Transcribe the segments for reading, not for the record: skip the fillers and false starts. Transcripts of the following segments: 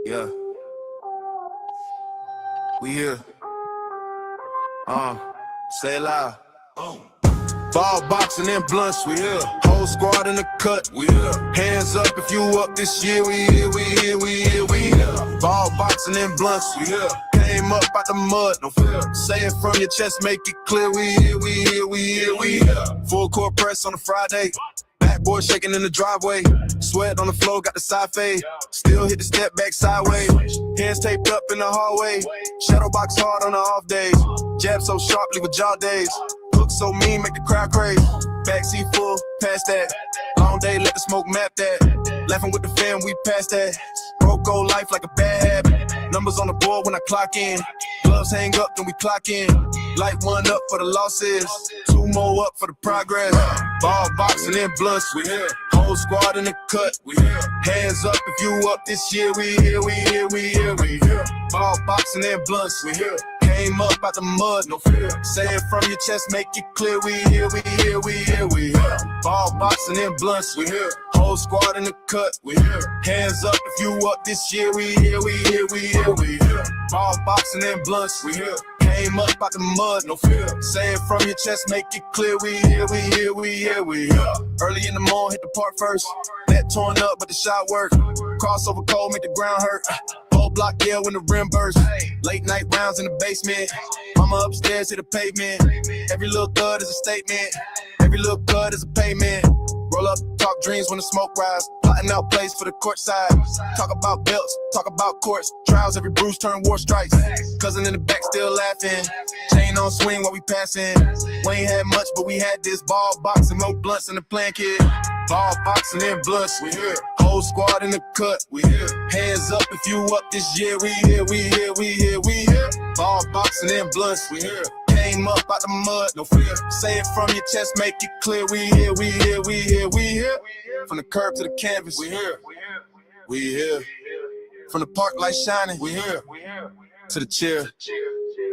Yeah, we here. Say it loud. Ball boxing and blunts, we here. Whole squad in the cut, we here. Hands up if you up this year, we here, we here, we here, we here. Ball boxing and blunts, we here. Came up out the mud, no fear. Say it from your chest, make it clear, we here, we here, we here, we here. Full court press on a Friday. Backboard shaking in the driveway. Sweat on the floor, got the side fade. Still hit the step back sideways. Hands taped up in the hallway. Shadow box hard on the off days. Jab so sharply with jaw days. Hook so mean, make the crowd crazy. Backseat full, past that. Long day, let the smoke map that. Laughing with the fam, we past that. Broke old life like a bad habit. Numbers on the board when I clock in. Gloves hang up, then we clock in. Light one up for the losses. Two more up for the progress. Ball boxing and blunts, we here. Whole squad in the cut, we here. Hands up if you up this year, we here, we here, we here, we here. Ball boxing and blunts, we here. Came up out the mud, no fear. Say it from your chest, make it clear. We here, we here, we here, we here. Ball boxing and blunts, we here. Whole squad in the cut, we here. Hands up if you up this year. We here, we here, we here, we here. Ball boxing and blunts, we here. Came up out the mud, no fear. Say it from your chest, make it clear. We here, we here, we here, we here. Early in the morning, hit the park first. Net torn up, but the shot work. Crossover cold, make the ground hurt. Whole block, yeah, when the rim burst. Late night rounds in the basement. Mama upstairs, hit the pavement. Every little thud is a statement. Every little cut is a payment. Roll up, talk dreams when the smoke rise. Plotting out plays for the court side. Talk about belts, talk about courts. Trials, every bruise turn war strikes. Cousin in the back still laughing. Chain on swing while we passing. We ain't had much, but we had this. Ball boxing, no blunts in the plan, kid. Ball boxing and blunts, we here. Whole squad in the cut, we here. Hands up if you up this year, we here, we here, we here, we here. Ball boxing and blunts, we here. Came up out the mud, no fear. Say it from your chest, make it clear. We here, we here, we here, we here. From the curb to the canvas, we here. We here. From the park light shining, we here. To the chair.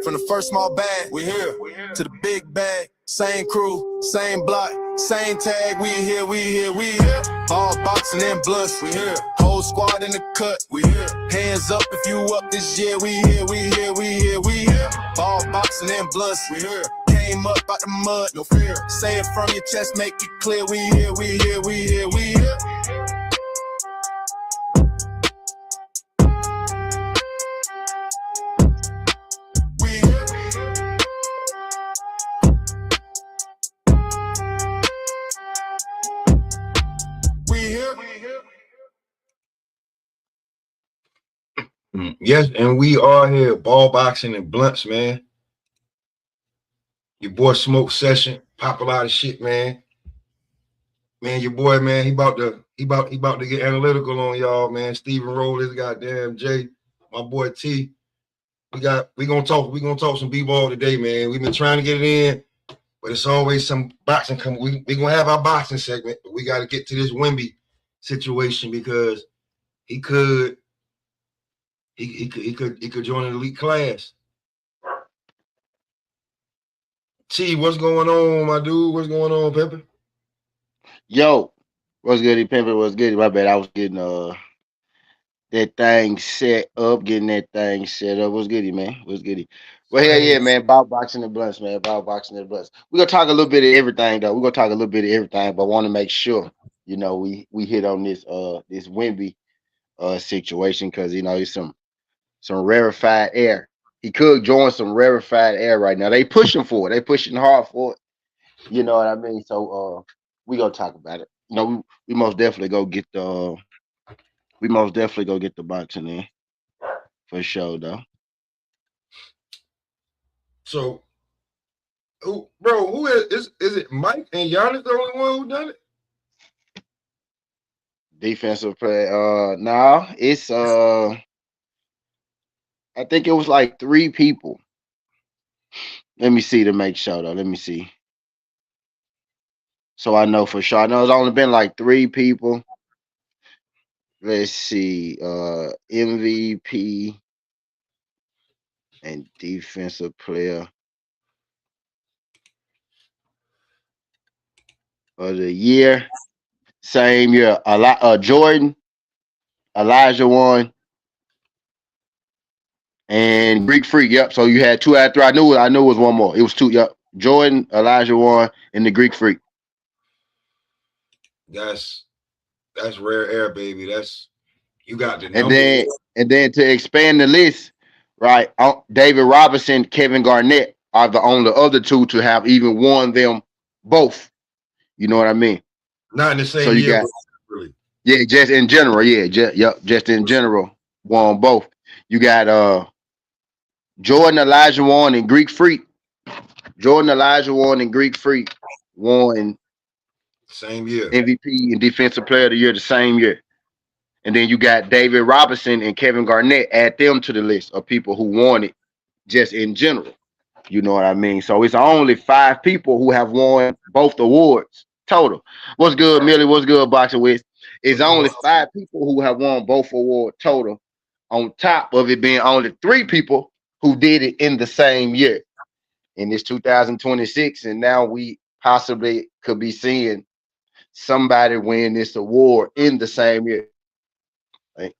From the first small bag, we here. To the big bag. Same crew, same block, same tag. We here, we here, we here. Ball boxing and blunts, we here. Whole squad in the cut, we here. Hands up if you up this year. We here, we here, we here, we here. Ball boxing and blunts, we here. Came up out the mud, no fear. Say it from your chest, make it clear. We here, we here, we here, we here. Yes, and we are here, ball boxing and blunts, man. Your boy Smoke Session, pop a lot of shit, man. Man, your boy, man, he about to get analytical on y'all, man. Steven roll his goddamn J, my boy T. We gonna talk some b-ball today, man. We've been trying to get it in, but it's always some boxing coming. We gonna have our boxing segment, but we got to get to this Wemby situation because he could join an elite class. T, what's going on, my dude? What's going on, Pepper? Yo, what's good, Pepper? What's good? My bad. I was getting that thing set up, What's good, man? What's good? Well, hell yeah, man. Ball boxing and blunts, man. Ball boxing and blunts. We're gonna talk a little bit of everything, though. But I want to make sure, we hit on this this Wemby situation because it's some rarefied air. He could join some rarefied air right now. They pushing for it. They pushing hard for it. You know what I mean? So we gonna talk about it. We most definitely go get the boxing in for sure, though. So, who is it? Mike and Giannis the only one who done it? Defensive play. No, it's I think it was like 3 people. Let me see to make sure though. Let me see. So I know for sure. I know it's only been like 3 people. Let's see. MVP and defensive player of the year. Same year. Jordan, Elijah won. and Greek Freak. Yep. So you had 2 out of 3. I knew it was one more. It was 2. Yep. Jordan, Elijah Warren, and the Greek Freak. That's rare air, baby. That's you got the And number one. then to expand the list, right? David Robinson, Kevin Garnett are the only other 2 to have even won them both. You know what I mean? Not in the same So you year, got but really. yeah, just in general, yeah, just in general, won both. You got Jordan, Elijah Warren, and Greek Freak. Jordan, Elijah Warren, and Greek Freak won Same year. MVP and Defensive Player of the Year the same year. And then you got David Robinson and Kevin Garnett. Add them to the list of people who won it just in general. You know what I mean? So it's only 5 people who have won both awards total. What's good, Millie? What's good, Boxing Wiz? It's only 5 people who have won both awards total, on top of it being only 3 people who did it in the same year. And it's 2026, and now we possibly could be seeing somebody win this award in the same year.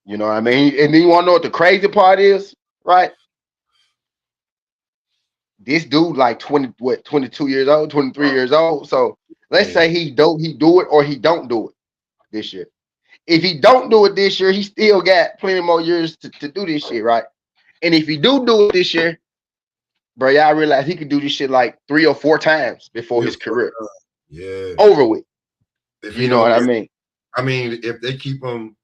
You know what I mean? And then you want to know what the crazy part is, right? This dude like 22 years old, 23 years old. So let's say he do it or he don't do it this year. If he don't do it this year, he still got plenty more years to do this shit, right? And if he do it this year, bro, y'all realize he could do this shit like 3 or 4 times before his career. Yeah. Over with. You know what I mean? I mean, if they keep him,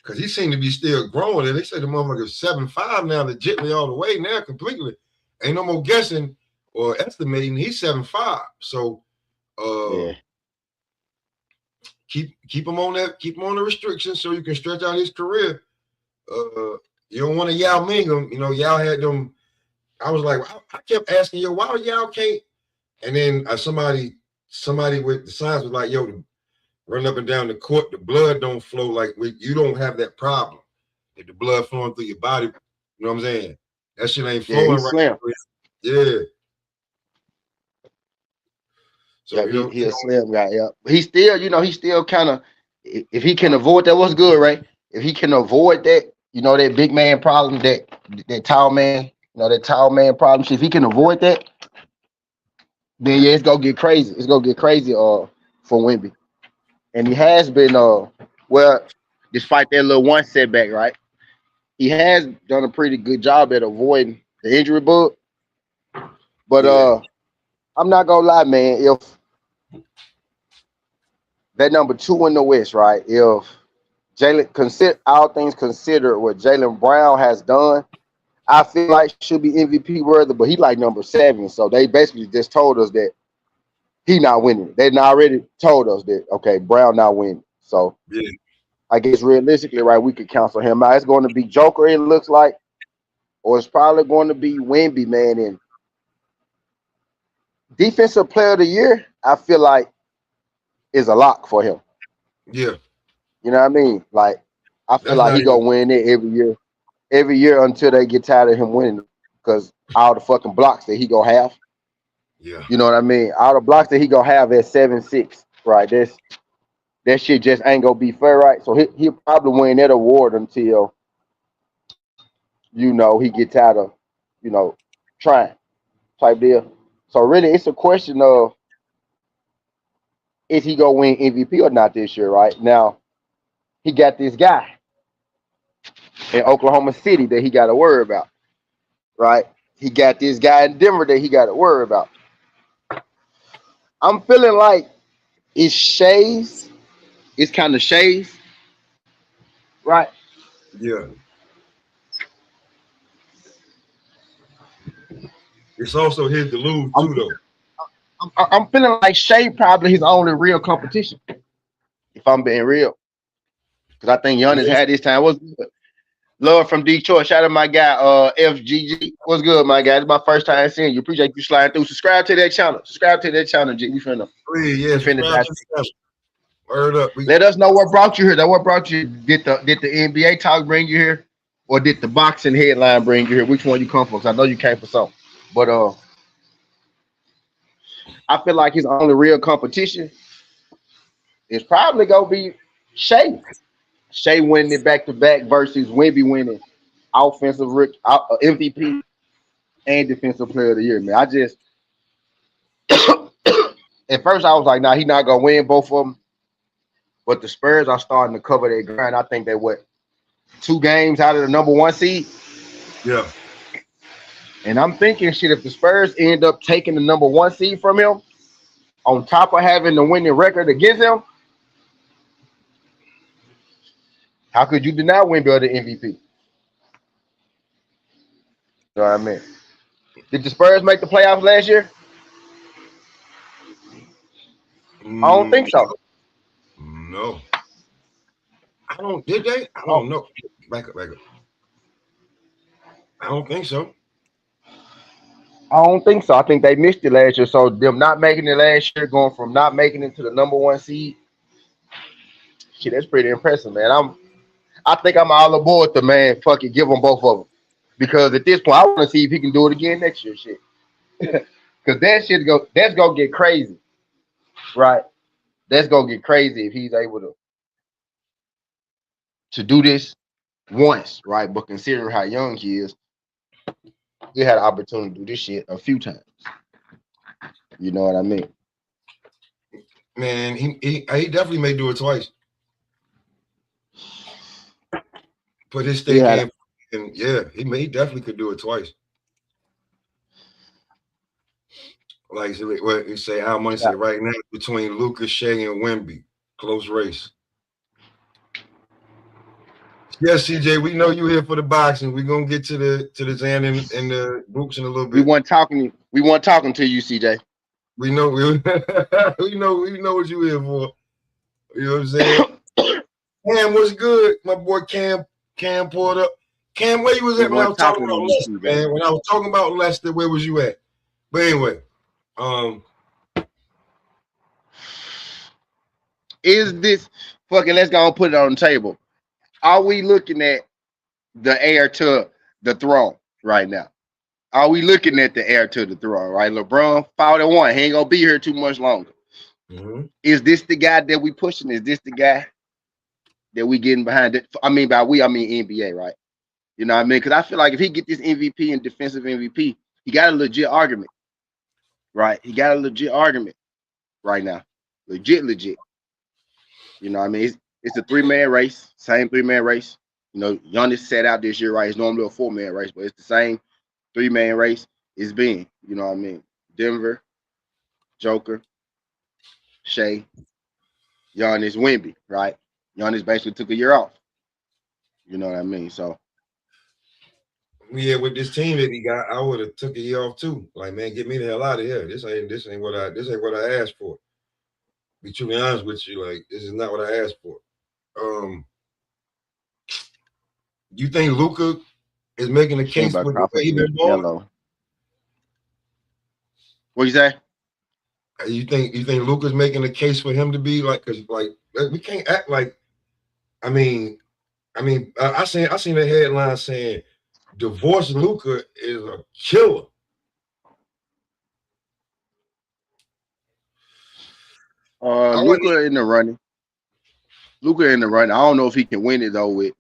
because he seemed to be still growing, and they say the motherfucker's 7'5" now, legitly all the way now, completely. Ain't no more guessing or estimating. He's 7'5". So keep him on that, keep him on the restrictions so you can stretch out his career. You don't want to Yao Ming him. You know, Yao had them. I was like, I kept asking, yo, why Yao can't? And then somebody with the signs was like, yo, run up and down the court, the blood don't flow like you don't have that problem. If the blood flowing through your body, you know what I'm saying? That shit ain't flowing right. Slim. Yeah. So yeah, he a slim guy. Yeah, he's still kind of, if he can avoid that, what's good, right? If he can avoid that, that big man problem, that tall man, that tall man problem. If he can avoid that, then yeah, it's gonna get crazy. It's gonna get crazy for Wemby. And he has been well, despite that little one setback, right? He has done a pretty good job at avoiding the injury bug. But I'm not gonna lie, man. If that number 2 in the West, right? If Jalen, all things considered, what Jaylen Brown has done, I feel like should be MVP worthy, but he like number 7. So they basically just told us that he not winning. They already told us that, okay, Brown not winning. So yeah. I guess realistically, right, we could cancel him out. It's going to be Joker, it looks like, or it's probably going to be Wemby, man. And Defensive Player of the Year, I feel like is a lock for him. Yeah. You know what I mean? Like, I feel like he gonna win it every year until they get tired of him winning, because all the fucking blocks that he gonna have. Yeah. You know what I mean? All the blocks that he gonna have at 7'6", right? That shit just ain't gonna be fair, right? So he'll probably win that award until, he get tired of, trying type deal. So really, it's a question of, is he gonna win MVP or not this year, right? Now, he got this guy in Oklahoma City that he got to worry about, right? He got this guy in Denver that he got to worry about. I'm feeling like it's Shay's. It's kind of Shay's, right? Yeah. It's also his to lose too, though. I'm feeling like Shay probably his only real competition, if I'm being real. Because I think Giannis had this time. What's good? Love from Detroit. Shout out to my guy, FGG. What's good, my guy? It's my first time seeing you. Appreciate you sliding through. Subscribe to that channel. G. We finna. Word up. Let us know what brought you here. What brought you? Did the NBA talk bring you here, or did the boxing headline bring you here? Which one you come for? Because I know you came for something. But I feel like his only real competition is probably gonna be Shay. Shay winning it back to back versus Wemby winning offensive MVP and defensive player of the year, man. I just at first I was like, nah, he's not gonna win both of them. But the Spurs are starting to cover their ground. I think they 2 games out of the number 1 seed. Yeah. And I'm thinking, shit, if the Spurs end up taking the number 1 seed from him, on top of having the winning record against him, how could you deny Wemby the MVP? You know what I mean? Did the Spurs make the playoffs last year? I don't think so. No. I don't. Did they? I don't know. Back up. I don't think so. I don't think so. I think they missed it last year. So them not making it last year, going from not making it to the number 1 seed, shit, that's pretty impressive, man. I think I'm all aboard the man. Fucking give them both of them, because at this point, I want to see if he can do it again next year. Shit, because that's gonna get crazy, right? That's gonna get crazy if he's able to do this once, right? But considering how young he is, he had an opportunity to do this shit a few times. You know what I mean? Man, he definitely may do it twice. Put his stake in, and he definitely could do it twice. Like what you say, how much say right now between Luka, Shea, and Wemby, close race. Yes, CJ, we know you here for the boxing. We're gonna get to the Xander and the Brooks in a little bit. We weren't talking to you, CJ. We know we know what you here for. You know what I'm saying? Cam, what's good? My boy Cam pulled up. Cam, where you was at when I was talking about Leicester, man? When I was talking about Leicester, where was you at? But anyway, is this fucking, let's go and put it on the table. Are we looking at the heir to the throne right now? Are we looking at the heir to the throne, right? LeBron, 41. He ain't gonna be here too much longer. Mm-hmm. Is this the guy that we pushing? Is this the guy that we getting behind it? I mean, by we, I mean NBA, right? You know what I mean? Because I feel like if he get this MVP and defensive MVP, he got a legit argument, right? He got a legit argument right now. Legit. You know what I mean? It's a 3-man race, same 3-man race. You know, Giannis sat out this year, right? It's normally a 4-man race, but it's the same 3-man race it's been. You know what I mean? Denver, Joker, Shea, Giannis, Wemby, right? Giannis basically took a year off. You know what I mean? So yeah, with this team that he got, I would have took a year off too. Like, man, get me the hell out of here. This ain't what I asked for. Be truly honest with you, like this is not what I asked for. You think Luka is making a case with the way he been balling? What you say? You think Luka's making a case for him to be like? Because like we can't act like. I mean, I seen a headline saying divorce Luka is a killer. Luka in the running. I don't know if he can win it though with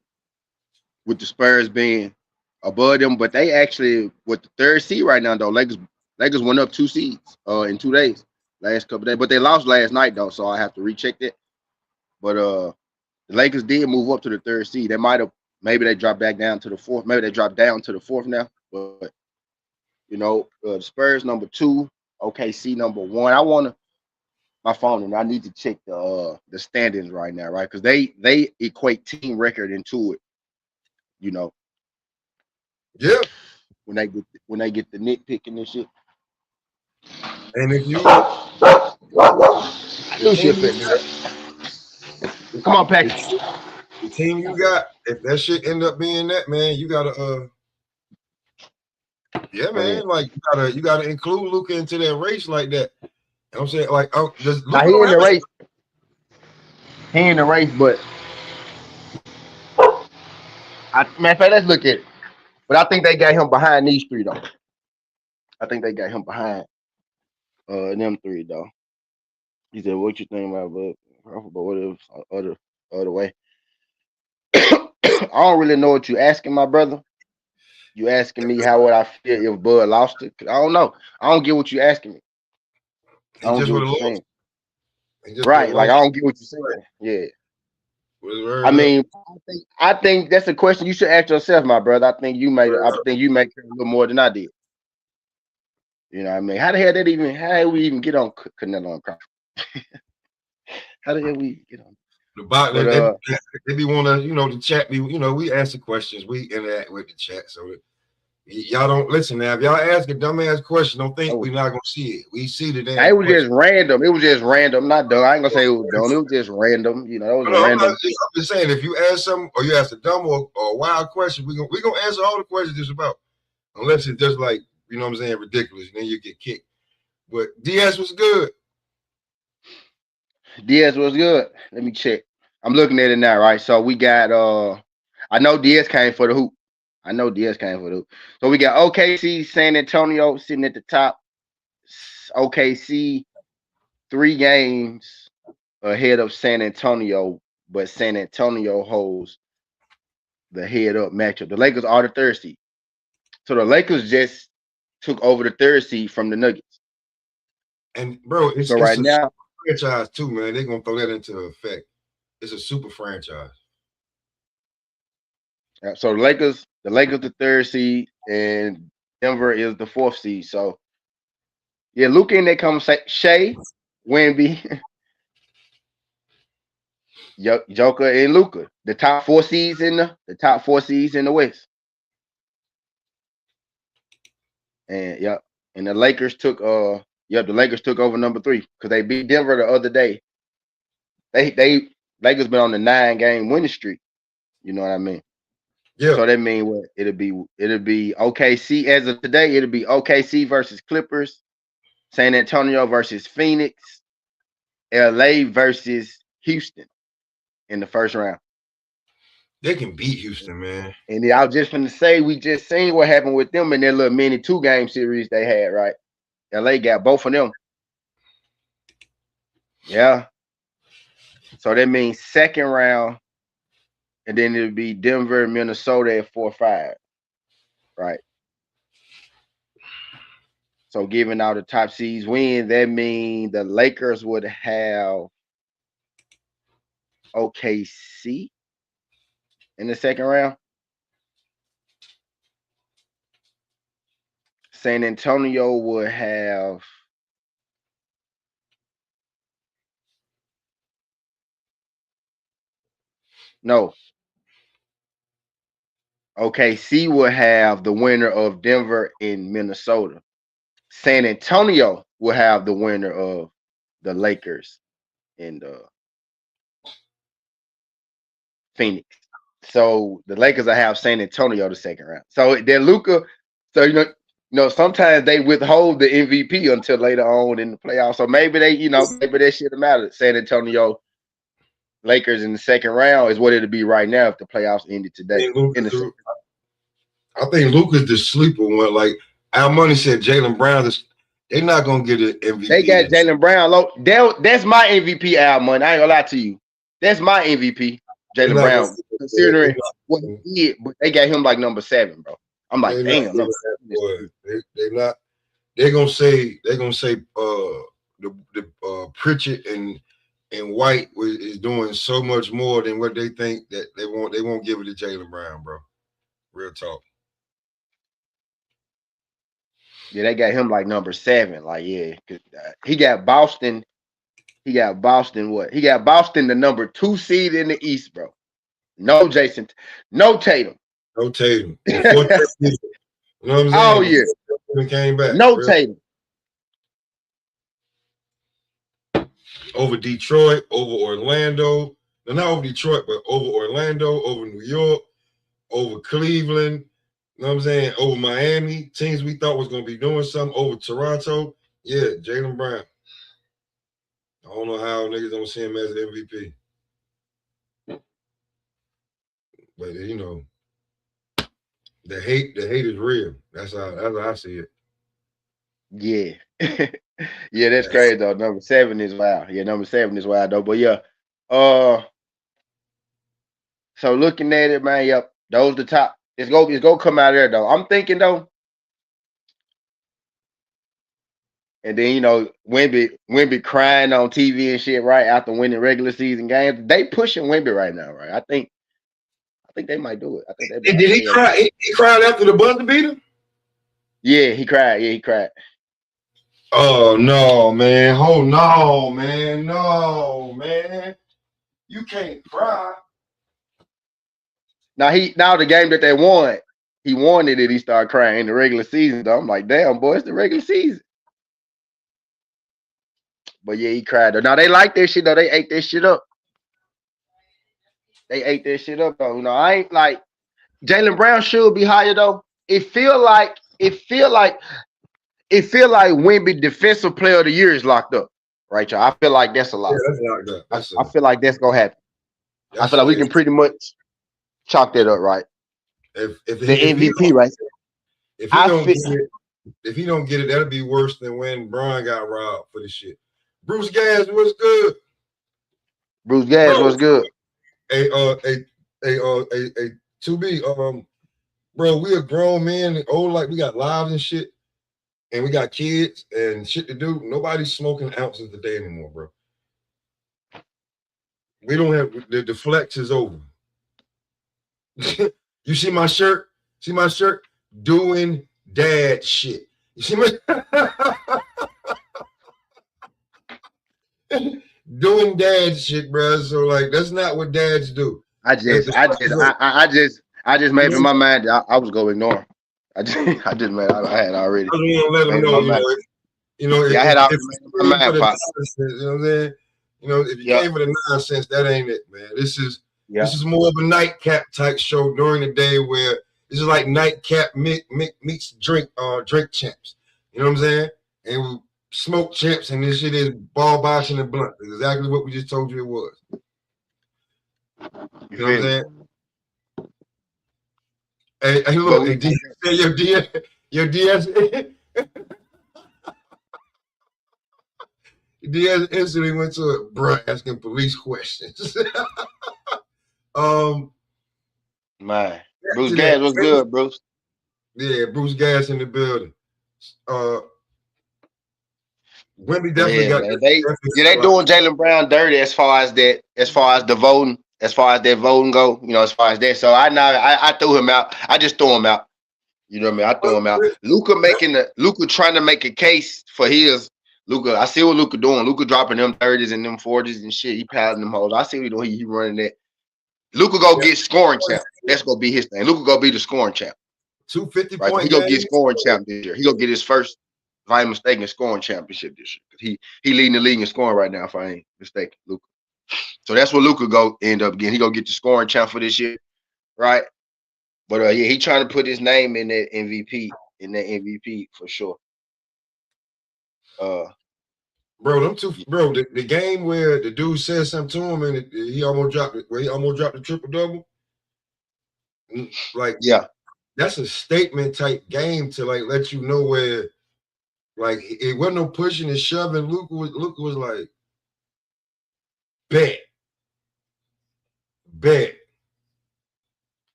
the Spurs being above them, but they actually with the 3rd seed right now though. Lakers went up 2 seeds in 2 days, last couple days, but they lost last night though, so I have to recheck that. But the Lakers did move up to the 3rd seed. Maybe they dropped back down to the 4th. Maybe they dropped down to the 4th now. But you know, the Spurs number 2, OKC number 1. I want my phone, and I need to check the standings right now, right? Because they equate team record into it. You know. Yeah. When they get the nitpicking and shit. And if you come on, package. The team you got, if that shit end up being that, man, you gotta man, like you gotta include Luka into that race like that. You know what I'm saying? Like just now, he in the race. He in the race, but matter of fact, let's look at it. But I think they got him behind these 3 though. I think they got him behind them 3 though. He said, "What you think about whatever other way?" I don't really know what you asking, my brother. You asking me how would I feel if Bud lost it? I don't know. I don't get what you asking me. I don't get what you're saying. Right, like I don't get what you're saying. Yeah. I mean, I think that's a question you should ask yourself, my brother. I think you made care a little more than I did. You know what I mean? How the hell did we even get on Canelo and Crawford? How the hell we get on? They be want to, the chat be, we ask the questions, we interact with the chat, so y'all don't listen now. If y'all ask a dumbass question, don't think we're not gonna see it. We see the damn. It was just random. It was just random. Not dumb. I ain't gonna say it was dumb. It was just random. You know, it was random. I'm just saying, if you ask something or you ask a dumb or a wild question, we gonna answer all the questions it's about, unless it's just like, you know what I'm saying, ridiculous, and then you get kicked. But Diaz was good. Diaz was good. Let me check. I'm looking at it now, right? So we got I know Diaz came for the hoop. So we got OKC, San Antonio sitting at the top. OKC 3 games ahead of San Antonio, but San Antonio holds the head up matchup. The Lakers are the 3rd seed. So the Lakers just took over the 3rd seed from the Nuggets. And bro, it's right now franchise too, man. They're gonna throw that into effect. It's a super franchise. So the Lakers the 3rd seed, and Denver is the 4th seed. So yeah, Luka in there comes Shea, Wemby, Joker, and Luka. The top 4 seeds in the West. And and the Lakers took over number 3 because they beat Denver the other day. Lakers been on the 9-game winning streak. You know what I mean? Yeah. So that means what? It'll be OKC as of today. It'll be OKC versus Clippers, San Antonio versus Phoenix, LA versus Houston in the first round. They can beat Houston, man. And I was just going to say, we just seen what happened with them in their little mini 2-game series they had, right? LA got both of them. Yeah. So that means second round, and then it'll be Denver, Minnesota at 4-5. Right. So giving out the top seeds win, that means the Lakers would have OKC in the second round. San Antonio would have OKC will have the winner of Denver and Minnesota. San Antonio will have the winner of the Lakers and Phoenix. So the Lakers will have San Antonio the second round. So then Luka, so you know, sometimes they withhold the MVP until later on in the playoffs. So maybe maybe that shit have mattered. San Antonio Lakers in the second round is what it'll be right now if the playoffs ended today. I think Luka's the sleeper one. Like Al Money said, Jaylen Brown they're not gonna get an MVP. They got Jaylen Brown low. That's my MVP, Al Money. I ain't gonna lie to you. That's my MVP, Jaylen Brown. Considering what he did, but they got him like number 7, bro. I'm like, damn. They're not. They're gonna say the Pritchard and White is doing so much more than what they think that they won't give it to Jaylen Brown, bro. Real talk. Yeah, they got him like number 7. Like, yeah, he got Boston. He got Boston. What? He got Boston, the number 2 seed in the East, bro. No Jason, no Tatum. No Tatum. You know what I'm saying? Oh yeah. Came back. No Tatum. Over Detroit, over Orlando. No, not over Detroit, but over Orlando, over New York, over Cleveland. You know what I'm saying? Over Miami, teams we thought was going to be doing something. Over Toronto. Yeah, Jaylen Brown. I don't know how niggas don't see him as an MVP. But the hate is real. That's how I see it. Yeah. Yeah, that's crazy though. Number 7 is wild. Yeah, number 7 is wild though. But yeah. So looking at it, man, yep. Those the top It's gonna come out of there though. I'm thinking though, and then Wemby crying on TV and shit right after winning regular season games. They pushing Wemby right now, right? I think they might do it. I think they might. Did he cry? He cried after the buzzer beater? Yeah, he cried. Yeah, he cried. Oh no, man. Oh no, man. No, man. You can't cry. Now the game that they won, he won it and he started crying in the regular season. Though. I'm like, damn, boy, it's the regular season. But yeah, he cried. Now they like that shit though. They ate that shit up. Though. I ain't like Jaylen Brown should be higher though. It feel like Wemby Defensive Player of the Year is locked up, right, y'all? I feel like that's a lot. Yeah, that's locked up. I feel like that's gonna happen. I feel like we can pretty much chalk that up, right? If the MVP, right? If he don't get it, that'll be worse than when Brian got robbed for the shit. Bruce Gas, what's good? Bruce Gas, what's good? Hey, 2B, bro, we are grown men, old, like we got lives and shit, and we got kids and shit to do. Nobody's smoking ounces a day anymore, bro. We don't have the flex is over. You see my shirt? See my shirt? Doing dad shit. You see my doing dad shit, bro. So like that's not what dads do. I just made up my mind. I was gonna ignore him. I had already. I just want to let them know, I had already made up my mind, Pop. You know what I'm saying? If you came for the nonsense, that ain't it, man. This is more of a nightcap type show during the day where this is like nightcap meets drink champs. You know what I'm saying? And we smoke champs, and this shit is ball boxing and blunt. It's exactly what we just told you it was. You know what I'm saying? Hey, look, your DS Diaz instantly went to it, bro, asking police questions. Man, Bruce Gas was good, Bruce. Yeah, Bruce Gas in the building. Wemby definitely got. They doing Jaylen Brown dirty as far as that voting go. As far as that. So I threw him out. I just threw him out. You know what I mean? I threw him out. Luka trying to make a case for his. Luka, I see what Luka doing. Luka dropping them 30s and them 40s and shit. He passing them hoes. I see what he doing. He running that. Luka go get scoring champ. That's gonna be his thing. Luka go be the scoring champ. 250 right? He gonna get scoring champ this year. He gonna get his first, if I ain't mistaken, scoring championship this year. He leading the league in scoring right now, if I ain't mistaken, Luka. So that's what Luka go end up getting. He gonna get the scoring champ for this year, right? But he trying to put his name in that MVP for sure. Bro, the game where the dude said something to him and he almost dropped it, where he almost dropped the triple double. Like, yeah, that's a statement type game to like let you know where, like, it wasn't no pushing and shoving. Luka was like, bet.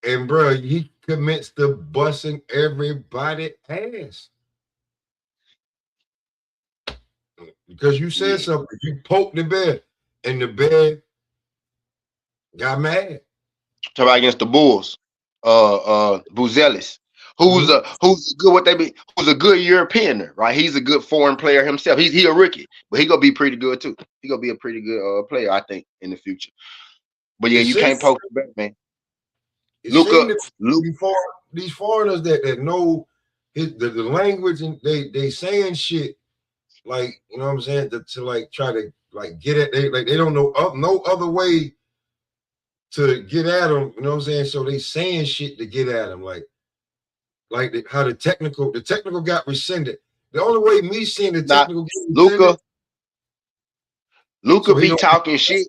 And bro, he commits to busting everybody's ass. Because you said something, you poked the bear, and the bear got mad. Talk about against the Bulls, Buzelis, who's a good European, right? He's a good foreign player himself. He a rookie, but he gonna be pretty good too. He gonna be a pretty good player, I think, in the future. But yeah, you can't poke the bear, man. Luka, these foreigners that know the language and they saying shit. Like, you know what I'm saying, to like try to like get at they don't know no other way to get at them, you know what I'm saying? So they saying shit to get at them, like how the technical got rescinded. The only way me seeing the technical Luka be talking shit.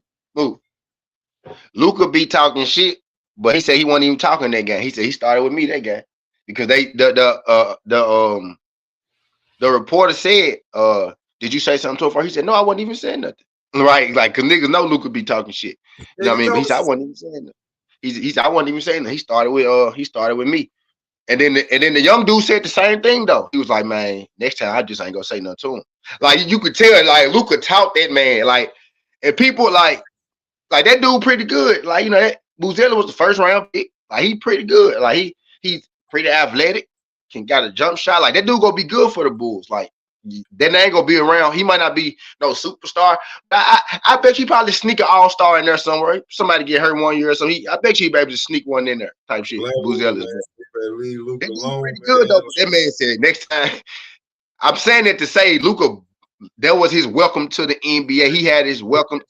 Luka be talking shit, but he said he wasn't even talking that game. He said he started with me that game because the reporter said, did you say something so far? He said, no, I wasn't even saying nothing. Right? Like, because niggas know Luka be talking shit. You know what I mean? But he said, I wasn't even saying nothing. He's I wasn't even saying that. He started with me. And then the young dude said the same thing though. He was like, man, next time I just ain't gonna say nothing to him. Like you could tell, like Luka taught that man, like, and people like that dude pretty good. Like, that Buzella was the first round pick. Like he pretty good. Like he's pretty athletic, can got a jump shot. Like that dude gonna be good for the Bulls. Like that ain't gonna be around. He might not be no superstar, but I bet you probably sneak an all-star in there somewhere. Somebody get hurt 1 year, so I bet you be able to sneak one in there type shit. Buzella. Leave Luka alone, pretty good though. That man said next time. I'm saying that to say Luka, that was his welcome to the NBA. He had his welcome.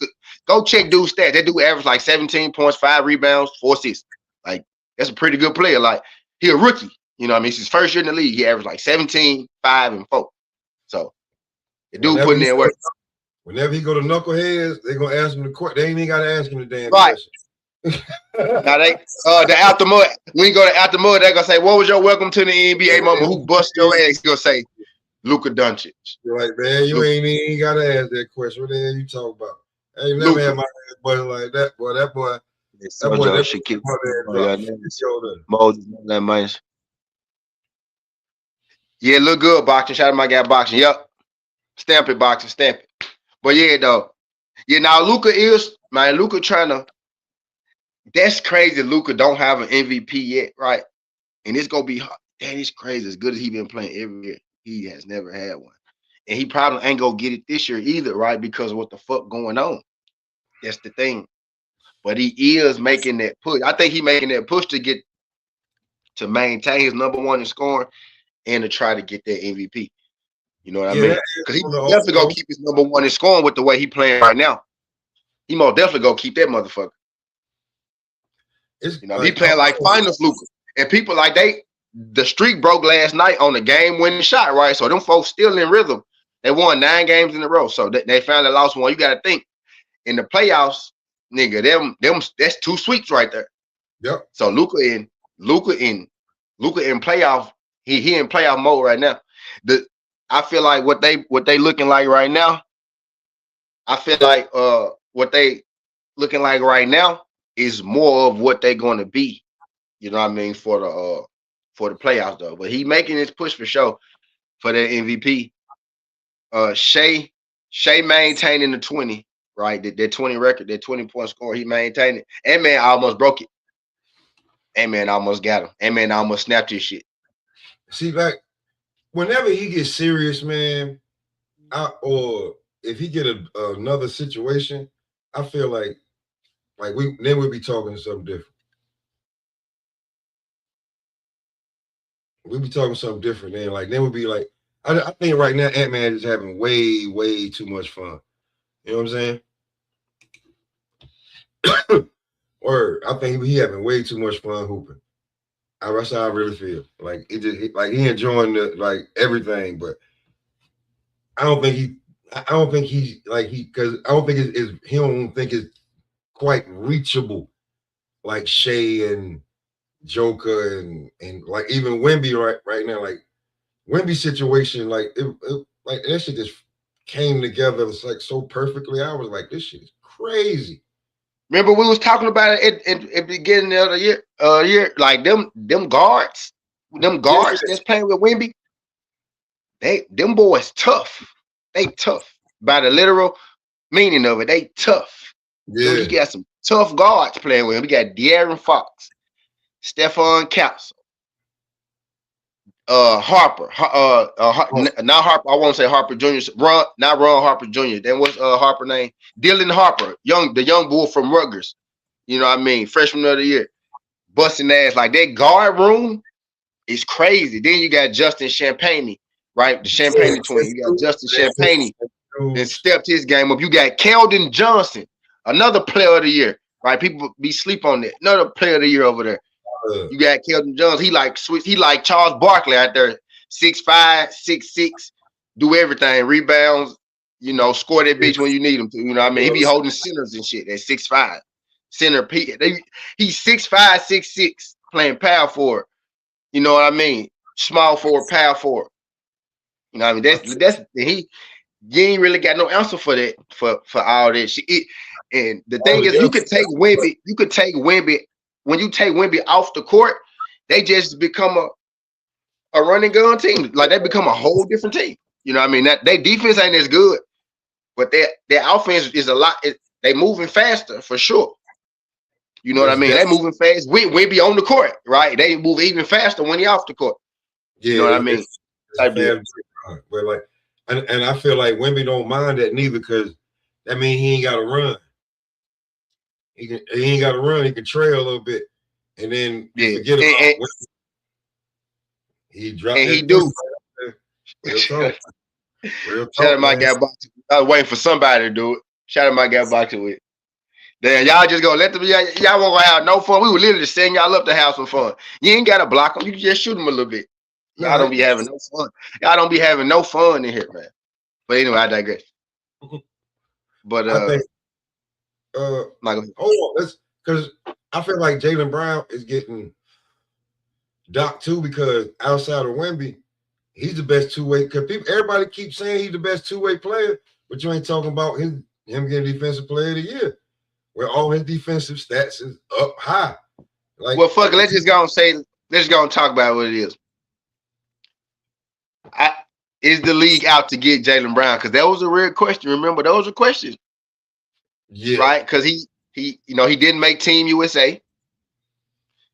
Go check dude's stats. That dude averaged like 17 points, 5 rebounds, 4 assists. Like that's a pretty good player. Like he a rookie. You know what I mean? It's his first year in the league. He averaged like 17, 5, and 4. So the dude putting in work. Whenever he go to knuckleheads, they gonna ask him the question. They ain't even gotta ask him the damn right. question. Now they the after mud. When you go to after mud, they gonna say, "What was your welcome to the NBA moment? Who bust your ass?" Gonna say, "Luka Doncic." You're like, man, you ain't even gotta ask that question. What the hell you talking about? I ain't never had my ass button like that, boy. That boy should keep Moses. Yeah, look good, boxing. Shout out to my guy, boxing. Yep, stamp it, boxing, stamp it. But yeah, though, yeah. Now Luka trying to. That's crazy. Luka don't have an MVP yet, right? And it's gonna be hard. Damn, it's crazy. As good as he been playing every year, he has never had one, and he probably ain't gonna get it this year either, right? Because of what the fuck going on. That's the thing. But he is making that push. I think he making that push to maintain his #1 in scoring and to try to get that MVP. You know what I mean? Because he definitely gonna keep his #1 in scoring with the way he playing right now. He most definitely gonna keep that motherfucker. He playing like finals Luka. And people like the streak broke last night on the game-winning shot, right? So them folks still in rhythm. They won 9 games in a row. So they finally lost one. You got to think in the playoffs, nigga, them that's 2 sweeps right there. Yep. So Luka in playoff, he in playoff mode right now. I feel like what they looking like right now. I feel like what they looking like right now is more of what they're going to be, you know what I mean, for the playoffs though. But he making his push for sure for that MVP. Shea maintaining the 20, right? That 20 record, that 20-point score, he maintained it. And man almost broke it. And man almost got him. And man almost snapped his shit. See, like whenever he gets serious, man, or if he get another situation, I feel like we'll be talking something different. We'll be talking something different then. Like then we'll be like, I think right now Ant-Man is having way, way too much fun. You know what I'm saying? Or I think he having way too much fun hooping. That's how I really feel. Like he enjoying everything, but I don't think he don't think it's quite reachable like Shea and Joker and like even Wemby right now. Like Wemby situation, like it that shit just came together. It's like so perfectly. I was like, this shit is crazy. Remember we was talking about it at the beginning of the year, like them guards that's playing with Wemby. Them boys tough. They tough by the literal meaning of it. They tough. Yeah, so he got some tough guards playing with him. We got De'Aaron Fox, Stephon Castle, Harper, not Harper. I won't say Harper Jr. Not Ron Harper Jr. Then what's Harper name? Dylan Harper, the young bull from Rutgers. You know what I mean? Freshman of the year, busting ass. Like that guard room is crazy. Then you got Justin Champagne, right? The Champagne twin. You got Justin Champagne that stepped his game up. You got Keldon Johnson, another player of the year, right? People be sleep on that. Another player of the year over there. You got Keldon Johnson. He like Charles Barkley out there, 6'5", 6'6", do everything, rebounds, score that bitch when you need him to. You know what I mean? He be holding centers and shit at 6'5". Center he's 6'5", 6'6", playing power forward. You know what I mean? Small forward, power forward. You know what I mean? That's you ain't really got no answer for that, for all that shit. And the thing is, you could take Wemby when you take Wemby off the court, they just become a running gun team. Like they become a whole different team. You know what I mean? That their defense ain't as good, but their offense is a lot. They moving faster for sure. You know what I mean? They moving fast. Wemby on the court, right? They move even faster when he off the court. You know what I mean? But like, and I feel like Wemby don't mind that neither, because that means he ain't got to run. He ain't got to run. He can trail a little bit, and then forget about Wemby. He dropped. And he do. Real talk. Shout out my guy boxing. I was waiting for somebody to do it. Shout out my guy boxing with. Then y'all just go let them. Y'all won't have no fun. We were literally setting y'all up to have some fun. You ain't got to block them. You can just shoot them a little bit. Y'all don't be having no fun. Y'all don't be having no fun in here, man. But anyway, I digress. But I think, hold on, because I feel like Jaylen Brown is getting docked too, because outside of Wemby, he's the best two-way. Because everybody keeps saying he's the best two-way player, but you ain't talking about him getting Defensive Player of the Year, where all his defensive stats is up high. Like, well, fuck it. Let's just go and talk about what it is. Is the league out to get Jaylen Brown? Because that was a real question. Remember, those are questions. Yeah. Right? Because he didn't make Team USA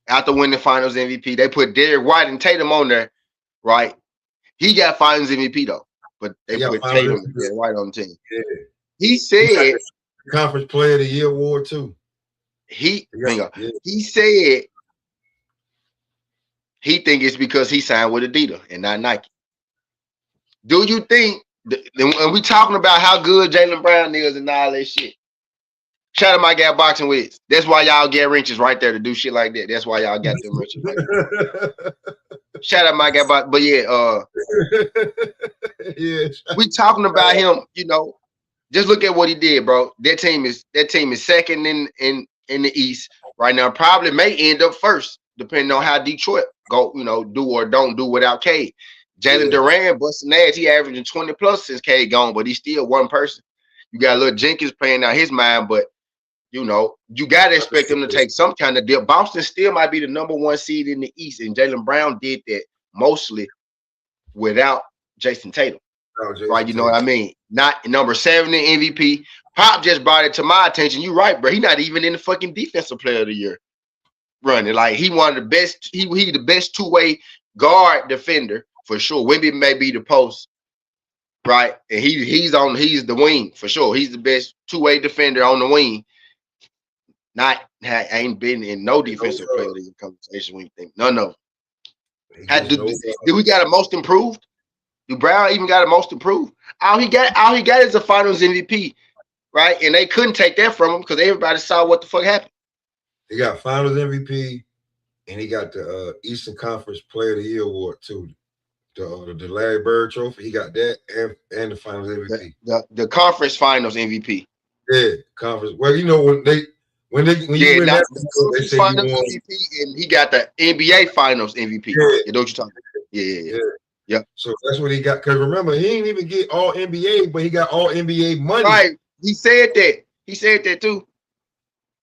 after winning Finals MVP. They put Derrick White and Tatum on there, right? He got Finals MVP though, but they put Tatum and Derrick White on the team. Yeah. He said Conference Player of the Year award too. He said he think it's because he signed with Adidas and not Nike. Do you think, and we talking about how good Jaylen Brown is and all that shit? Shout out my guy Boxing Wiz. That's why y'all get wrenches right there to do shit like that. That's why y'all got them wrenches right there. Shout out my guy Boxing. But we talking about him, just look at what he did, bro. That team is second in the East right now. Probably may end up first, depending on how Detroit go, do or don't do without Cade. Jalen Duran busting ass. He averaging 20 plus since Cade gone, but he's still one person. You got little Jenkins playing out his mind, but you got to expect him to take some kind of deal. Boston still might be the #1 seed in the East, and Jaylen Brown did that mostly without Jason Tatum. Right? You know what I mean? Not number 7 in MVP. Pop just brought it to my attention. You're right, bro. He's not even in the fucking Defensive Player of the Year running. Like, he one of the best. He the best two-way guard defender for sure. Wemby may be the post, right? And he's the wing for sure. He's the best two-way defender on the wing. Ain't been in no Defensive Player of the Year conversation when you think. No. Do we got a most improved? Do Brown even got a most improved? All he got is a Finals MVP, right? And they couldn't take that from him because everybody saw what the fuck happened. He got Finals MVP, and he got the Eastern Conference Player of the Year award too. The Larry Bird Trophy, he got that and the Finals MVP. The Conference Finals MVP. Yeah, conference. Well, when you win that, they say Finals MVP, and he got the NBA Finals MVP. Yeah. You know what you're talking about? Yeah. So that's what he got. Because remember, he didn't even get all NBA, but he got all NBA money. Right. He said that. He said that too.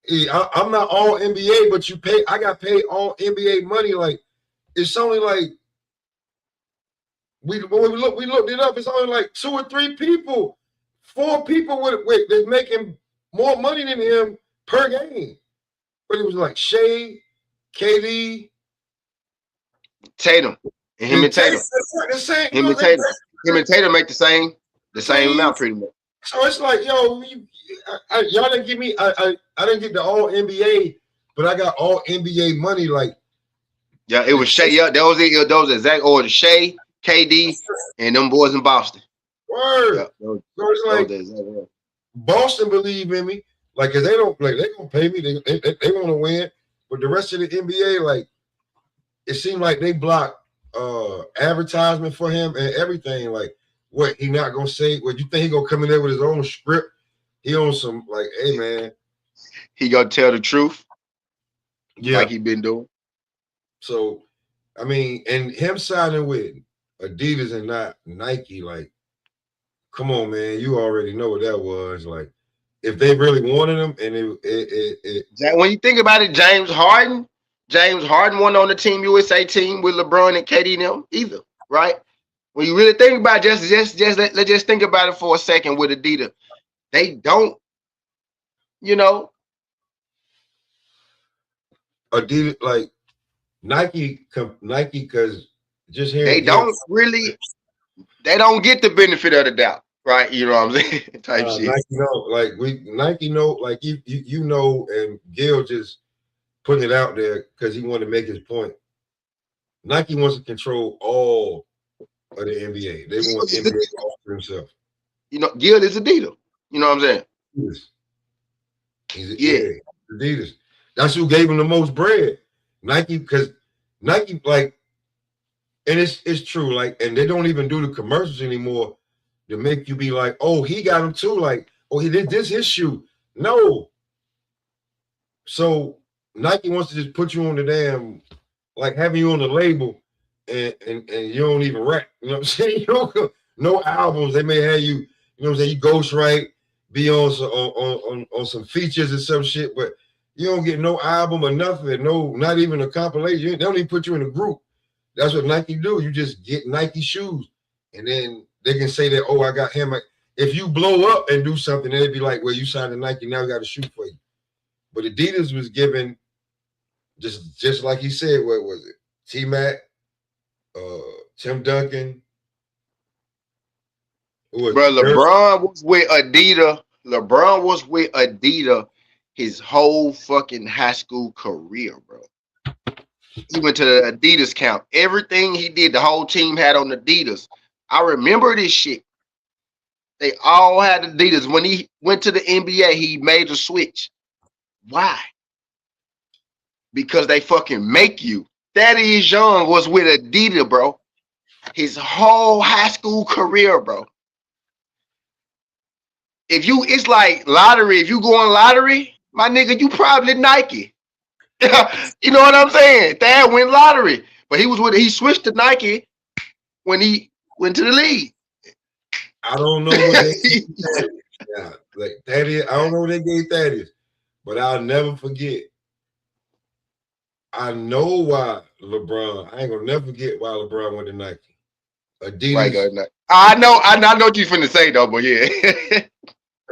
I'm not all NBA, but I got paid all NBA money. Like, it's only like we looked it up. It's only like 2 or 3 people, 4 people that's making more money than him per game. But it was like Shea, KD, Tatum, and him and Tatum. The same. Him and Tatum. Him and Tatum make the same amount pretty much. So it's like, y'all didn't give me. I didn't get the all NBA, but I got all NBA money. Like, yeah, it was Shea. Yeah, those exact order: Shea, KD, and them boys in Boston. Word. Yeah, so it's like Boston believe in me. Like, cause they don't like they gonna pay me. They want to win, but the rest of the NBA, like, it seemed like they blocked advertisement for him and everything. Like, what he not gonna say? What you think he gonna come in there with his own script? He on some like, hey man, he gonna tell the truth, like he been doing. So, I mean, and him signing with Adidas and not Nike, like, come on, man, you already know what that was. Like, if they really wanted him, and when you think about it, James Harden wasn't on the Team USA team with LeBron and KD and them either, right? When you really think about it, let's just think about it for a second with Adidas. They don't, Adidas, like Nike, because just here they don't get the benefit of the doubt, right? You know what I'm saying? Type shit. Nike know, like you know, and Gil just putting it out there because he wanted to make his point. Nike wants to control all of the NBA. They want NBA all for himself. Gil is Adidas. You know what I'm saying? Adidas. That's who gave him the most bread. Nike, because Nike, like, and it's true, like, and they don't even do the commercials anymore to make you be like, oh, he got him too, like, oh, he did this his shoe. No. So Nike wants to just put you on the damn, like, having you on the label, and you don't even rap. You know what I'm saying? You don't, no albums. They may have you, you know what I'm saying? You ghostwrite, be on some features and some shit, but you don't get no album or nothing, not even a compilation. They don't even put you in a group. That's what Nike do. You just get Nike shoes, and then they can say that, oh, I got him. If you blow up and do something, then it'd be like, well, you signed to Nike, now we got a shoe for you. But Adidas was given, just like he said, what was it? T-Mac, Tim Duncan. Bro, LeBron was with Adidas. LeBron was with Adidas his whole fucking high school career, bro. He went to the Adidas camp. Everything he did, the whole team had on Adidas. I remember this shit. They all had Adidas. When he went to the NBA, he made a switch. Why? Because they fucking make you. Thaddeus Young was with Adidas, bro. His whole high school career, bro. It's like lottery. If you go on lottery, my nigga, you probably Nike. You know what I'm saying? Thad went lottery, but he switched to Nike when he went to the league. I don't know what they gave Thaddeus. I don't know what they gave Thaddeus, but I'll never forget. I know why LeBron. I ain't gonna never forget why LeBron went to Nike. Adidas. I know what you finna say though, but yeah.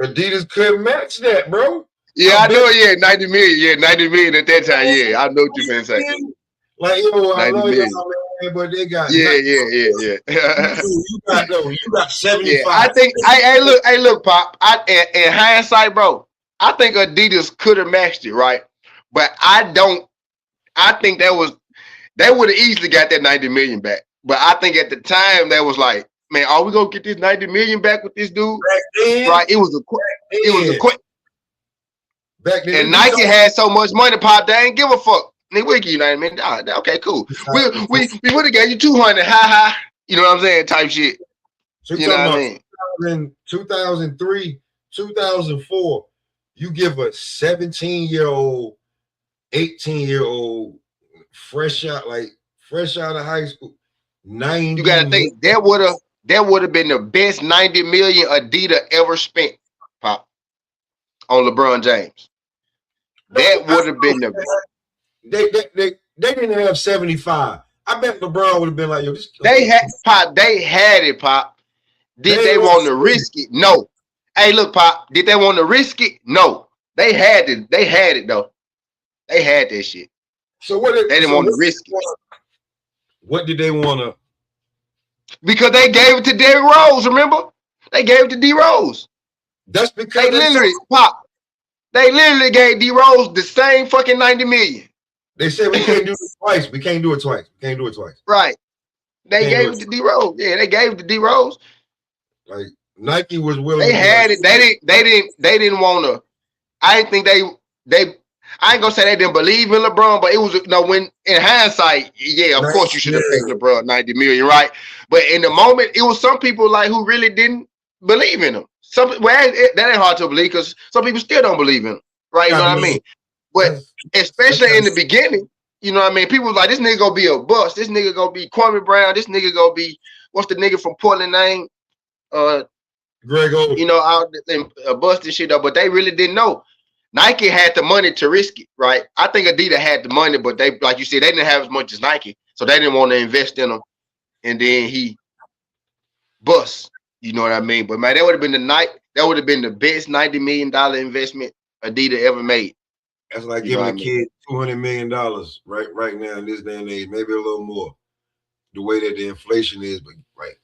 Adidas couldn't match that, bro. Yeah, I know. Yeah, 90 million. Yeah, 90 million at that time. Yeah, I know what you finna say. Like, I know y'all, man, but they got yeah. You got 75. Yeah, I think. Hey, look, Pop. In hindsight, bro, I think Adidas could have matched it, right? But I think they would have easily got that 90 million back. But I think at the time that was like, man, are we gonna get this 90 million back with this dude? Back then, right? It was a quick. Back then, and Nike had so much money, Pop. They ain't give a fuck. Nigga, we give you 90 million. Okay, cool. We would have gave you 200. Ha. You know what I'm saying? Type shit. So you know what I mean? In 2003, 2004, you give a 17-year-old, 18-year-old, fresh out of high school, 90. You gotta think that would have been the best 90 million Adidas ever spent, Pop, on LeBron James. That would have been the they didn't have 75. I bet LeBron would have been like, yo, this they had it, Pop. Did they want to risk it? No. Hey, look, Pop, did they want to risk it? No. They had it though. They had that shit. So what they didn't want to risk it. What did they want to? Because they gave it to Derrick Rose, remember? They gave it to D Rose. That's because they literally gave D Rose the same fucking 90 million. They said we can't do it twice. We can't do it twice. Right. They gave it to D Rose. Yeah, they gave it to D Rose. Like Nike was willing. They had it. They didn't want to. I didn't think they. I ain't gonna say they didn't believe in LeBron, but it was when in hindsight, yeah, of course you should have paid LeBron 90 million, right? But in the moment, it was some people like who really didn't believe in him. That ain't hard to believe because some people still don't believe in him, right? You know what I mean? But especially in the beginning, you know what I mean? People was like, this nigga gonna be a bust. This nigga gonna be Kwame Brown. This nigga gonna be what's the nigga from Portland name? Grego. you know, out and busting shit up, but they really didn't know. Nike had the money to risk it, right? I think Adidas had the money, but they, like you said, they didn't have as much as Nike, so they didn't want to invest in them. And then he bust. You know what I mean? But man, that would have been that would have been the best $90 million investment Adidas ever made. That's like You know giving what a I mean? kid $200 million right now in this day and age, maybe a little more. The way that the inflation is, but right.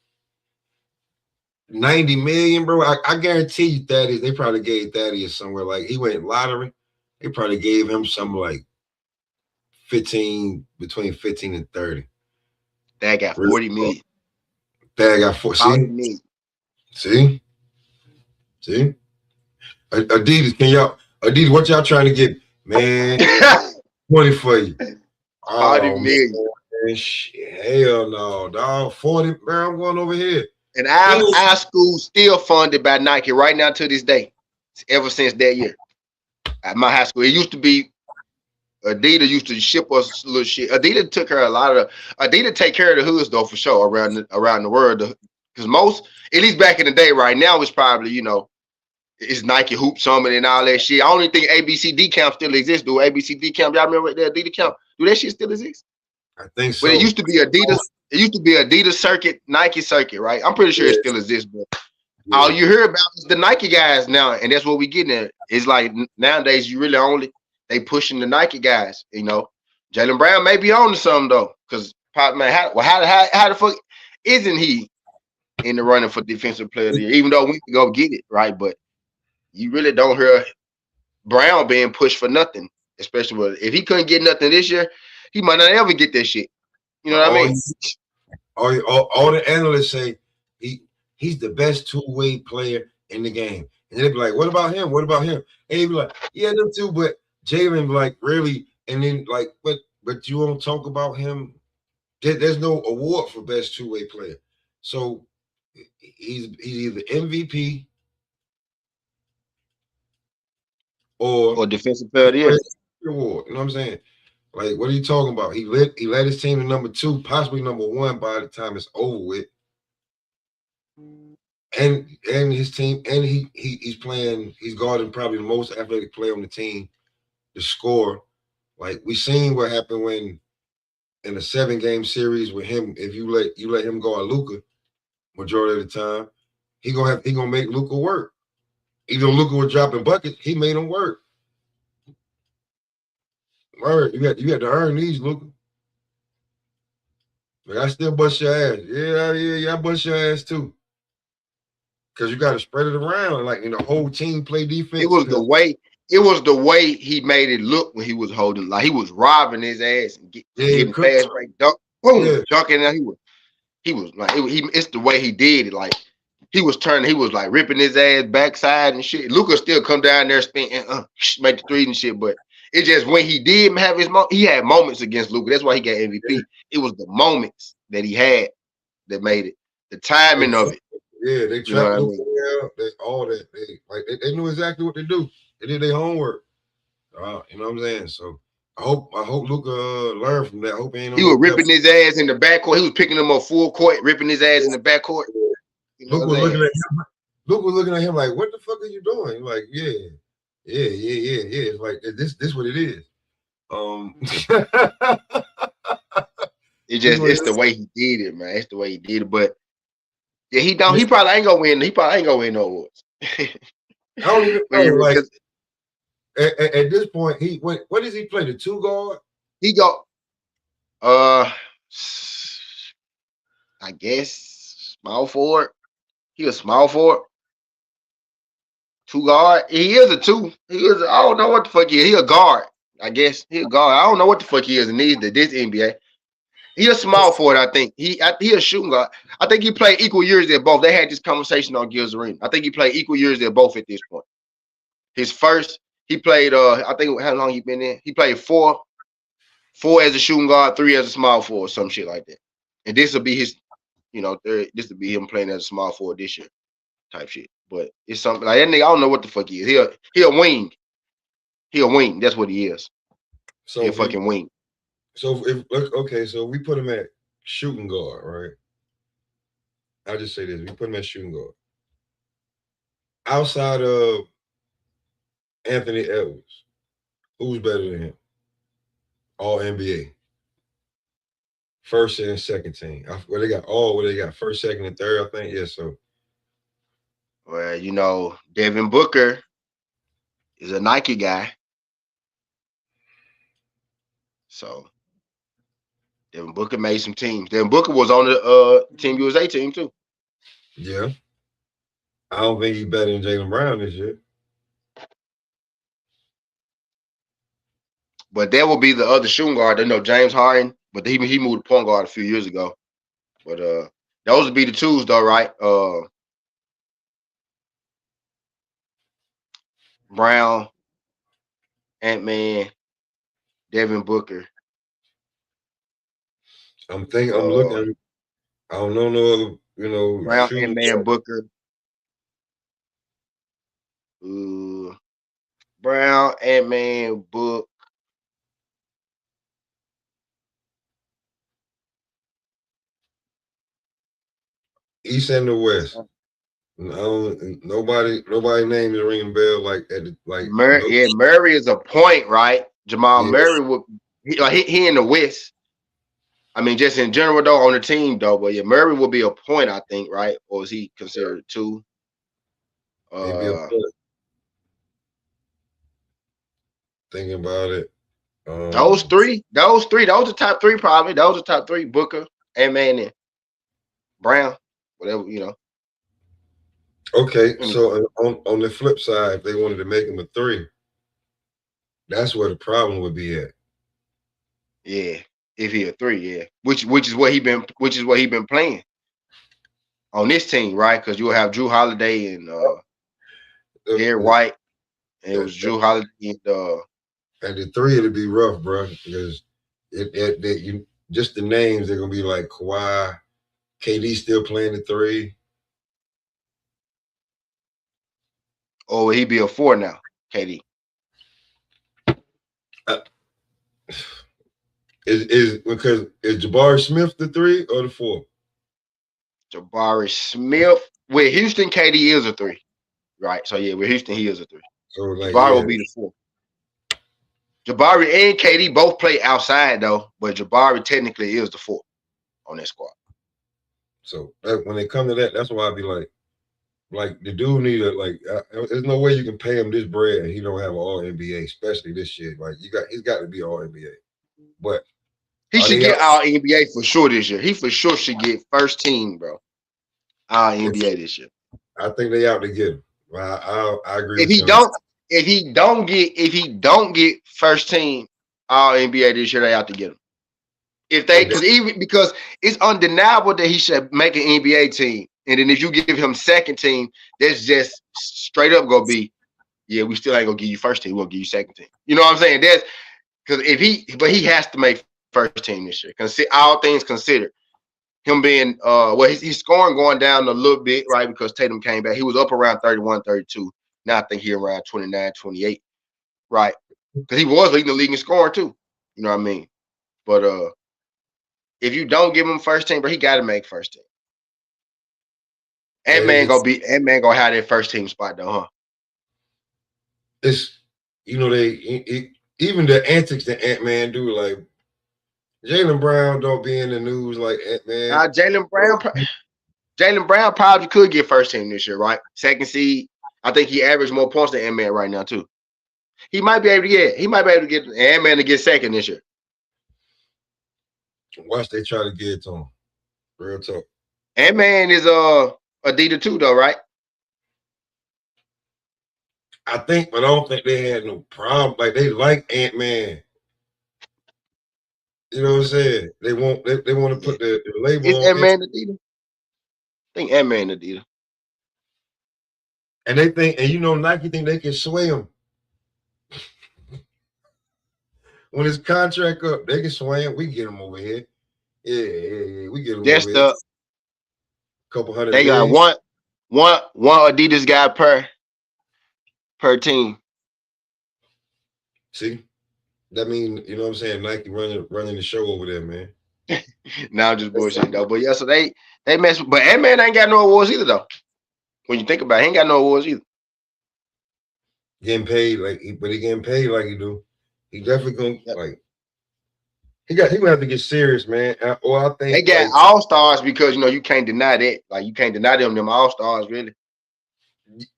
90 million, bro. I guarantee you Thaddeus, they probably gave Thaddeus somewhere like he went lottery. They probably gave him something like 15, between 15 and 30. That got 40 million. Thad got 4. 40 million. See? Adidas, Adidas, what y'all trying to get? Man, 20 for you. 40 million. Man, shit, hell no, dog. 40, man, I'm going over here. And our school still funded by Nike right now to this day. Ever since that year. At my high school. It used to be Adidas used to ship us little shit. Adidas took care of a lot of Adidas take care of the hoods though for sure around the world. Because most, at least back in the day, right now it's probably, you know, it's Nike Hoop Summit and all that shit. I don't even think ABCD camp still exists. Do ABCD camp? Y'all remember the Adidas camp? Do that shit still exist? I think so. But it used to be Adidas. It used to be Adidas circuit, Nike circuit, right? I'm pretty sure it still exists. But all you hear about is the Nike guys now, and that's what we getting at. It's like nowadays you really only they pushing the Nike guys. You know, Jaylen Brown may be on to something though, because man, how the fuck isn't he in the running for defensive player of the year? Even though we can go get it, right? But you really don't hear Brown being pushed for nothing, especially if he couldn't get nothing this year, he might not ever get that shit. You know what I mean? All the analysts say he's the best two-way player in the game. And they'd be like, what about him? What about him? And he'd be like, yeah, them too, but Jalen, like, really, and then like, but you won't talk about him. There's no award for best two-way player. So he's either MVP or defensive player of the year. Award. You know what I'm saying? Like, what are you talking about? He led his team to number 2, possibly number 1 by the time it's over with. And his team, and he's guarding probably the most athletic player on the team to score. Like, we seen what happened when in a 7-game series with him, if you let him guard Luka majority of the time, he gonna make Luka work. Even though Luka was dropping buckets, he made him work. Word, you got to earn these, Luka. Like, I still bust your ass. Yeah, I bust your ass too. Because you got to spread it around, like, and the whole team play defense. It was the way he made it look when he was holding, like he was robbing his ass and getting fast break dunk, boom, dunking. And he was like, it's the way he did it. Like he was like ripping his ass backside and shit. Luka still come down there, spin and make the threes and shit, but it just when he did have he had moments against Luka. That's why he got MVP. It was the moments that he had that made it, the timing of it. Yeah, they trapped Luka. They all that. They knew exactly what to do. They did their homework. You know what I'm saying? So I hope Luka learned from that. I hope he was ripping his ass in the backcourt. He was picking him up full court, ripping his ass in the backcourt. You know Luka was looking at him. Luka was looking at him like, "What the fuck are you doing?" Like, yeah. It's like this what it is. It's the way he did it, man. It's the way he did it. But yeah, he probably ain't gonna win. He probably ain't gonna win no awards. I don't even know. Like at this point, what does he play? The 2 guard? He go I guess small forward. He a small forward. 2 guard. He is a 2. I don't know what the fuck he is. He a guard. I guess he a guard. I don't know what the fuck he is in this NBA. He a small forward, I think. He a shooting guard. I think he played equal years at both. They had this conversation on Gil's Arena. I think he played equal years at both at this point. His first, he played I think how long he been in? He played 4 as a shooting guard, 3 as a small forward, some shit like that. And this will be his, this will be him playing as a small forward this year, type shit. But it's something like that nigga. I don't know what the fuck he is. He a wing. He a wing. That's what he is. So he a fucking wing. So so we put him at shooting guard, right? I'll just say this: we put him at shooting guard. outside of Anthony Edwards, who's better than him? All NBA. First and second team. Well, they got first, second, and third, I think. Yeah, so Well, you know, Devin Booker is a Nike guy. So Devin Booker made some teams. Devin Booker was on the Team USA team too. yeah. I don't think he's better than Jaylen Brown this year. But that will be the other shooting guard. I know James Harden, but he moved to point guard a few years ago. But those would be the twos though, right? Brown, Ant-Man, Devin Booker. I'm looking. I don't know no other, Brown, shooting Ant-Man, guard. Booker. Brown, Ant-Man, Book. East and the West. Nobody name is ringing bell Murray is a point, right? Jamal Murray would he in the West. I mean, just in general though, on the team though, but yeah, Murray will be a point, I think, right? Or is he considered two? Maybe a point. Thinking about it. Those three, those are top three, probably. Those are top three. Booker, Ant-Man, and Brown, whatever, you know. Okay, so on the flip side, if they wanted to make him a three, that's where the problem would be at. Yeah, if he a three, yeah. Which is what he been playing on this team, right? Because you'll have Drew Holiday and Derek White, and it was Drew Holiday and at the three, it'd be rough, bro, because you just the names, they're gonna be like Kawhi, KD still playing the three. or will he be a four now, KD? Is Jabari Smith the three or the four? Jabari Smith with Houston, KD is a three, right? So yeah, with Houston, he is a three. So like, Jabari will be the four. Jabari and KD both play outside though, but Jabari technically is the four on that squad. So when they come to that, that's why I'd be like the dude need there's no way you can pay him this bread and he don't have an All NBA, especially this shit. Like he's got to be All NBA. But he should get All NBA for sure this year. He for sure should get first team, bro. All NBA this year. I think they out to get him. I agree. If he don't get first team All NBA this year, they out to get him. Because it's undeniable that he should make an NBA team, and then if you give him second team, that's just straight up gonna be, yeah, we still ain't gonna give you first team. We'll give you second team. You know what I'm saying? That's because he has to make first team this year. All things considered, him being his scoring going down a little bit, right? Because Tatum came back. He was up around 31, 32. Now I think he's around 29, 28, right? Because he was leading the league in scoring too. You know what I mean? But if you don't give him first team, bro, he got to make first team. Ant-Man gonna have that first team spot though, huh? It's even the antics that Ant-Man do, like Jaylen Brown don't be in the news like Ant-Man. Jaylen Brown probably could get first team this year, right? Second seed. I think he averaged more points than Ant-Man right now too. He might be able to get Ant-Man to get second this year. Watch they try to get it to him. Real talk. Ant-Man is Adidas too, though, right? I think, but I don't think they had no problem. Like they like Ant-Man. You know what I'm saying? They want to put the label is on Ant-Man Adidas? I think Ant-Man Adidas. And they think, and Nike think they can sway him. When his contract up, they can sway him. We get him over here. Yeah. We get him over here. Couple hundred. They got one Adidas guy per team. See, that means you know what I'm saying. Nike running the show over there, man. Now just bullshit though. But yeah, so they mess. But Ant-Man ain't got no awards either though. When you think about it, he ain't got no awards either. getting paid but he getting paid like he do. He definitely gonna Yep. like. He gonna have to get serious, man. Or I They think got like all stars because you can't deny that. Like you can't deny them all stars really.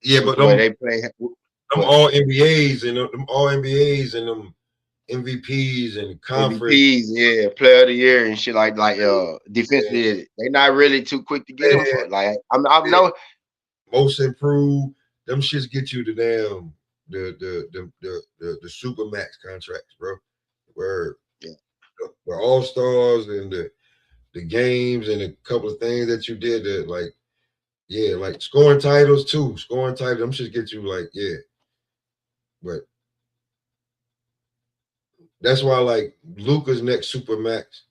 yeah, With but the way them they play. them But all NBAs and them all NBAs and them MVPs and conference. MVPs, yeah, player of the year and shit like defensively, they not really too quick to get them Man, for. Like I'm man, no most improved. Them shits get you the damn the super max contracts, bro. Where yeah. the all stars and the games and a couple of things that you did that like yeah, like scoring titles too. Scoring titles, them shits get you like yeah. But that's why like Luca's next super max.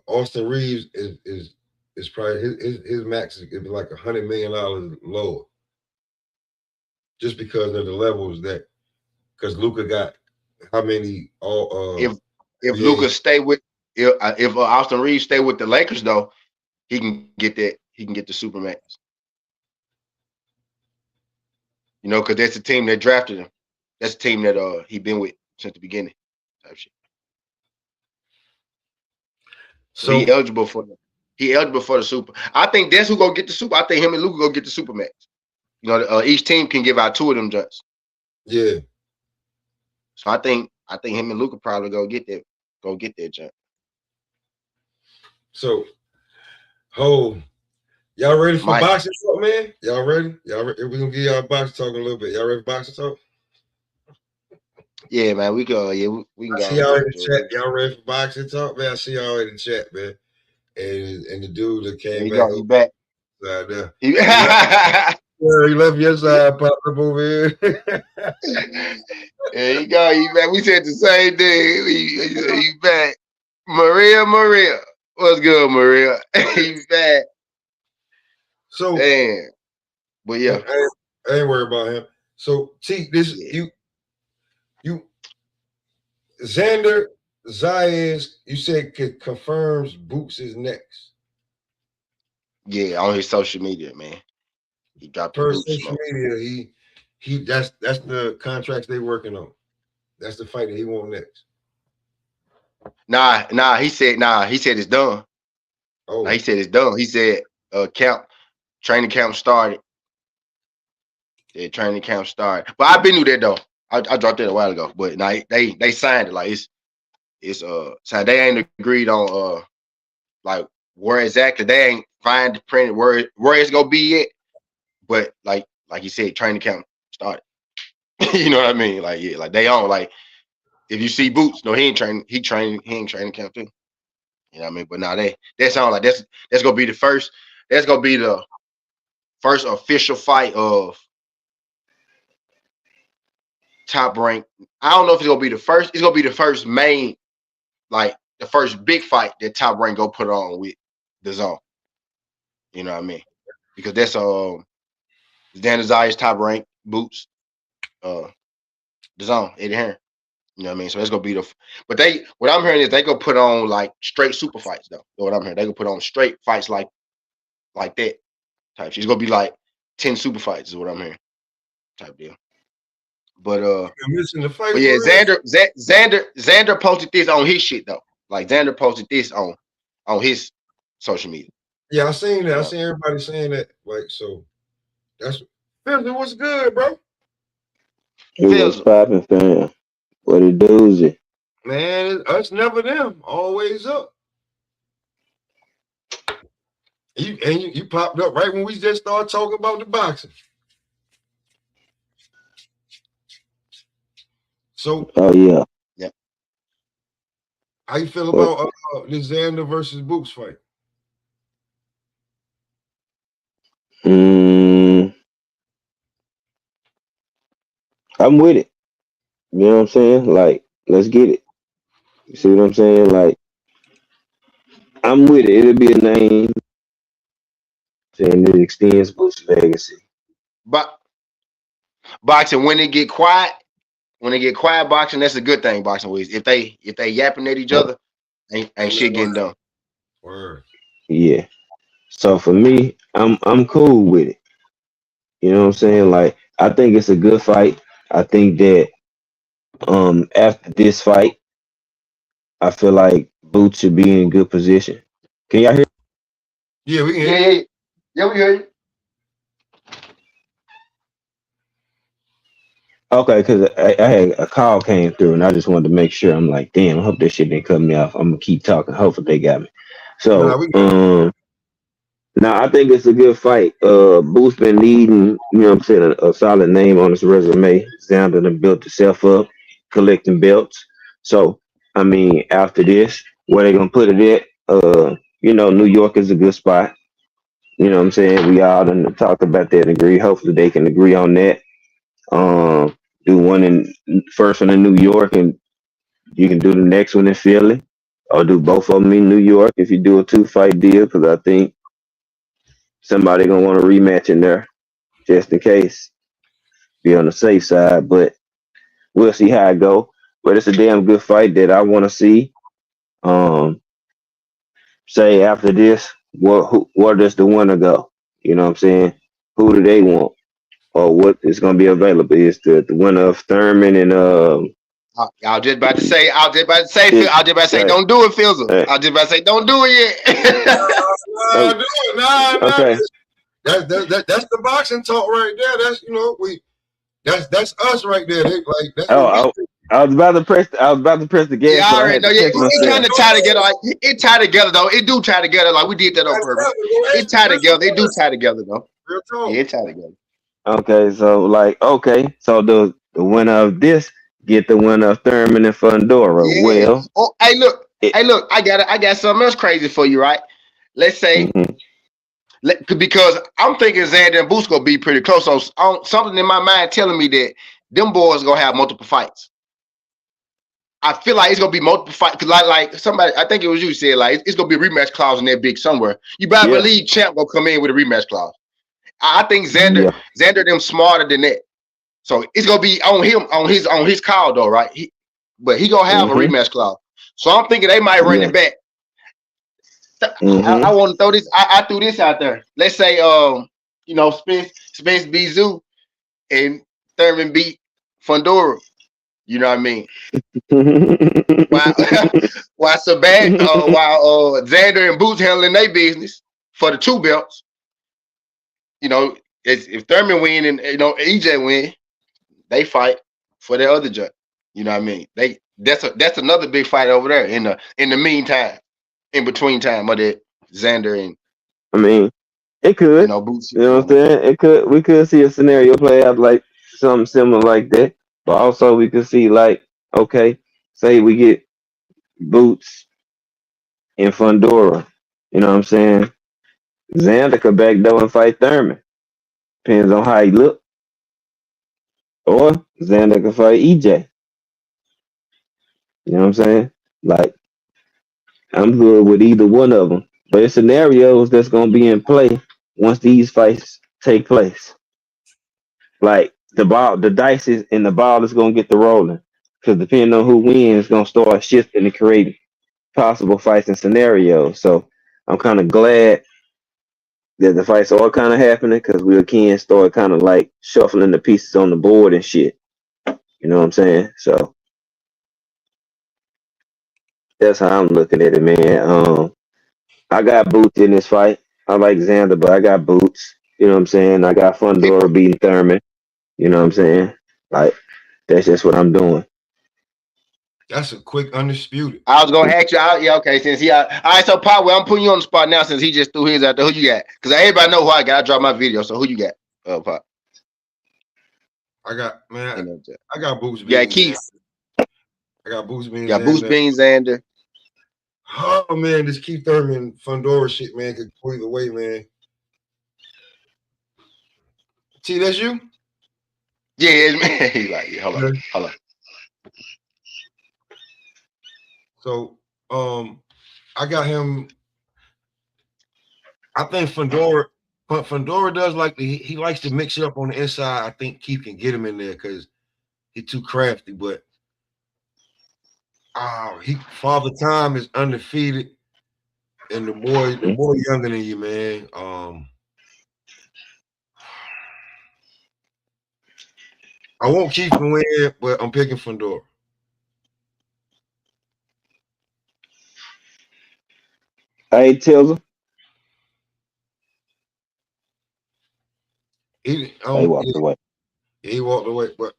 Austin Reeves is probably his max is it'd be like $100 million lower, just because of the levels that because Luca got how many all If NBA. Lucas stay with if Austin Reeves stay with the Lakers though, he can get that. He can get the supermax. Because that's the team that drafted him. That's the team that he been with since the beginning. Type shit. So So he eligible for the super. I think that's who gonna get the super. I think him and Luka go get the supermax. Each team can give out 2 of them jumps. yeah, So I think him and Luka probably go get that jump. so y'all ready for Mike. boxing talk, man? Y'all ready? We're gonna give y'all boxing talk a little bit. Y'all ready for boxing talk? Yeah, man, we go. Yeah, we can I go see and y'all get in the into chat. it. Y'all ready for boxing talk, man? I see y'all in the chat, man. And the dude that There came you back go. He up back. there. Yeah, He left your side, popped up over here. there you go. He back. We said the same thing. He back. Maria. What's good, Maria? He back. So Damn. But yeah. I ain't worried about him. So T, this Yeah. you Xander Zayas, you said confirms Boots is next. Yeah, on his social media, man. He dropped the Per boot social smoke. media, that's the contracts they working on. That's the fight that he want next. He said it's done. He Oh, said it's done. He said training camp started. Yeah, training camp started. But I been knew that though. I dropped that a while ago. But now they signed it. Like it's signed. They ain't agreed on like where exactly. They ain't find printed where it's gonna be yet. But like you said, training camp started. You know what I mean? Like yeah, like they on like if you see Boots, no, he ain't training. He ain't training camp too. You know what I mean? But now that sound like that's gonna be the first. That's gonna be the first official fight of Top Rank. I don't know if it's gonna be the first. It's gonna be the first main, like the first big fight that Top Rank go put on with the Zone. You know what I mean? Because that's Dan Desires Top Rank Boots, the Zone Eddie Hearn. You know what I mean? So that's gonna be but what I'm hearing is they gonna put on like straight super fights though. You know what I'm hearing? They gonna put on straight fights like that type shit. It's gonna be like 10 super fights is what I'm hearing type deal. But I'm missing the fight but yeah, for real. Xander posted this on his shit though. Like Xander posted this on his social media. Yeah, I seen that. You I know, seen everybody saying that. Like, so that's Philly, what's good, bro? It was Phil's popping, fam. What it doozy. Man, us never them. Always up. You popped up right when we just started talking about the boxing. So Oh yeah. yeah. how you feel But about the Xander versus Boots fight? mm, I'm with it. You know what I'm saying? Like, let's get it. You see what I'm saying? Like, I'm with it. It'll be a name and it extends Boots' legacy. But boxing when they get quiet boxing, that's a good thing. Boxing ways. If they yapping at each Uh, other, ain't shit getting done. Word. yeah. So for me, I'm cool with it. You know what I'm saying? Like, I think it's a good fight. I think that after this fight, I feel like Boots should be in good position. Can y'all hear? Yeah, we can hear Yeah, you. yeah, yeah. We hear you. Okay, because I had a call came through and I just wanted to make sure. I'm like, damn, I hope this shit didn't cut me off. I'm gonna keep talking. Hopefully they got me. Nah, So we good. now I think it's a good fight. Boo's been leading, you know what I'm saying, a solid name on his resume. Xander done built himself up, collecting belts. So I mean, after this, where they gonna put it at? New York is a good spot. You know what I'm saying? We all done talked about that and agree. Hopefully they can agree on that. Um, do one in first one in New York, and you can do the next one in Philly, or do both of them in New York if you do a 2-fight deal. Because I think somebody gonna want a rematch in there just in case, be on the safe side. But we'll see how it go. But it's a damn good fight that I want to see. Um, say after this, where does the winner go? You know what I'm saying? Who do they want, or what is gonna be available? Is the winner of Thurman and I was just about to say. I was just about to say. this, I was just about to say. right, Don't do it, Fizzle. right. I was just about to say. Don't do it yet. Nah, Oh, do it. Nah. okay. That's the boxing talk right there. That's that's us right there. That's what we Oh, I was about to press. I was about to press the Yeah, gas, I but I already had know. to Yeah, catch it kind myself. of tie together. Like it tie together though. It do tie together. Like we did that on that's purpose. us. It tie That's together. It do us. tie together though. Real Yeah, talk. it tie together. Okay, so so the winner of this get the winner of Thurman and Fundora. Yeah. Well, Oh, hey, look. it, Hey, look. I got it. I got something else crazy for you, right? Let's say mhm. because I'm thinking Xander and Boots gonna be pretty close. So something in my mind telling me that them boys gonna have multiple fights. I feel like it's gonna be multiple fights because like somebody, I think it was you said like it's gonna be a rematch clause in that big somewhere. You better Yeah, believe Champ gonna come in with a rematch clause. I think yeah. Xander them smarter than that. So it's gonna be on him on his call though, right? But he gonna have a Hmm. rematch clause. So I'm thinking they might run Yeah. it back. I Hmm. want to throw this. I threw this out there. Let's say Spence beat Zoo and Thurman beat Fundora. You know what I mean? While while Xander and Boots handling their business for the two belts. You know, if Thurman win and EJ win, they fight for the other judge. You know what I mean? That's another big fight over there in the meantime, in between time of that Xander and I mean, it could. Boots. You know what I'm saying? It could. We could see a scenario play out like something similar like that, but also we could see like, okay, say we get Boots in Fundora. You know what I'm saying? Xander could back door and fight Thurman. Depends on how he look. Or Xander could fight EJ. You know what I'm saying? Like, I'm good with either one of them. But it's scenarios that's gonna be in play once these fights take place. Like the dice is and the ball is gonna get the rolling. Because depending on who wins, it's gonna start shifting and creating possible fights and scenarios. So I'm kind of glad that the fights are kind of happening because we can start kind of like shuffling the pieces on the board and shit. You know what I'm saying? So that's how I'm looking at it, man. I got Boots in this fight. I like Xander, but I got Boots. You know what I'm saying? I got Fundora beating Thurman. You know what I'm saying? Like, that's just what I'm doing. That's a quick undisputed. I was gonna ask you out. Yeah, okay. Since all right. So, Pop, well, I'm putting you on the spot now since he just threw his out there. Who you got? Because everybody know who I got. I dropped my video. So, who you got? Pop. I got You man. know, I got Boots yeah, beans. Keith. I got Boots beans Yeah, Boost and Beans, Xander. oh man, this Keith Thurman Fundora shit, man, could go either way, man. T, that's you? Yeah, he's like, yeah, hold Okay. on. So I got him. I think Fundora does like he likes to mix it up on the inside. I think Keith can get him in there because he's too crafty. But he Father Time is undefeated, and the boy younger than you, man. I won't Keith to win, but I'm picking Fundora. Hey, Tilda. He He walked away. he walked away, but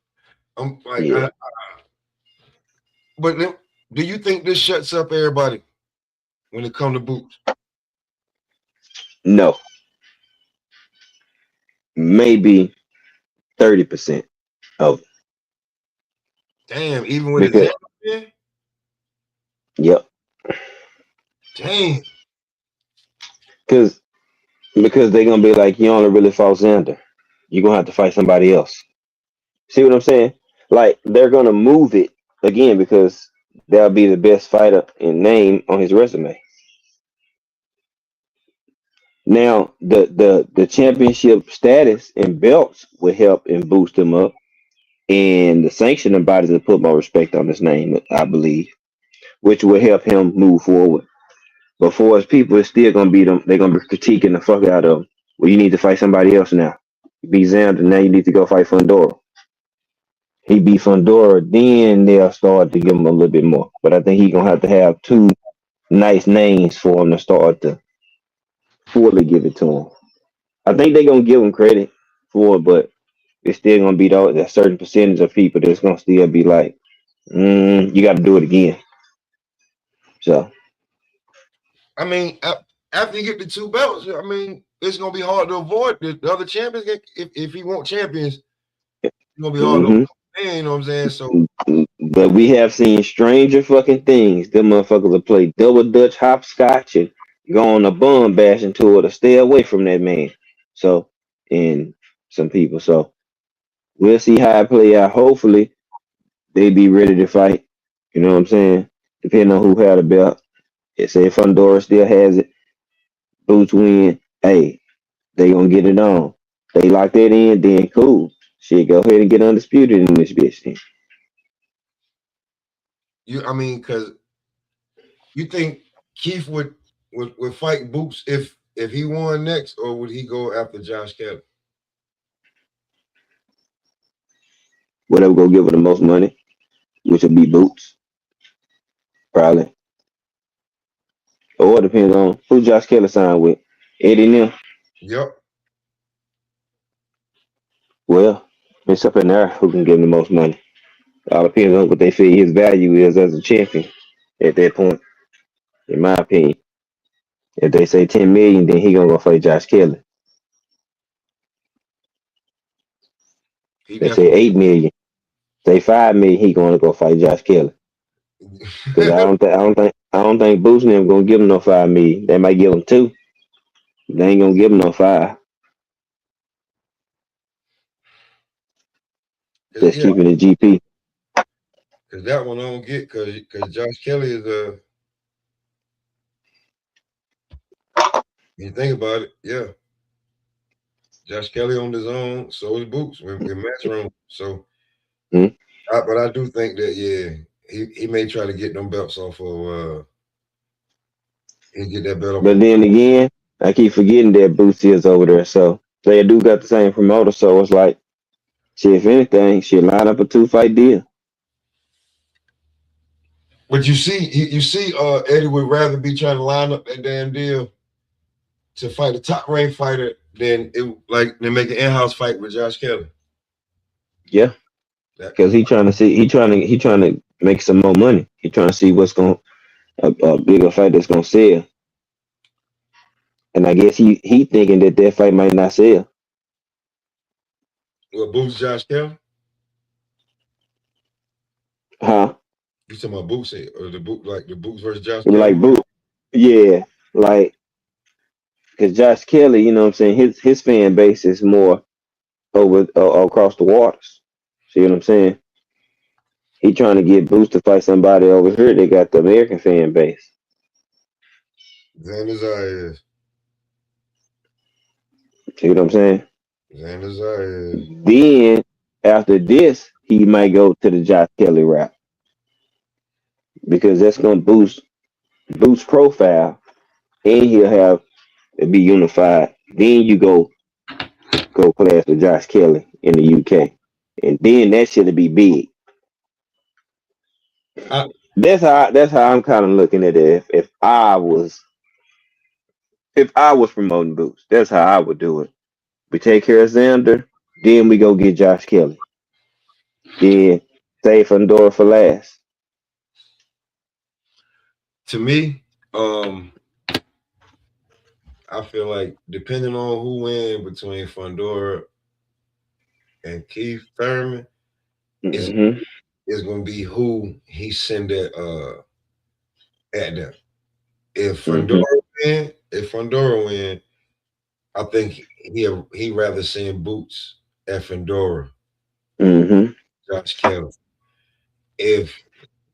I'm like, Yeah. but do you think this shuts up everybody when it comes to boots? No. Maybe 30% of it. Damn, even with Because, Xander? yep. Damn. Because they're gonna be like, you only really fought Xander. You're gonna have to fight somebody else. See what I'm saying? Like they're gonna move it again because that'll be the best fighter in name on his resume. Now the championship status and belts will help and boost him up, and the sanctioning bodies will put more respect on his name, I believe, which will help him move forward. But for his people, it's still gonna be them. They're gonna be critiquing the fuck out of him. Well, you need to fight somebody else now. You beat Xander, now you need to go fight Fundora. He beat Fundora, then they'll start to give him a little bit more. But I think he's gonna have to have two nice names for him to start to fully give it to him. I think they're gonna give him credit for it, but it's still gonna be that certain percentage of people that's gonna still be like, you got to do it again. So, I mean, after you get the two belts, I mean, it's gonna be hard to avoid the other champions. If he want champions, it's gonna be hard to avoid. You know what I'm saying? So, but we have seen stranger fucking things. Them motherfuckers will play double dutch hopscotch and go on a bum bashing tour to stay away from that man. So, and some people. So, we'll see how it play out. Hopefully, they be ready to fight. You know what I'm saying? Depending on who had a belt. Say if Fundora still has it, Boots win. Hey, they gonna get it on. They lock that in, then cool. Shit, go ahead and get undisputed in this bitch then. I mean, because you think Keith would fight Boots if he won next, or would he go after Josh Kelly? Whatever go give her the most money, which will be Boots, probably. Or it depends on who Josh Kelly signed with. Eddie Neal. Yep. Well, it's up in there who can give him the most money. All depends on what they feel his value is as a champion at that point, in my opinion. If they say 10 million, then he gonna go fight Josh Kelly. They say 8 million. Say 5 million, he gonna go fight Josh Kelly. Because I don't think Boots and them gonna give him no 5 million. They might give him 2. They ain't gonna give him no 5. Just keeping the GP. Because that one I don't get, because Josh Kelly is you think about it, yeah. Josh Kelly on his own, so is Boots with match room. So, but I do think that he may try to get them belts off of he get that belt off. But then again, I keep forgetting that Boots is over there, so they do got the same promoter. So it's like, shit, if anything, she'll line up a 2-fight deal. But you see, Eddie would rather be trying to line up that damn deal to fight a top ranked fighter than make an in-house fight with Josh Kelly. Yeah, because he trying to make some more money. He trying to see what's going a bigger fight that's gonna sell. And I guess he thinking that fight might not sell. What, Boots Josh Kelly? Huh? You talking about Boots or the Boots versus Josh Kelly? Like Boots, yeah, like because Josh Kelly, you know what I'm saying, his fan base is more over across the waters. See what I'm saying? He trying to get Boots to fight somebody over here. They got the American fan base. Xander's eyes. See what I'm saying? Xander's eyes. Then after this, he might go to the Josh Kelly route because that's gonna boost profile, and he'll have it be unified. Then you go clash with Josh Kelly in the UK, and then that shit'll be big. That's how I'm kind of looking at it. If I was promoting Boots, that's how I would do it. We take care of Xander, then we go get Josh Kelly. Then save Fundora for last. To me, I feel like depending on who wins between Fundora and Keith Thurman, Mm-hmm. is gonna be who he send at them. If Fundora win, I think he rather send Boots at Fundora. Mm-hmm. Josh Kelly. If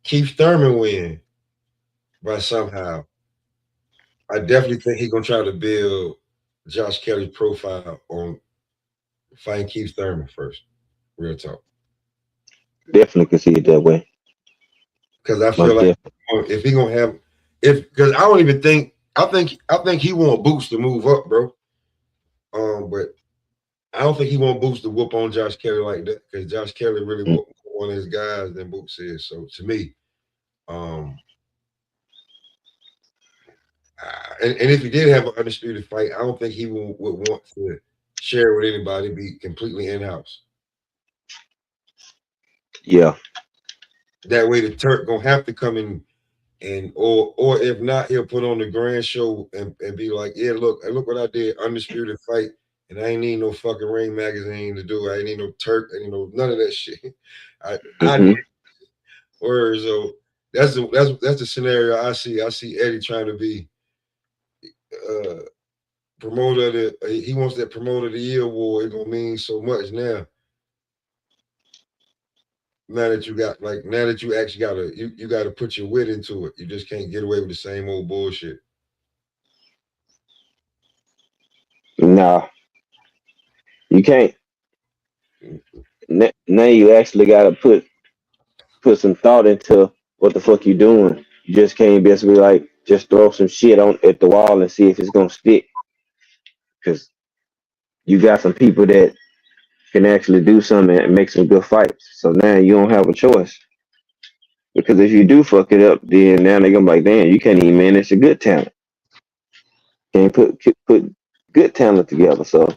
Keith Thurman win by somehow, I definitely think he's gonna try to build Josh Kelly's profile on fighting Keith Thurman first. Real talk. Definitely can see it that way. Because I feel like if he gonna have because I don't even think I think he want Boots to move up, bro. But I don't think he want Boots to whoop on Josh Kelly like that because Josh Kelly really one of his guys than Boots is. So to me, and if he did have an undisputed fight, I don't think he would want to share with anybody, be completely in-house. Yeah. That way the Turk gonna have to come in and or if not, he'll put on the grand show and be like, yeah, look what I did, undisputed fight, and I ain't need no fucking Ring magazine to do it. I ain't need no Turk, I ain't know none of that shit. I did. Or so that's the scenario I see. I see Eddie trying to be promoter. He wants that promoter of the year award. It's gonna mean so much now. Now that you actually gotta put your wit into it. You just can't get away with the same old bullshit. No, you can't. Now you actually gotta put some thought into what the fuck you doing. You just can't basically like just throw some shit on at the wall and see if it's gonna stick. Because you got some people that can actually do something and make some good fights. So now you don't have a choice. Because if you do fuck it up, then now they're gonna be like, damn, you can't even manage a good talent. Can't put good talent together. So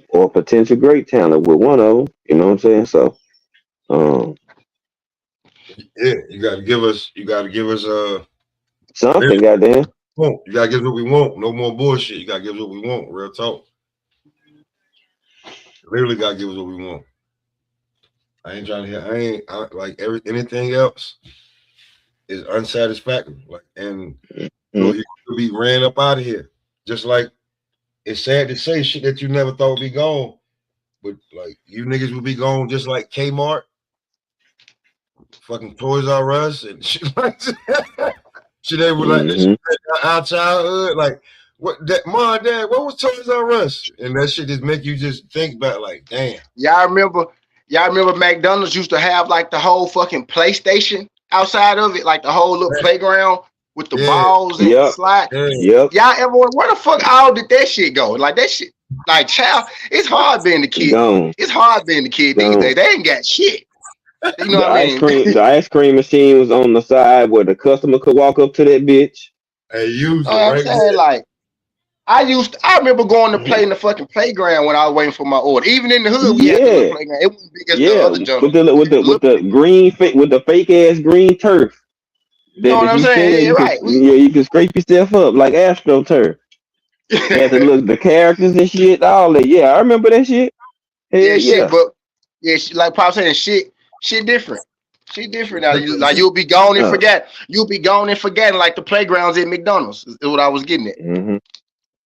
or potential great talent with one of them. You know what I'm saying? So yeah, you gotta give us something, goddamn. You gotta give us what we want. No more bullshit. You gotta give us what we want. Real talk. Literally gotta give us what we want. I ain't trying to hear. Anything else is unsatisfactory. You could be ran up out of here. Just like it's sad to say shit that you never thought would be gone, but like you niggas would be gone just like Kmart, fucking Toys R Us, and shit like that. Shit they were like this our childhood. Like what that mom and dad, what was Toys R Us? And that shit just make you just think about like, damn. Y'all remember McDonald's used to have like the whole fucking PlayStation outside of it, like the whole little playground with the balls and the slide. Yep. Y'all ever wonder where the fuck all did that shit go? Like that shit, like child, it's hard being the kid. Gone. It's hard being the kid these days. They ain't got shit. You know what I mean? The ice cream machine was on the side where the customer could walk up to that bitch. Hey, use it I'm saying, like, I remember going to play in the fucking playground when I was waiting for my order. Even in the hood, we had the playground. It wasn't big as the other jungle. With the green with the fake ass green turf. You know what I'm saying? Yeah, right. You can scrape yourself up like Astro turf. Had to look the characters and shit, all that. Yeah, I remember that shit. Shit, but like Pop saying, shit different. Shit different now. You'll be gone and forget. You'll be gone and forgetting like the playgrounds at McDonald's is what I was getting at. Mm-hmm.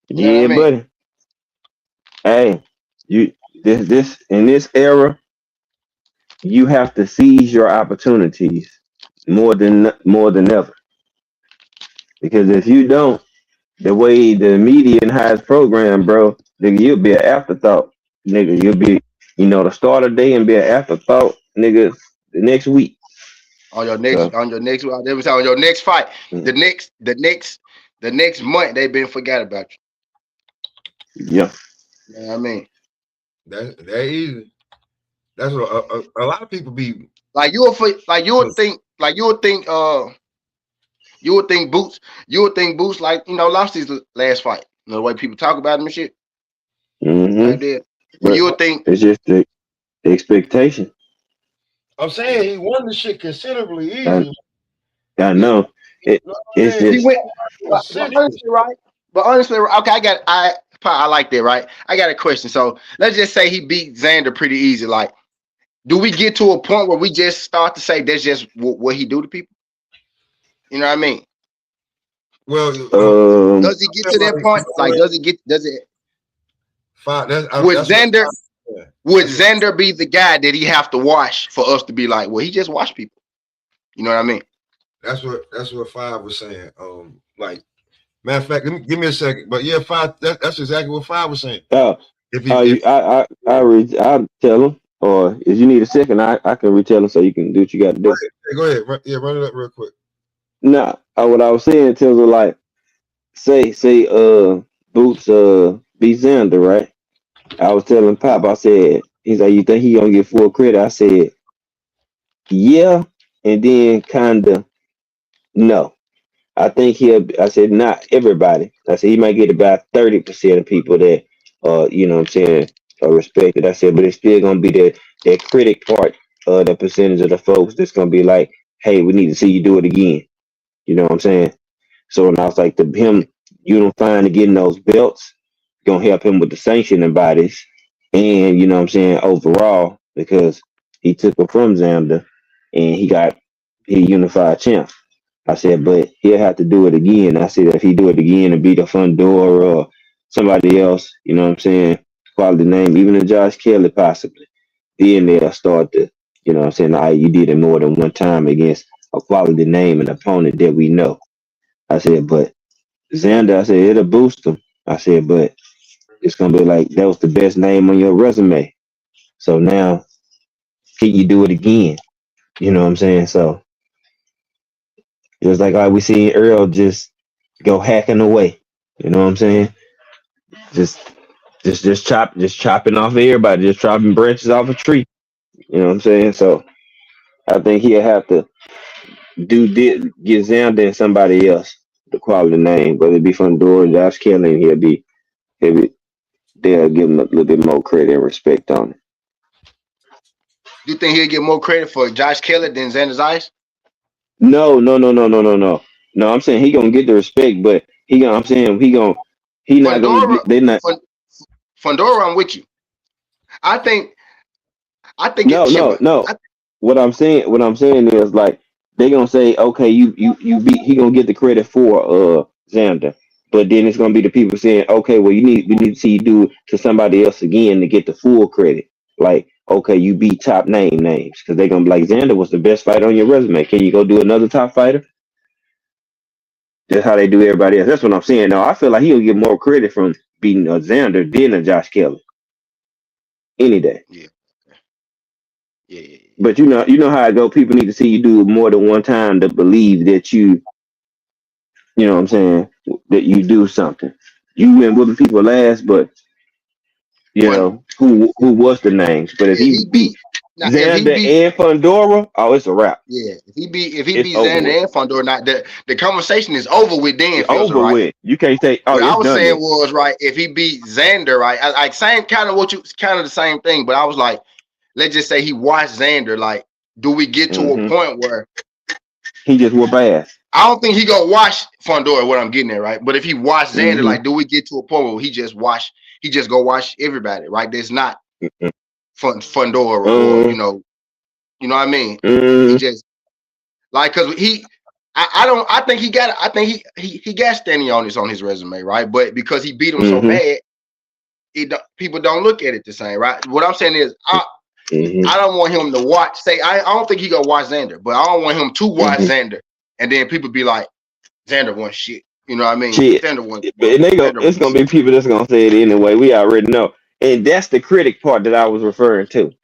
You know what I mean? Buddy. Hey, this in this era, you have to seize your opportunities more than ever. Because if you don't, the way the media and how it's programmed, bro, nigga, you'll be an afterthought. Nigga, you'll be, the start of the day and be an afterthought, nigga, the next week. On your next fight, the next month they've been forgot about you. Yeah. You know what I mean? That easy. That's what a lot of people be. Like you would think Boots like lost his last fight. The way people talk about him and shit. Like that. But you would think it's just the expectation. I'm saying he won the shit considerably easy. I know. It's just he went. But honestly, right? But honestly, okay, I like that, right? I got a question. So let's just say he beat Xander pretty easy. Like, do we get to a point where we just start to say that's just what he do to people? You know what I mean? Well, does he get to that point? Like, does it? Would Xander be the guy that he have to wash for us to be like, well, he just washed people? You know what I mean? That's what Five was saying. Like, matter of fact, give me a second. But yeah, Five. That's exactly what Five was saying. I'll tell him, or if you need a second, I can retell him so you can do what you got to do. Go ahead. Run it up real quick. Nah, what I was saying in terms of like, say, Boots beat Xander, right? I was telling Pop, I said, he's like, you think he gonna get full credit? I said, yeah, and then kinda no. I think I said not everybody. I said he might get about 30% of people that you know what I'm saying, are respected. I said, but it's still gonna be that critic part, the percentage of the folks that's gonna be like, hey, we need to see you do it again. You know what I'm saying? So when I was like, him unifying and getting those belts gonna help him with the sanctioning bodies, and you know what I'm saying, overall, because he took it from Xander and he unified champ. I said, but he'll have to do it again. I said, if he do it again and beat a Fundora or somebody else, you know what I'm saying, quality name, even a Josh Kelly possibly, then they'll start to, you know what I'm saying, all right, you did it more than one time against a quality name and opponent that we know. I said, but Xander, I said, it'll boost him. I said, but it's going to be like, that was the best name on your resume. So now, can you do it again? You know what I'm saying? So it was like, all right, we see Earl just go hacking away. You know what I'm saying? Just chopping off everybody, just chopping branches off a tree. You know what I'm saying? So I think he'll have to get Xander and somebody else the quality name, whether it be Fundora, Josh Kelly, they'll give him a little bit more credit and respect on it. You think he'll get more credit for Josh Kelly than Xander Zayas? No. No, I'm saying he gonna get the respect, but he not gonna they're not. Fundora, I'm with you. I think no. What I'm saying is like they gonna say, okay, you beat, he gonna get the credit for Xander. But then it's gonna be the people saying, okay, well we need to see you do it to somebody else again to get the full credit. Like, okay, you beat top names because they're gonna be like, Xander was the best fighter on your resume. Can you go do another top fighter? That's how they do everybody else. That's what I'm saying. No, I feel like he'll get more credit from beating Xander than a Josh Kelly any day. Yeah. But you know how I go. People need to see you do it more than one time to believe that you know what I'm saying, that you do something. You been whooping people last, but you know who was the names. But if he beat Xander and Fundora, oh, it's a wrap. Yeah, if he beat Xander and Fundora, not the conversation is over with. Dan, it's over right? with. You can't say. Oh, what I was saying then. was right. If he beat Xander, right, I same kind of the same thing. But I was like, let's just say he watched Xander. Like, do we get to a point where he just whoop ass? I don't think he gonna watch Fundora. What I'm getting at, right? But if he watched Xander, like, do we get to a point where he just go watch everybody, right? There's not Fundora, or you know what I mean? He just like, because I think he got standing on his resume, right? But because he beat him so bad, people don't look at it the same, right? What I'm saying is, I don't want him to watch. I don't think he gonna watch Xander, but I don't want him to watch Xander, and then people be like, Xander won shit. You know what I mean? Shit. Xander won. It's gonna be people that's gonna say it anyway. We already know, and that's the critic part that I was referring to.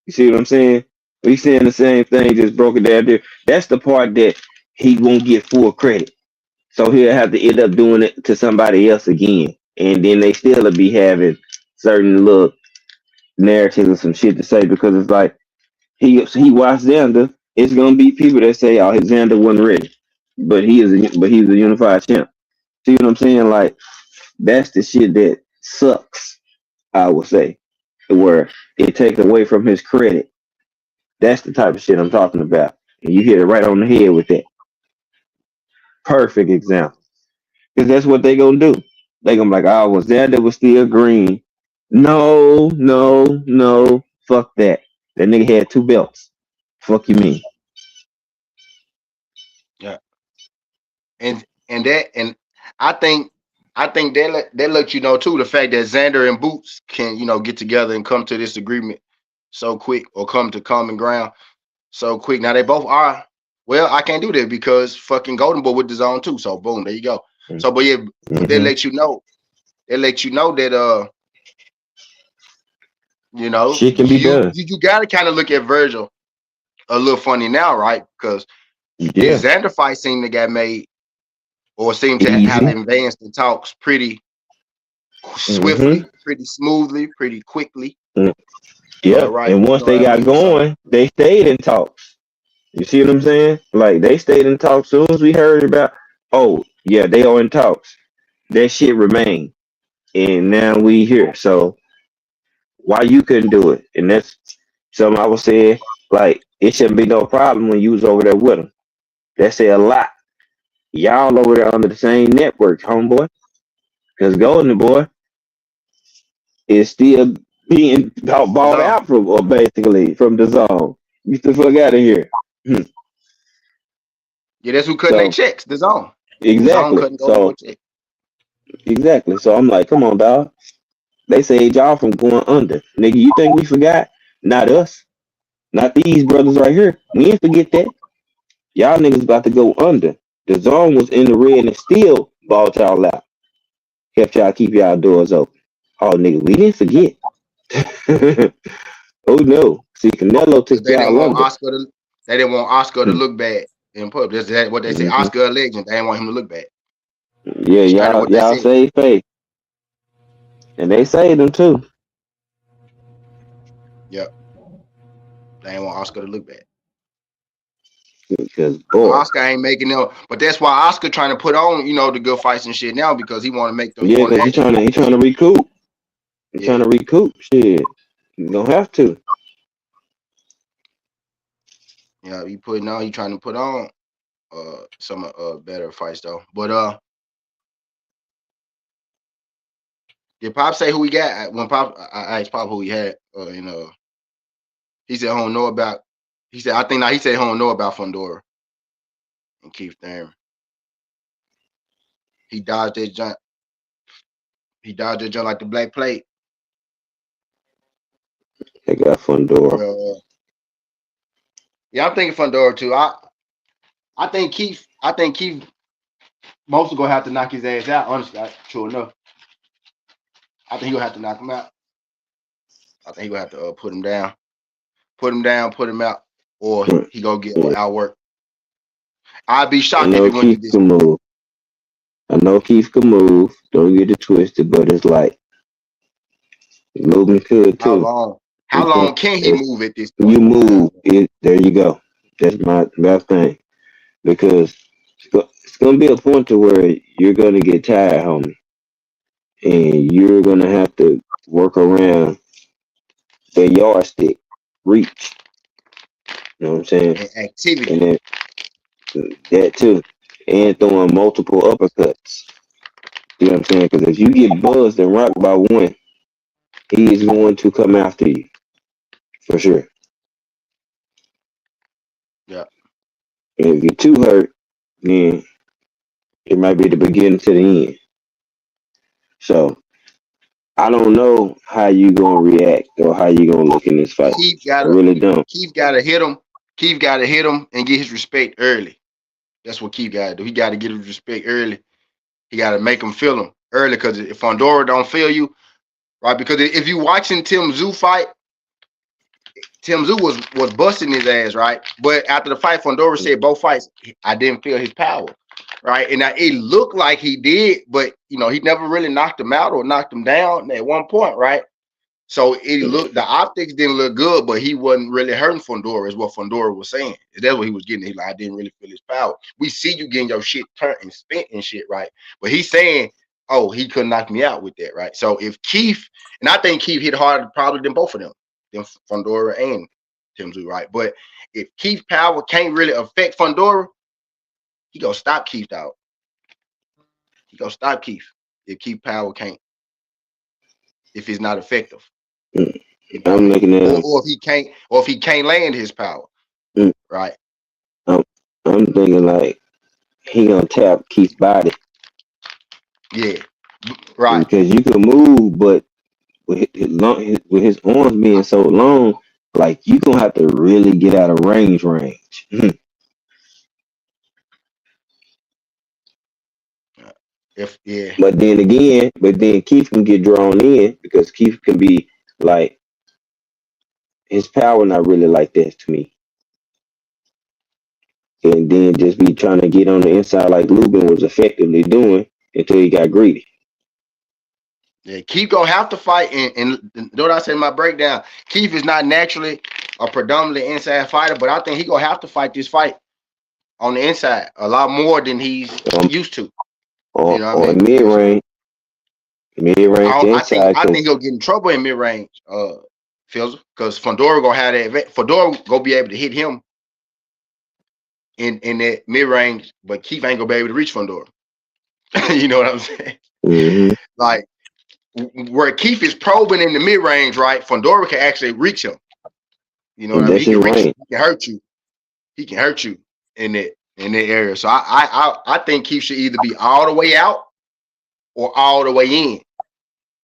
You see what I'm saying? We saying the same thing, just broke it down there. That's the part that he won't get full credit. So he'll have to end up doing it to somebody else again. And then they still will be having certain little narrative and some shit to say because it's like he watched Xander. It's gonna be people that say, "Oh, Xander wasn't ready," but he's a unified champ. See what I'm saying? Like that's the shit that sucks. I would say where it takes away from his credit. That's the type of shit I'm talking about. And you hit it right on the head with that. Perfect example. Because that's what they gonna do. They gonna be like, oh, was that was still green? No, no, no. Fuck that. That nigga had 2 belts. Fuck you mean? Yeah. And I think they let you know too the fact that Xander and Boots can get together and come to this agreement so quick or come to common ground so quick. Now they both are. Well, I can't do that because fucking Golden Boy with the zone too. So boom, there you go. So but yeah, but they let you know. They let you know that Shit can be done. you gotta kind of look at Virgil a little funny now, right? Because Yeah. this Xander fight seemed to get made or seemed to Easy. have advanced the talks pretty swiftly, pretty smoothly, pretty quickly. Yeah. Right. And once they got going, they stayed in talks. You see what I'm saying? Like they stayed in talks. Soon as we heard about, oh yeah, they are in talks. That shit remained, and now we here. So why you couldn't do it? And that's something I was saying. Like it shouldn't be no problem when you was over there with them. That say a lot. Y'all over there under the same network, homeboy. Because Golden Boy is still being bought out from, or basically from the zone. Get the fuck out of here. Yeah, that's who cutting their checks. The zone. Exactly. The zone cutting Golden Boy checks. Exactly. So I'm like, come on, dog. They saved y'all from going under. Nigga, you think we forgot? Not us. Not these brothers right here. We ain't forget that. Y'all niggas about to go under. The zone was in the red and still bought y'all out. Kept y'all keep y'all doors open. Oh, nigga, we didn't forget. Oh, no. See, Canelo took y'all under. They didn't want Oscar to look bad in public. That's what they say. Oscar a legend. They didn't want him to look bad. Yeah, y'all saved face. And they saved him too. Yep. They didn't want Oscar to look bad. Because boy, Oscar ain't making no, but that's why Oscar trying to put on, the good fights and shit now because he want to make them. Yeah, because he trying to recoup. He's trying to recoup. Shit, you don't have to. Yeah, he trying to put on some better fights though. But did Pop say who he got? When I asked Pop who he had, he said I don't know about. He said he said he don't know about Fundora and Keith Thurman. He dodged that jump. He dodged that jump like the Black Plague. They got Fundora. Yeah, I'm thinking Fundora too. I think Keith mostly gonna have to knock his ass out. Honestly, true enough. I think he'll have to knock him out. I think he'll have to put him down, put him out, or he gonna get outworked. I'd be shocked if he went to this. Move. I know Keith can move. Don't get it twisted, but it's like moving could too. How long can he move at this point? You move it. There you go. That's my thing. Because it's gonna be a point to where you're gonna get tired, homie, and you're gonna have to work around the yardstick reach. You know what I'm saying? And activity. And then that too, and throwing multiple uppercuts. You know what I'm saying? Because if you get buzzed and rocked by one, he is going to come after you for sure. Yeah. And if you're too hurt, then it might be the beginning to the end. So I don't know how you gonna react or how you gonna look in this fight. I really don't. Keith gotta hit him. Keith gotta hit him and get his respect early. That's what Keith gotta do. He gotta get his respect early. He gotta make him feel him early because if Fundora don't feel you, right? Because if you watching Tim Tszyu fight, Tim Tszyu was busting his ass, right? But after the fight, Fundora said both fights, I didn't feel his power, right? And it looked like he did, but he never really knocked him out or knocked him down at one point, right? So the optics didn't look good, but he wasn't really hurting Fundora, is what Fundora was saying. That's what he was getting. He like, I didn't really feel his power. We see you getting your shit turned and spent and shit, right? But he's saying, oh, he couldn't knock me out with that, right? So if Keith, and I think Keith hit harder probably than both of them, than Fundora and Tim Zoo, right? But if Keith power can't really affect Fundora, he gonna stop Keith out. He gonna stop Keith if Keith power can't, if it's not effective. You know I'm looking at or if he can't land his power, right? I'm thinking like he gonna tap Keith's body. Yeah, right. Because you can move, but with his arms being so long, like you gonna have to really get out of range. But then Keith can get drawn in because Keith can be like his power not really like that to me. And then just be trying to get on the inside like Lubin was effectively doing until he got greedy. Yeah, Keith gonna have to fight, and know what I said in my breakdown. Keith is not naturally a predominantly inside fighter, but I think he gonna have to fight this fight on the inside a lot more than he's used to. Or, you know what I mean? Mid range inside. I think he'll get in trouble in mid range, Fizzle, because Fundora gonna have that. Fundora gonna be able to hit him in that mid range, but Keith ain't gonna be able to reach Fundora. You know what I'm saying? Mm-hmm. Like where Keith is probing in the mid range, right? Fundora can actually reach him. You know what I mean? He can reach you. He can hurt you. He can hurt you in that area. So I think Keith should either be all the way out or all the way in.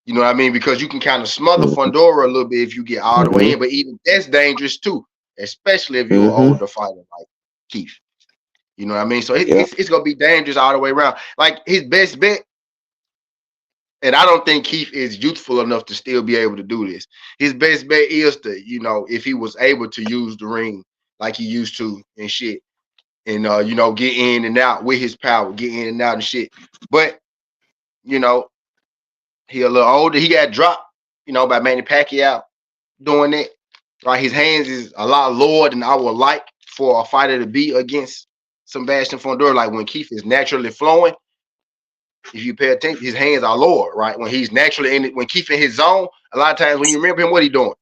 You know what I mean? Because you can kind of smother Fundora a little bit if you get all the way in, but even that's dangerous too, especially if you're an older fighter like Keith. You know what I mean? So it's gonna be dangerous all the way around. Like his best bet, and I don't think Keith is youthful enough to still be able to do this. His best bet is to, if he was able to use the ring like he used to and shit, and get in and out with his power, get in and out and shit. But he a little older. He got dropped, by Manny Pacquiao doing it. Right, his hands is a lot lower than I would like for a fighter to be against Sebastian Fundora. Like when Keith is naturally flowing, if you pay attention, his hands are lower, right? When he's naturally in it, when Keith in his zone, a lot of times when you remember him, what he doing?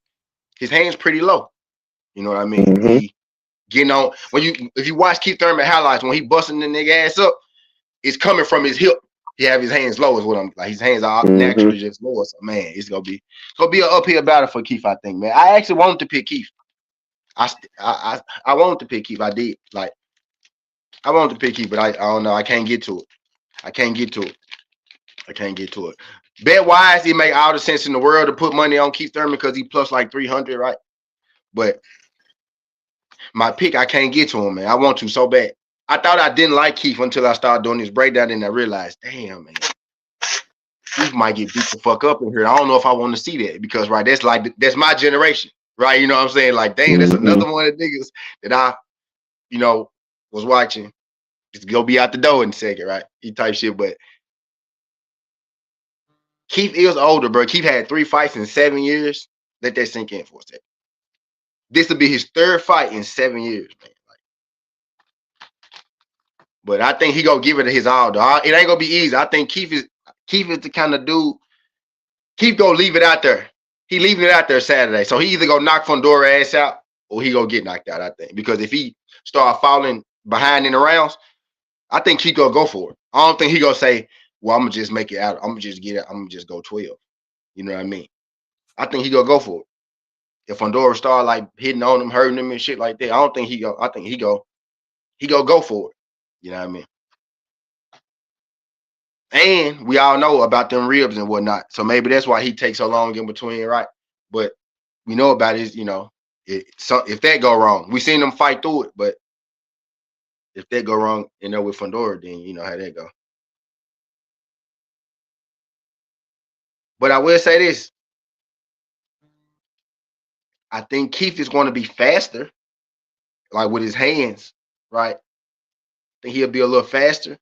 His hands pretty low. You know what I mean? He getting on if you watch Keith Thurman highlights, when he busting the nigga ass up, it's coming from his hip. He have his hands low is what I'm like. His hands are naturally just lower. So man, it's gonna be an uphill battle for Keith, I think, man. I actually wanted to pick Keith. I wanted to pick Keith. I did. Like I wanted to pick Keith, but I don't know. I can't get to it. I can't get to it. Bet wise, it make all the sense in the world to put money on Keith Thurman because he plus like 300, right? But my pick, I can't get to him, man. I want to so bad. I thought I didn't like Keith until I started doing this breakdown, and I realized, damn, man, Keith might get beat the fuck up in here. I don't know if I want to see that because, right, that's my generation, right? You know what I'm saying? Like, damn, that's another one of the niggas that I, was watching. It's gonna be out the door in a second, right? He type shit, but Keith is older, bro. Keith had 3 fights in 7 years. Let that sink in for a second. This will be his 3rd fight in 7 years, man. But I think he gonna give it his all, though. It ain't gonna be easy. I think Keith is the kind of dude. Keith gonna leave it out there. He leaving it out there Saturday. So he either gonna knock Fundora ass out or he gonna get knocked out, I think. Because if he start falling behind in the rounds, I think Keith gonna go for it. I don't think he gonna say, well, I'm gonna just make it out. I'm gonna just get it. I'm gonna just go 12. You know what I mean? I think he gonna go for it. If Fundora start like hitting on him, hurting him and shit like that, I don't think he go. I think he go go for it. You know what I mean? And we all know about them ribs and whatnot. So maybe that's why he takes so long in between, right? But we know about his, if that go wrong, we seen them fight through it, but if that go wrong, with Fundora, then you know how that go. But I will say this. I think Keith is going to be faster, like with his hands, right? I think he'll be a little faster.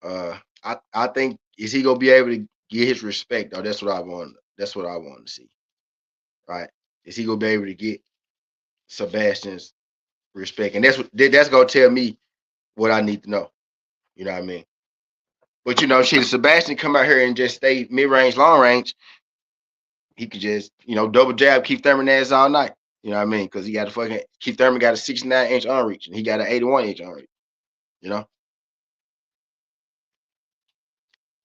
I think is he gonna be able to get his respect though? That's what I want. That's what I want to see. Right? Is he gonna be able to get Sebastian's respect? And that's gonna tell me what I need to know. You know what I mean? But shit, if Sebastian come out here and just stay mid-range, long range, he could just, double jab Keith Thurman ass all night. You know what I mean? Because he got Keith Thurman got a 69-inch arm reach and he got an 81-inch arm reach.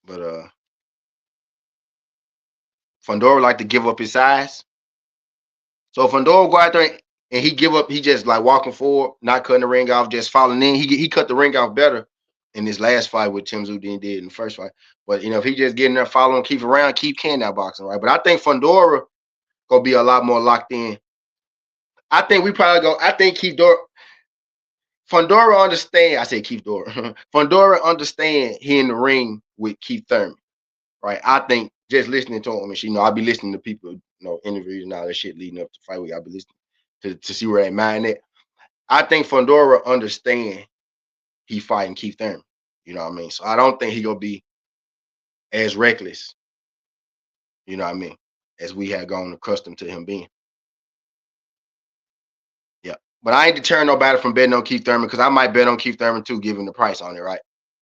But Fundora like to give up his size. So if Fundora go out there and he give up, he just like walking forward, not cutting the ring off, just falling in. He cut the ring off better in his last fight with Tim Tszyu than he did in the first fight. But if he just getting there following Keith around, Keith can now boxing, right? But I think Fundora gonna be a lot more locked in. I think Fundora understand. I say Keith Dora. Fundora understand he in the ring with Keith Thurman, right? I think just listening to him, and I'll be listening to people, interviews and all that shit leading up to fight week. I'll be listening to see where they mind at. I think Fundora understand he fighting Keith Thurman. You know what I mean? So I don't think he gonna be as reckless, you know what I mean, as we had gone accustomed to him being. Yeah. But I ain't deterring nobody from betting on Keith Thurman because I might bet on Keith Thurman too, given the price on it, right?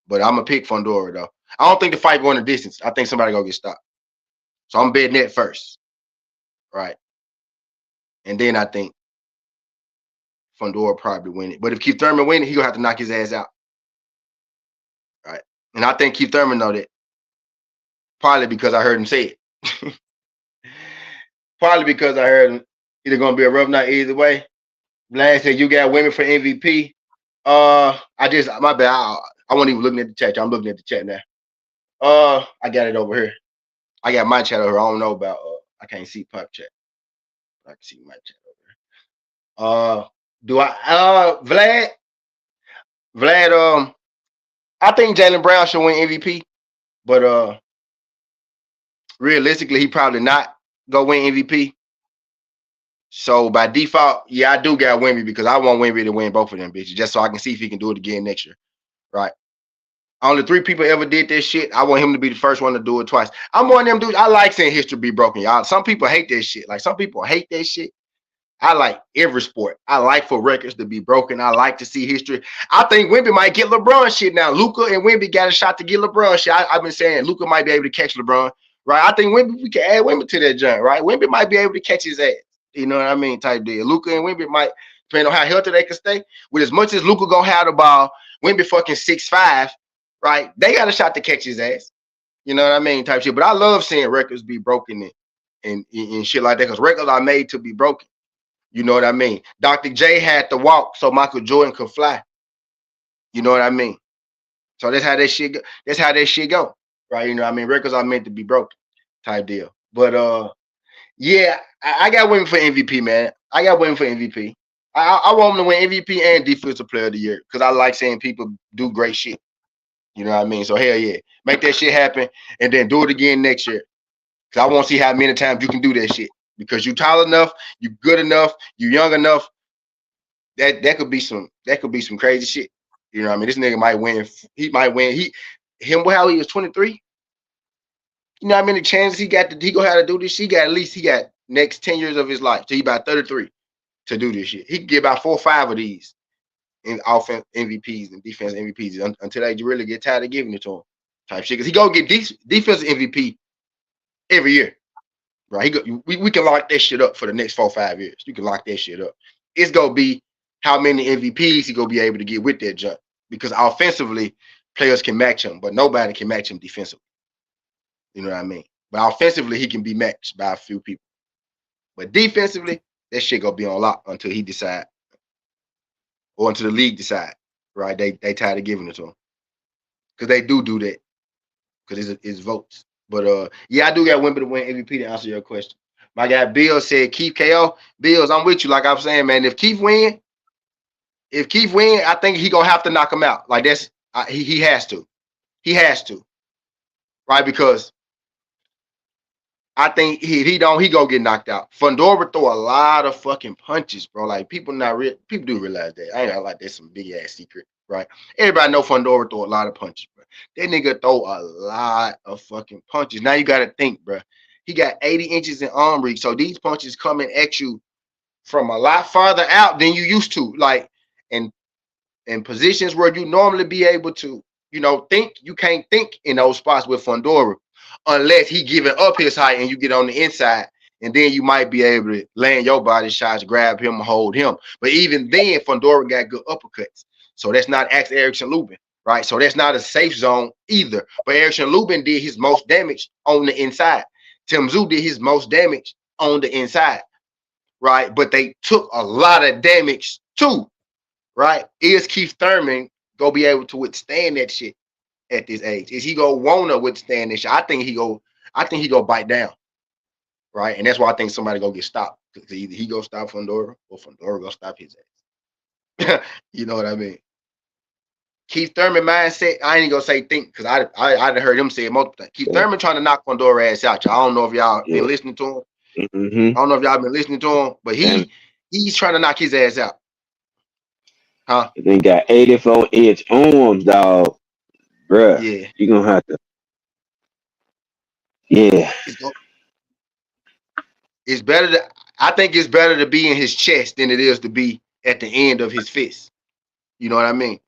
But I'm gonna pick Fundora though. I don't think the fight going the distance. I think somebody gonna get stopped. So I'm betting that first, right? And then I think Fundora probably win it. But if Keith Thurman win it, he gonna have to knock his ass out, right? And I think Keith Thurman know that. Probably because I heard him say it. Probably because I heard him. Either gonna be a rough night either way. Vlad said you got women for MVP. My bad. I wasn't even looking at the chat. I'm looking at the chat now. I got it over here. I got my chat over here. I don't know about. I can't see pop chat. I can see my chat over here. Do I? Vlad. I think Jaylen Brown should win MVP, but realistically, he probably not go win MVP. So by default, yeah, I do got Wemby because I want Wemby to win both of them bitches, just so I can see if he can do it again next year, right? Only 3 people ever did this shit. I want him to be the first one to do it twice. I'm one of them dudes. I like seeing history be broken, y'all. Some people hate that shit. Like some people hate that shit. I like every sport. I like for records to be broken. I like to see history. I think Wemby might get LeBron shit now. Luka and Wemby got a shot to get LeBron shit. I've been saying Luka might be able to catch LeBron, right? I think we can add Wemby to that joint, right? Wemby might be able to catch his ass. You know what I mean? Type deal. Luka and Wemby might, depending on how healthy they can stay. With as much as Luka gonna have the ball, Wemby fucking 6'5", right? They got a shot to catch his ass. You know what I mean? Type shit. But I love seeing records be broken and shit like that because records are made to be broken. You know what I mean? Dr. J had to walk so Michael Jordan could fly. You know what I mean? So that's how that shit go. That's how that shit go, right? You know what I mean? Records are meant to be broken, type deal. But yeah, I got women for MVP, man. I got women for MVP. I want them to win MVP and Defensive Player of the Year because I like seeing people do great shit. You know what I mean? So hell yeah, make that shit happen and then do it again next year. Because I want to see how many times you can do that shit. Because you tall enough, you good enough, you young enough. That could be some crazy shit. You know what I mean? This nigga might win. He might win. How he was 23. You know how many chances he got he gonna have to do this? He got next 10 years of his life. So he about 33 to do this shit. He can get about 4 or 5 of these in offense MVPs and defense MVPs until they really get tired of giving it to him. Type shit. Because he gonna get defensive MVP every year. Right, we can lock that shit up for the next 4 or 5 years. You can lock that shit up. It's gonna be how many MVPs he gonna be able to get with that jump. Because offensively, players can match him, but nobody can match him defensively. You know what I mean? But offensively, he can be matched by a few people. But defensively, that shit gonna be on lock until he decide, or until the league decide. Right? They tired of giving it to him because they do that because it's votes. But yeah, I do got Wemby to win MVP to answer your question. My guy Bill said Keith KO. Bills, I'm with you. Like I'm saying, man, if Keith win, I think he gonna have to knock him out. Like that's he has to. He has to. Right? Because I think he go get knocked out. Fundora throw a lot of fucking punches, bro. Like people do realize that. I ain't like that's some big ass secret, right? Everybody know Fundora throw a lot of punches, bro. That nigga throw a lot of fucking punches. Now you got to think, bro. he got 80 inches in arm reach. So these punches coming at you from a lot farther out than you used to. Like in positions where you normally be able to, think, you can't think in those spots with Fundora unless he giving up his height and you get on the inside. And then you might be able to land your body shots, grab him, hold him. But even then, Fundora got good uppercuts. So that's not Erickson Lubin, right? So that's not a safe zone either. But Erickson Lubin did his most damage on the inside. Tim Tszyu did his most damage on the inside, right? But they took a lot of damage too, right? Is Keith Thurman gonna be able to withstand that shit at this age? Is he gonna wanna withstand this shit? I think he go bite down. Right, and that's why I think somebody gonna get stopped. Because either he gonna stop Fundora or Fundora gonna stop his ass. You know what I mean? Keith Thurman mindset. I ain't gonna say think because I heard him say it multiple times. Keith Thurman trying to knock Fundora ass out. I don't know if y'all been listening to him. I don't know if y'all been listening to him, but he's trying to knock his ass out. Huh? They got 84-inch arms, dog. Bruh. Yeah, You gonna have to. Yeah. It's better to. I think it's better to be in his chest than it is to be at the end of his fist. You know what I mean?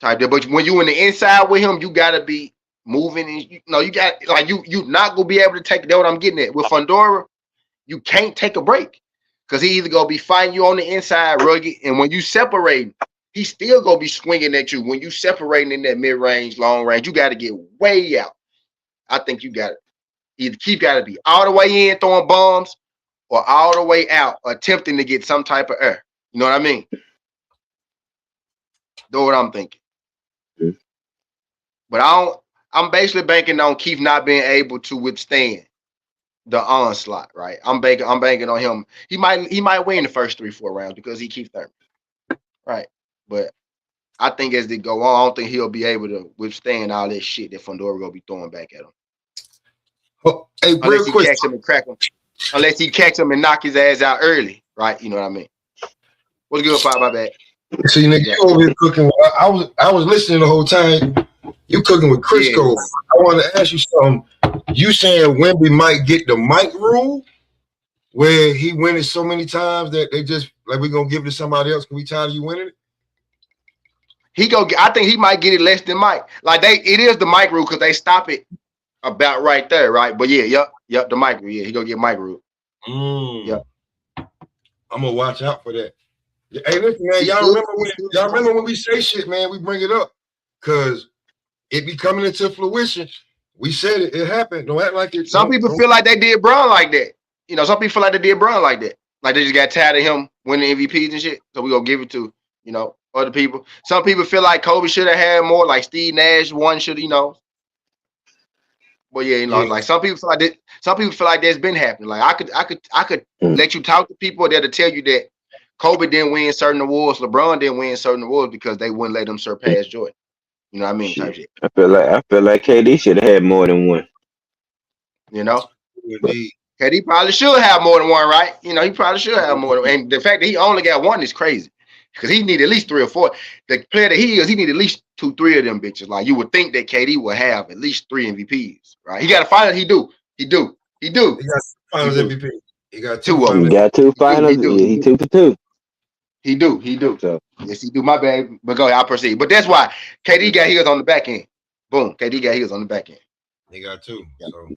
Type there. But when you in the inside with him, you gotta be moving. And you got like you not gonna be able to take. That's what I'm getting at. With Fundora, you can't take a break because he either gonna be fighting you on the inside rugged, and when you separate, he still gonna be swinging at you. When you separating in that mid range, long range, you got to get way out. I think you got it. Either Keith got to be all the way in throwing bombs or all the way out attempting to get some type of air. You know what I mean? That's what I'm thinking. But I'm basically banking on Keith not being able to withstand the onslaught, right? I'm banking on him. He might win the first 3-4 rounds because he keeps Thurman. Right. But I think as they go on, I don't think he'll be able to withstand all that shit that Fundora gonna be throwing back at him. Oh, hey, Unless he quick. catch him and crack him. Unless he catch him and knock his ass out early, right? You know what I mean? What's good, Pop? My bad. See, nigga, you over here cooking. I was listening the whole time. You cooking with Crisco. Yeah. I want to ask you something. You saying Wemby might get the mic rule where he win it so many times that they just like we're gonna give it to somebody else? Can we tired of you winning it? I think he might get it less than Mike. Like it is the mic rule because they stop it about right there, right? But yeah, yep, the mic rule. Yeah, he gonna get mic rule. Yep. I'm gonna watch out for that. Hey, listen, man, y'all remember when we say shit, man, we bring it up because it be coming into fruition. We said it happened. Don't act like it. Some people feel like they did Braun like that. Some people feel like they did Braun like that. Like they just got tired of him winning MVPs and shit. So we gonna give it to, other people. Some people feel like Kobe should have had more, like Steve Nash should, But yeah, like some people feel like that. Some people feel like that's been happening. Like I could let you talk to people that'll tell you that Kobe didn't win certain awards, LeBron didn't win certain awards because they wouldn't let them surpass Jordan. You know what I mean? Type shit. I feel like KD should have had more than one. KD probably should have more than one, right? He probably should have more than one. And the fact that he only got one is crazy. Because he need at least 3 or 4. The player that he is, he need at least 2, 3 of them bitches. Like you would think that KD would have at least 3 MVPs, right? He got a final. He do. He got finals MVP. He got 2 of them. He got 2 finals. He 2 for 2. He do. So. Yes, he do. My bad. But go ahead, I'll proceed. But that's why KD got his on the back end. Boom. KD got his on the back end. He got 2. So.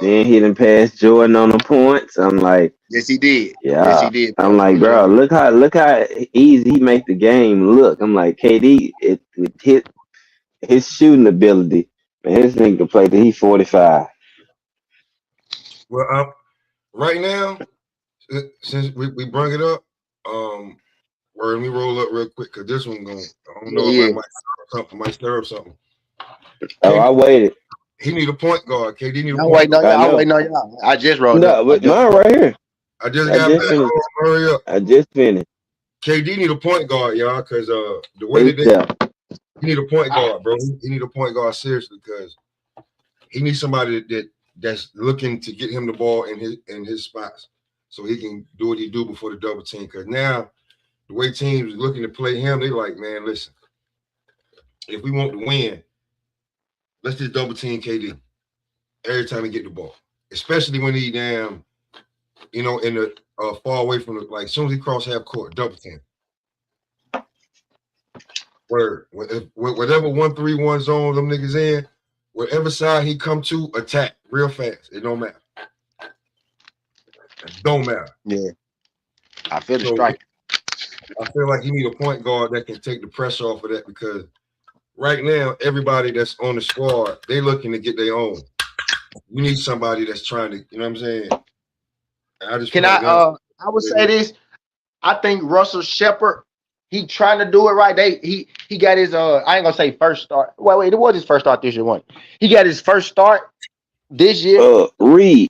Then he done passed Jordan on the points. I'm like, yes, he did. Yeah, yes, he did. I'm like, bro, look how easy he make the game look. I'm like, KD, his shooting ability, man, this nigga play till he's 45. Well, right now, since we bring it up, let me roll up real quick because this one I don't know if I might stir up something. Oh, I waited. He need a point guard. KD need a I'm point guard. I'm waiting on y'all. I just rolled up. No, but mine right here. I just got back. Hurry up. I just finished. KD need a point guard, y'all, because the way that he need a point guard, bro. He need a point guard seriously because he needs somebody that's looking to get him the ball in his spots so he can do what he do before the double team. Because now the way teams looking to play him, they like, man, listen, if we want to win, let's just double team KD. every time he get the ball, especially when he damn, in the far away from the, like, as soon as he cross half court, double team. Word. Whatever 1-3-1 zone them niggas in, whatever side he come to, attack real fast. It don't matter. It don't matter. Yeah. I feel the strike. I feel like you need a point guard that can take the pressure off of that, because right now, everybody that's on the squad, they looking to get their own. You need somebody that's trying to, you know what I'm saying? I would say this. I think Russell Shepard, he trying to do it right. He got his I ain't gonna say first start. Wait, it was his first start this year. One. He got his first start this year. Reed.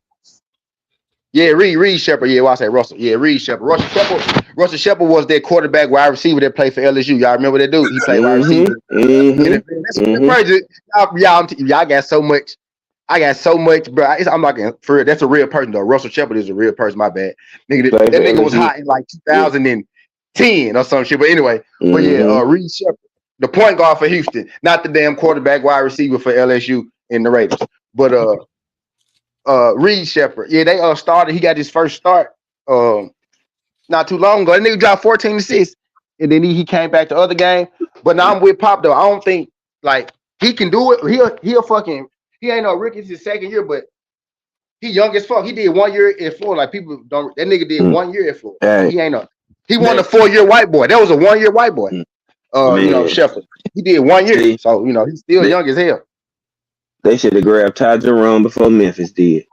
Yeah, Reed Shepard. Yeah, I say Russell. Yeah, Reed Shepard. Russell Shepard was their quarterback wide receiver that played for LSU. Y'all remember that dude? He played wide receiver. Crazy. Y'all got so much. I got so much, bro. I'm not gonna, for real, that's a real person though. Russell Shepard is a real person. My bad, nigga. That nigga was hot in like 2010 or some shit. But anyway, but yeah, Reed Shepard, the point guard for Houston, not the damn quarterback wide receiver for LSU and the Raiders. But Reed Shepard, yeah, they started. He got his first start not too long ago. That nigga dropped 14 assists, and then he came back the other game. But now I'm with Pop though. I don't think like he can do it. He'll fucking. He ain't no rookie. It's his second year, but he young as fuck. He did 1 year at Florida. Like people don't. That nigga did 1 year at Florida. Hey. He ain't no. He won a 4-year white boy. That was a 1 year white boy. Shepard. He did 1 year, so he's still young as hell. They should have grabbed Ty Jerome before Memphis did.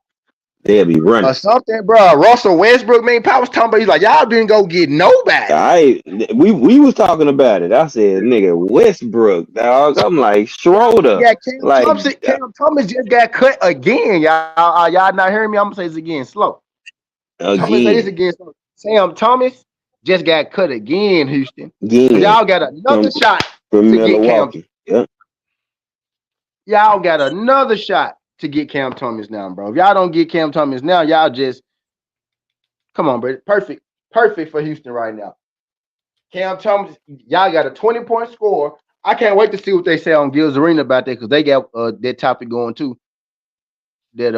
They'll be running. Or something, bro. Russell Westbrook, man. Pop was talking about. He's like, y'all didn't go get nobody. We was talking about it. I said, nigga, Westbrook, dog. I'm like Schroeder. Yeah, Cam Thomas just got cut again, y'all. Y'all not hearing me? I'm gonna say this again, slow. Sam Thomas just got cut again, Houston. Y'all got another shot from to Milwaukee. Get Cam. Yep. Y'all got another shot to get Cam Thomas now, bro. If y'all don't get Cam Thomas now, y'all just come on, bro. Perfect for Houston right now. Cam Thomas, y'all got a 20-point score. I can't wait to see what they say on Gil's Arena about that, because they got that topic going too. That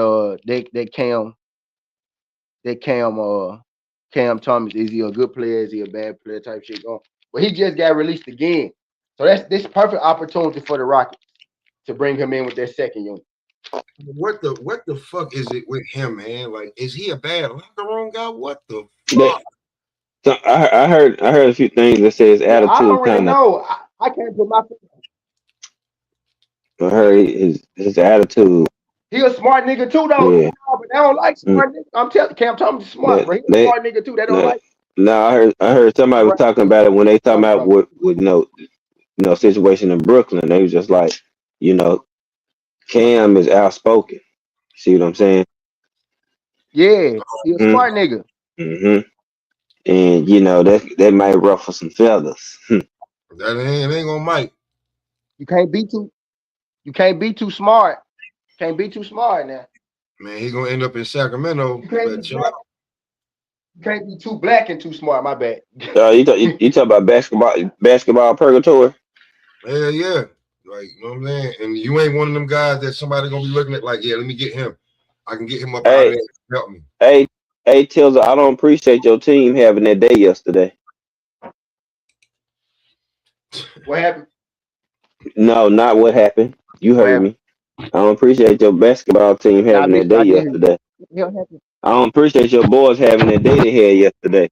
Cam Thomas, is he a good player? Is he a bad player? Type shit going. But he just got released again, so this perfect opportunity for the Rockets to bring him in with their second unit. What the fuck is it with him, man? Like, is he a bad locker room guy? What the fuck? So I heard a few things that says attitude. I don't really know. I can't put my finger. I heard his attitude. He a smart nigga too, though. Yeah. But they don't like smart niggas. I'm telling you, Cam Thomas is smart, bro. He's a smart nigga too. They don't like. No, I heard somebody was talking about it when they talking about with situation in Brooklyn. They was just like, Cam is outspoken. See what I'm saying? Yeah, he's a smart nigga. Mm-hmm. And that might ruffle some feathers. That ain't gonna might. You can't be too smart. Can't be too smart now. Man, he gonna end up in Sacramento. You can't be too black and too smart. My bad. You talk about basketball purgatory? Hell yeah. Like, you know what I'm saying? And you ain't one of them guys that somebody gonna be looking at like, yeah, let me get him. I can get him up out of there and help me. Hey, Tilda, I don't appreciate your team having that day yesterday. What happened? No, not what happened. You heard me. I don't appreciate your basketball team having that day yesterday. I don't appreciate your boys having that day they had yesterday.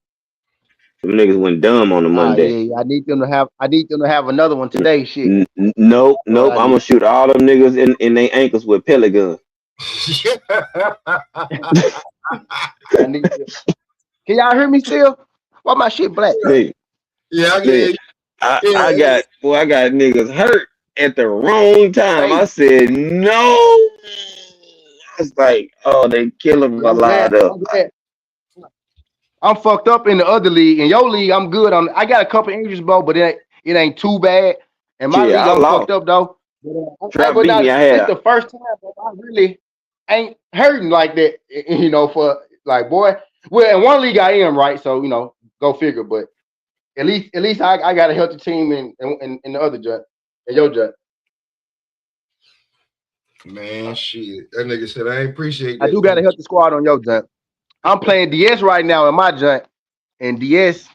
Them niggas went dumb on the Monday. Yeah, I need them to have another one today. Shit. Nope. I'm gonna shoot all them niggas in their ankles with pellet guns. Can y'all hear me still? Why my shit black? Yeah, I get it. I got niggas hurt at the wrong time. I said no. I was like, oh, they killing my line up. I'm fucked up in the other league. In your league, I'm good on. I got a couple injuries, bro, but it ain't too bad. In my league, I'm fucked up though. It's the first time I really ain't hurting like that. For like, boy. Well, in one league I am, right. So go figure. But at least I got a healthy team in the other judge, in your judge. Man, shit. That nigga said I ain't appreciate I that. do got a healthy squad on your joint. I'm playing DS right now in my joint, and DS,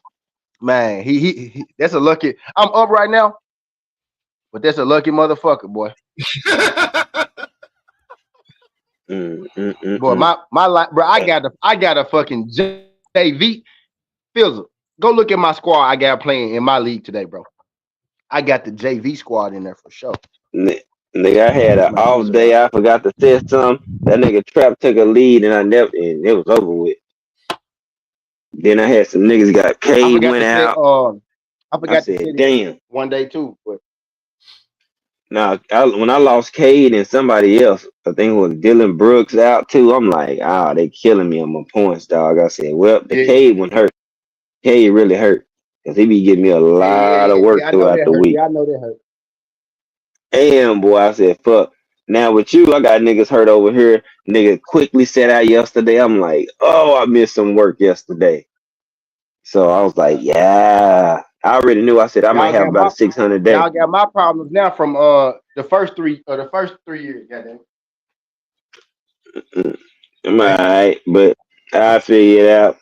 man, he that's a lucky. I'm up right now, but that's a lucky motherfucker, boy. Boy, my life, bro. I got a fucking JV. Fizzle. Go look at my squad I got playing in my league today, bro. I got the JV squad in there for sure. Nigga, I had an off day. I forgot to say something. That nigga Trap took a lead, and it was over with. Then I had some niggas got K went out. I forgot to say damn. One day too, but now when I lost Cade and somebody else, I think it was Dylan Brooks out too. I'm like, they killing me on my points, dog. I said, well, the Cade one hurt. Cade really hurt because he be giving me a lot of work throughout the week. Yeah, I know that hurt. And boy, I said, fuck. Now with you, I got niggas hurt over here. Nigga quickly set out yesterday. I'm like, I missed some work yesterday. So I was like, yeah. I already knew. I said I might have about a 600 day. Y'all got my problems now from the first 3 years. Goddamn. I'm alright, but I figure it out.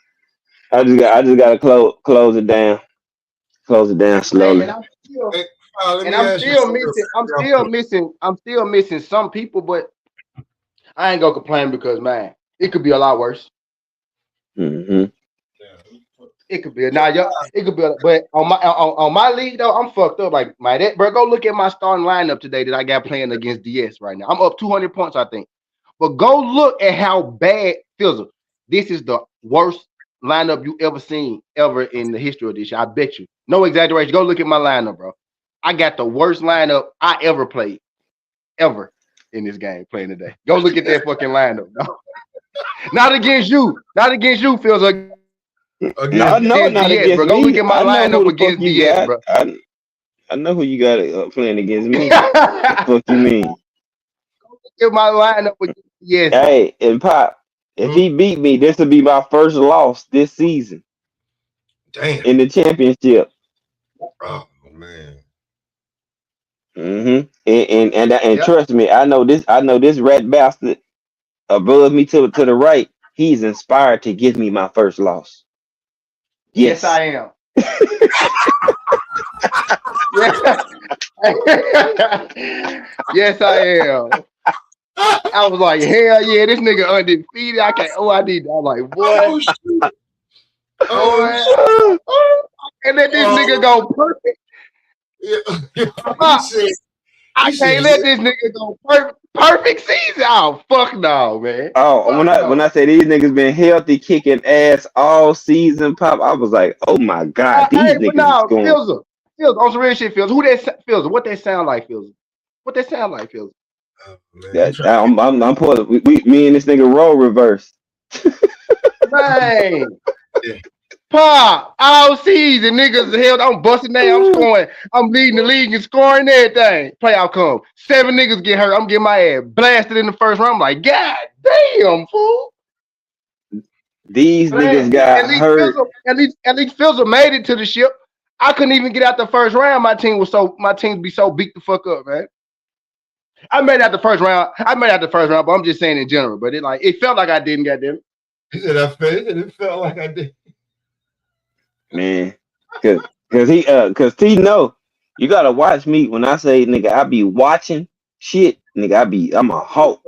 I just gotta close it down. Close it down slowly. Man, I'm still missing some people, but I ain't gonna complain because man, it could be a lot worse. It could be but on my league though, I'm fucked up. Like bro, go look at my starting lineup today that I got playing against DS right now. I'm up 200 points, I think. But go look at how bad Fizzle. This is the worst lineup you ever seen in the history of this shit. I bet you. No exaggeration. Go look at my lineup, bro. I got the worst lineup I ever played, ever in this game playing today. Go look at that fucking lineup, bro. Not against you, Fizzle. Not against bro. me. Go look at my lineup against DS, bro. I know who you got playing against me. What the fuck you mean? Go look at my lineup against DS. Hey, and Pop, if he beat me, this will be my first loss this season. Damn. In the championship. Oh man. And trust me, I know this rat bastard above me to the right. He's inspired to give me my first loss. Yes, I am. Yes, I am. I was like, hell yeah, this nigga undefeated. I was like, boy. And let this nigga go perfect. I can't let this nigga go perfect season. Oh, fuck no, man. Oh, when I say these niggas been healthy, kicking ass all season, Pop, I was like, oh my god, these niggas is going. Fizzle, on some real shit, Fizzle. Who that Fizzle? What that sound like, Fizzle? I'm pulling. Me and this nigga roll reverse. Man. Pop, all season, niggas hell, I'm busting down, I'm scoring, I'm leading the league and scoring everything. Playoff come. 7 niggas get hurt, I'm getting my ass blasted in the first round. I'm like, God damn, fool. These niggas got hurt. At least Fizzle made it to the ship. I couldn't even get out the first round. My team be so beat the fuck up, man. I made it out the first round, but I'm just saying in general. But it felt like I didn't, goddamn. He said it felt like I did. Man, cause T know you gotta watch me when I say nigga, I be watching shit, nigga. I'm a hawk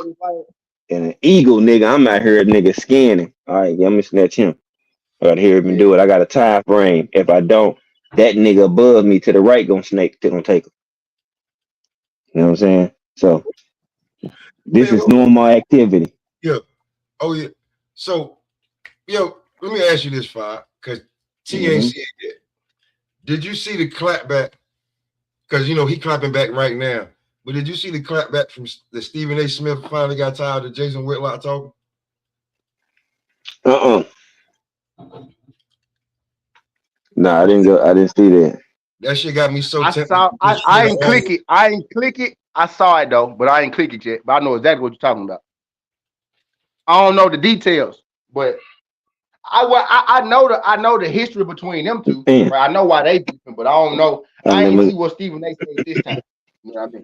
and an eagle, nigga. I'm out here, nigga, scanning. All right, yeah, I'm gonna snatch him. I gotta hear him do it. I got a time frame. If I don't, that nigga above me to the right gonna take him. You know what I'm saying? So this is normal activity. Yeah. Oh yeah. So, let me ask you this, Five, because T ain't seen it. Did you see the clapback? Because he clapping back right now. But did you see the clapback from the Stephen A. Smith finally got tired of Jason Whitlock talking? No, I didn't see that. That shit got me so tempted. I ain't click it. I saw it though, but I ain't click it yet. But I know exactly what you're talking about. I don't know the details, but I know the history between them two. Right? I know why they beefing, but I don't know. I ain't see what Stephen A. said this time. You know what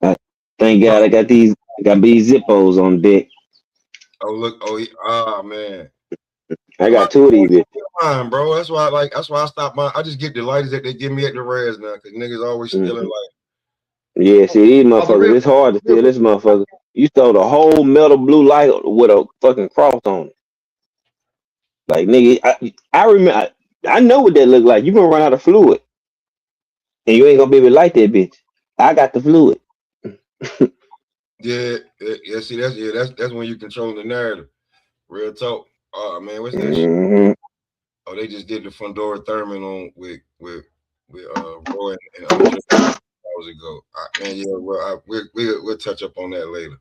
I mean? Thank God I got these Zippos on deck. Oh look, oh man. I got two of these bitches. Mine, bro. That's why I stopped mine. I just get delighted that they give me at the res now because niggas always stealing like. Yeah, see these motherfuckers. It's hard to steal this motherfucker. You stole the whole metal blue light with a fucking cross on it. Like nigga, I remember. I know what that look like. You gonna run out of fluid, and you ain't gonna be able to light that bitch. I got the fluid. Yeah. See, that's when you control the narrative. Real talk. Oh man, what's that shit? Oh, they just did the Fundora Thurman on with Roy and hours ago. Man, yeah, well, we'll touch up on that later.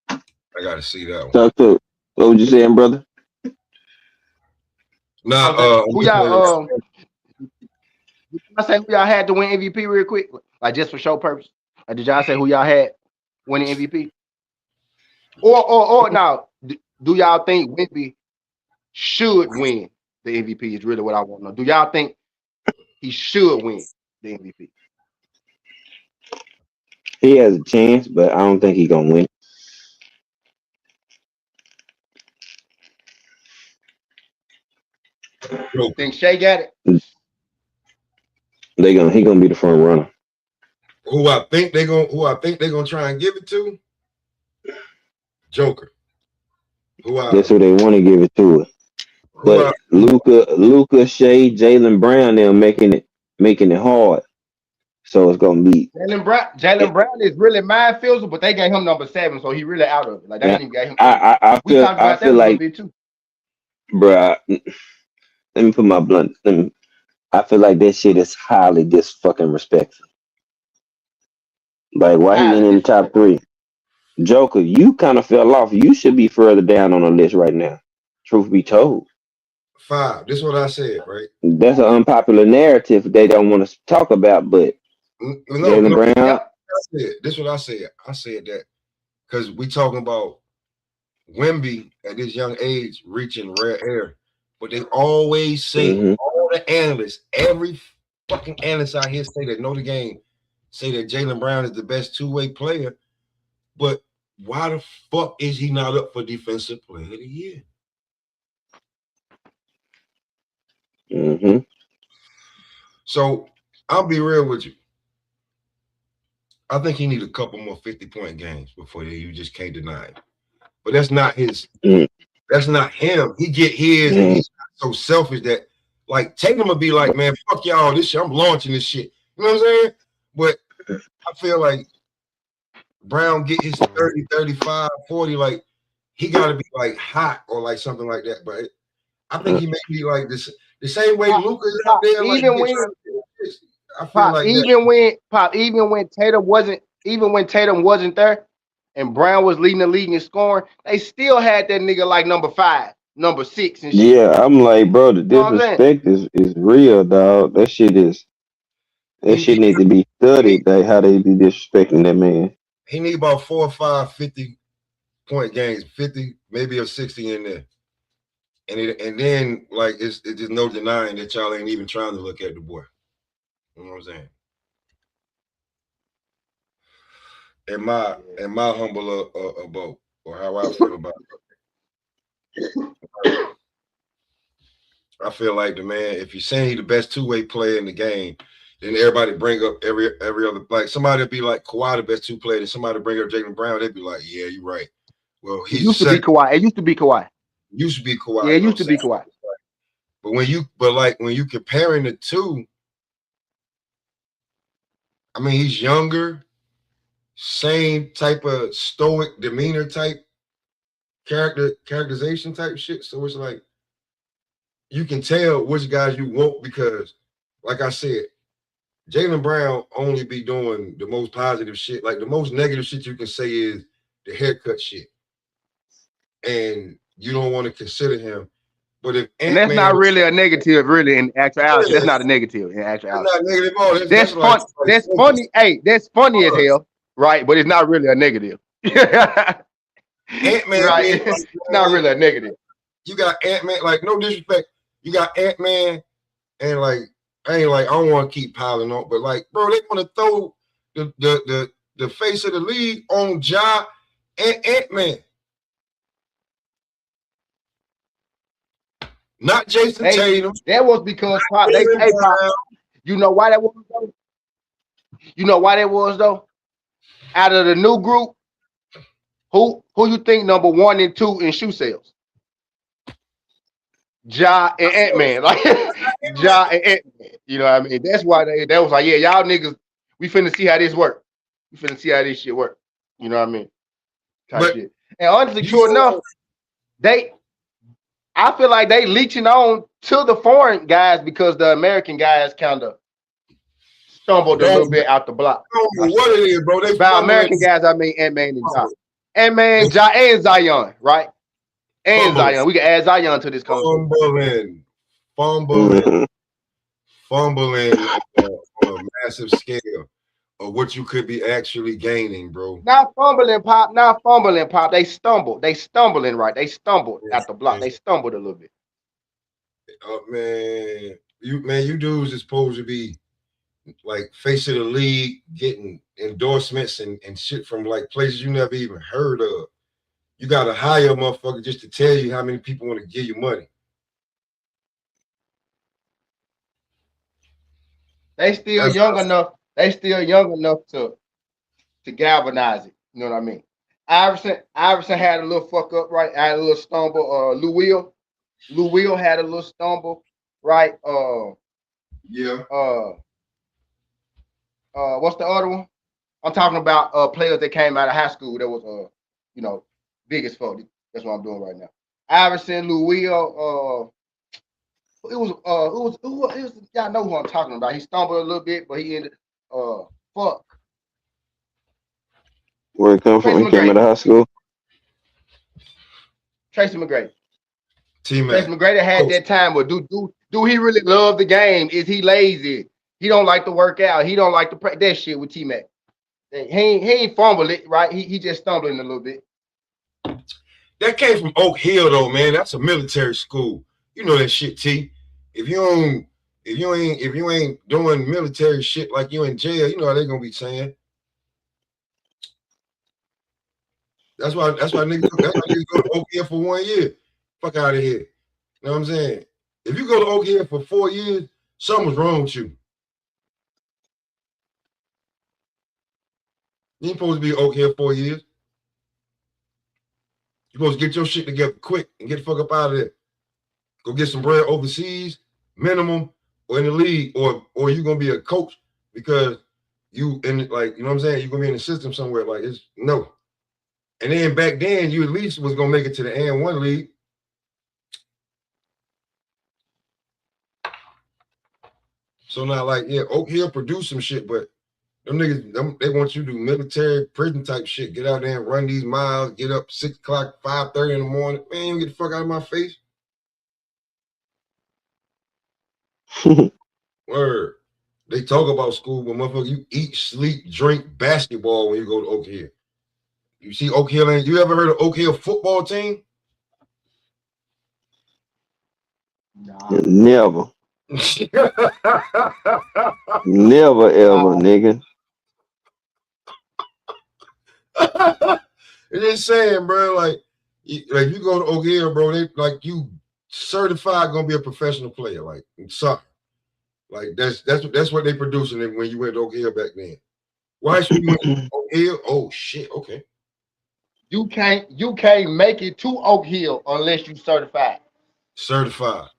I got to see that one. Talk to. What was you saying, brother? Nah, who y'all I say who y'all had to win MVP real quick, like just for show purpose. Like, did y'all say who y'all had winning MVP? Or now, do y'all think Wemby should win the MVP? Is really what I want to know. Do y'all think he should win the MVP? He has a chance, but I don't think he's gonna win. Think Shea got it? He gonna be the front runner. Who I think they're gonna try and give it to? Joker. That's who they want to give it to. But Luka, Shea, Jaylen Brown, they're making it hard. So it's gonna be Jaylen Brown is really mind fielder, but they gave him number 7, so he really out of it. Like they didn't even get him. I feel like, bruh, let me put my blunt. I feel like that shit is highly fucking respectful. Like why he ain't in the top 3? Joker, you kind of fell off. You should be further down on the list right now. Truth be told. 5. This is what I said, right? That's an unpopular narrative they don't want to talk about, but Jaylen Brown. This is what I said. I said that because we talking about Wemby at this young age reaching rare air, but they always say all the analysts, every fucking analyst out here say that know the game, say that Jaylen Brown is the best two-way player, but why the fuck is he not up for Defensive Player of the Year? So I'll be real with you. I think he need a couple more 50-point games before you just can't deny it. But that's not his. That's not him. He get his, and he's so selfish that like Tatum would be like, man, fuck y'all, this shit. I'm launching this shit. You know what I'm saying? But I feel like Brown get his 30, 35, 40, like he got to be like hot or like something like that. But I think he may be like this the same way Luka is out there. Even like, I feel Pop, like even when Tatum wasn't there and Brown was leading the league in scoring, they still had that nigga like number 5, number 6 and shit. Yeah, I'm like, bro, the disrespect is real, dog. That shit needs to be studied, like how they be disrespecting that man. He need about 4 or 5 50-point games, 50, maybe a 60 in there. And then like it's just no denying that y'all ain't even trying to look at the boy. You know what I'm saying? In my humble abode, or how I feel about it. I feel like the man, if you're saying he's the best two-way player in the game, then everybody bring up every other, like somebody be like Kawhi the best 2 player, and somebody bring up Jaylen Brown, they'd be like, yeah, you're right. Well, he used to be Kawhi. It used to be Kawhi. Yeah, it used to be Kawhi. But when you comparing the two, I mean, he's younger, same type of stoic demeanor type characterization type shit. So it's like you can tell which guys you want because, like I said, Jaylen Brown only be doing the most positive shit. Like the most negative shit you can say is the haircut shit. And you don't want to consider him. But if that's not really a negative, really, in actuality. That's not a negative in actuality. That's not negative at all. That's fun. That's funny. Hey, that's funny as hell, right? But it's not really a negative. Ant-Man, right? It's not really a negative. You got Ant-Man, like no disrespect. You got Ant-Man, and like I don't want to keep piling on, but like, bro, they want to throw the the face of the league on Ja and Ant-Man. Not Jason Tatum. That was because Pop, Pop, you know why that was though? You know why that was though? Out of the new group, who you think number 1 and 2 in shoe sales? Ja and Ant-Man. Like Ja and Ant-Man. You know what I mean? That's why that was like, yeah, y'all niggas, we finna see how this work. We finna see how this shit work. You know what I mean? Type shit. And honestly, true enough, I feel like they leeching on to the foreign guys because the American guys kind of stumbled a little bit out the block. I don't know what it is, bro. By American guys, I mean Ant-Man and Ja. Ant-Man, Ja, and Zion, right? And Zion. We can add Zion to this conversation. Fumbling on a massive scale of what you could be actually gaining, bro. Not fumbling, Pop. They stumbled. They stumbling, right? They stumbled at the block. They stumbled a little bit. You dudes is supposed to be like face of the league, getting endorsements and shit from like places you never even heard of. You gotta hire a motherfucker just to tell you how many people want to give you money. They still young enough. They still young enough to galvanize it. You know what I mean? Iverson had a little fuck up, right? I had a little stumble. Lou Will had a little stumble, right? What's the other one? I'm talking about players that came out of high school that was big as fuck. That's what I'm doing right now. Iverson, Lou Will, it was y'all know who I'm talking about. He stumbled a little bit, but he ended fuck. Where it come from? He came out of high school. Tracy McGrady. Tracy McGrady had that time, but do he really love the game? Is he lazy? He don't like to work out. He don't like to practice that shit with T-Mac. He ain't fumbled it, right? He just stumbling a little bit. That came from Oak Hill though, man. That's a military school. You know that shit, T. If you ain't doing military shit like you in jail, you know how they gonna be saying. That's why niggas go to Oak Hill for 1 year. Fuck out of here. You know what I'm saying? If you go to Oak Hill for 4 years, something's wrong with you. You ain't supposed to be Oak Hill 4 years. You're supposed to get your shit together quick and get the fuck up out of there. Go get some bread overseas, minimum, or in the league, or you're gonna be a coach because you in like, you know what I'm saying? You're gonna be in the system somewhere. Like it's no. And then back then, you at least was gonna make it to the N1 league. So now, like, yeah, Oak Hill produced some shit, but them niggas, they want you to do military prison type shit. Get out there and run these miles, get up 6 o'clock, 5:30 in the morning. Man, you get the fuck out of my face. Word. They talk about school, but motherfucker, you eat, sleep, drink basketball when you go to Oak Hill. You see Oak Hill, and you ever heard of Oak Hill football team? Nah. Never. Never ever, nigga. It's just saying, bro. Like you go to Oak Hill, bro. They like you certified gonna be a professional player, like in soccer. Like that's what they producing when you went to Oak Hill back then. Why should you went to Oak Hill? Oh shit, okay. You can't make it to Oak Hill unless you certified. Certified.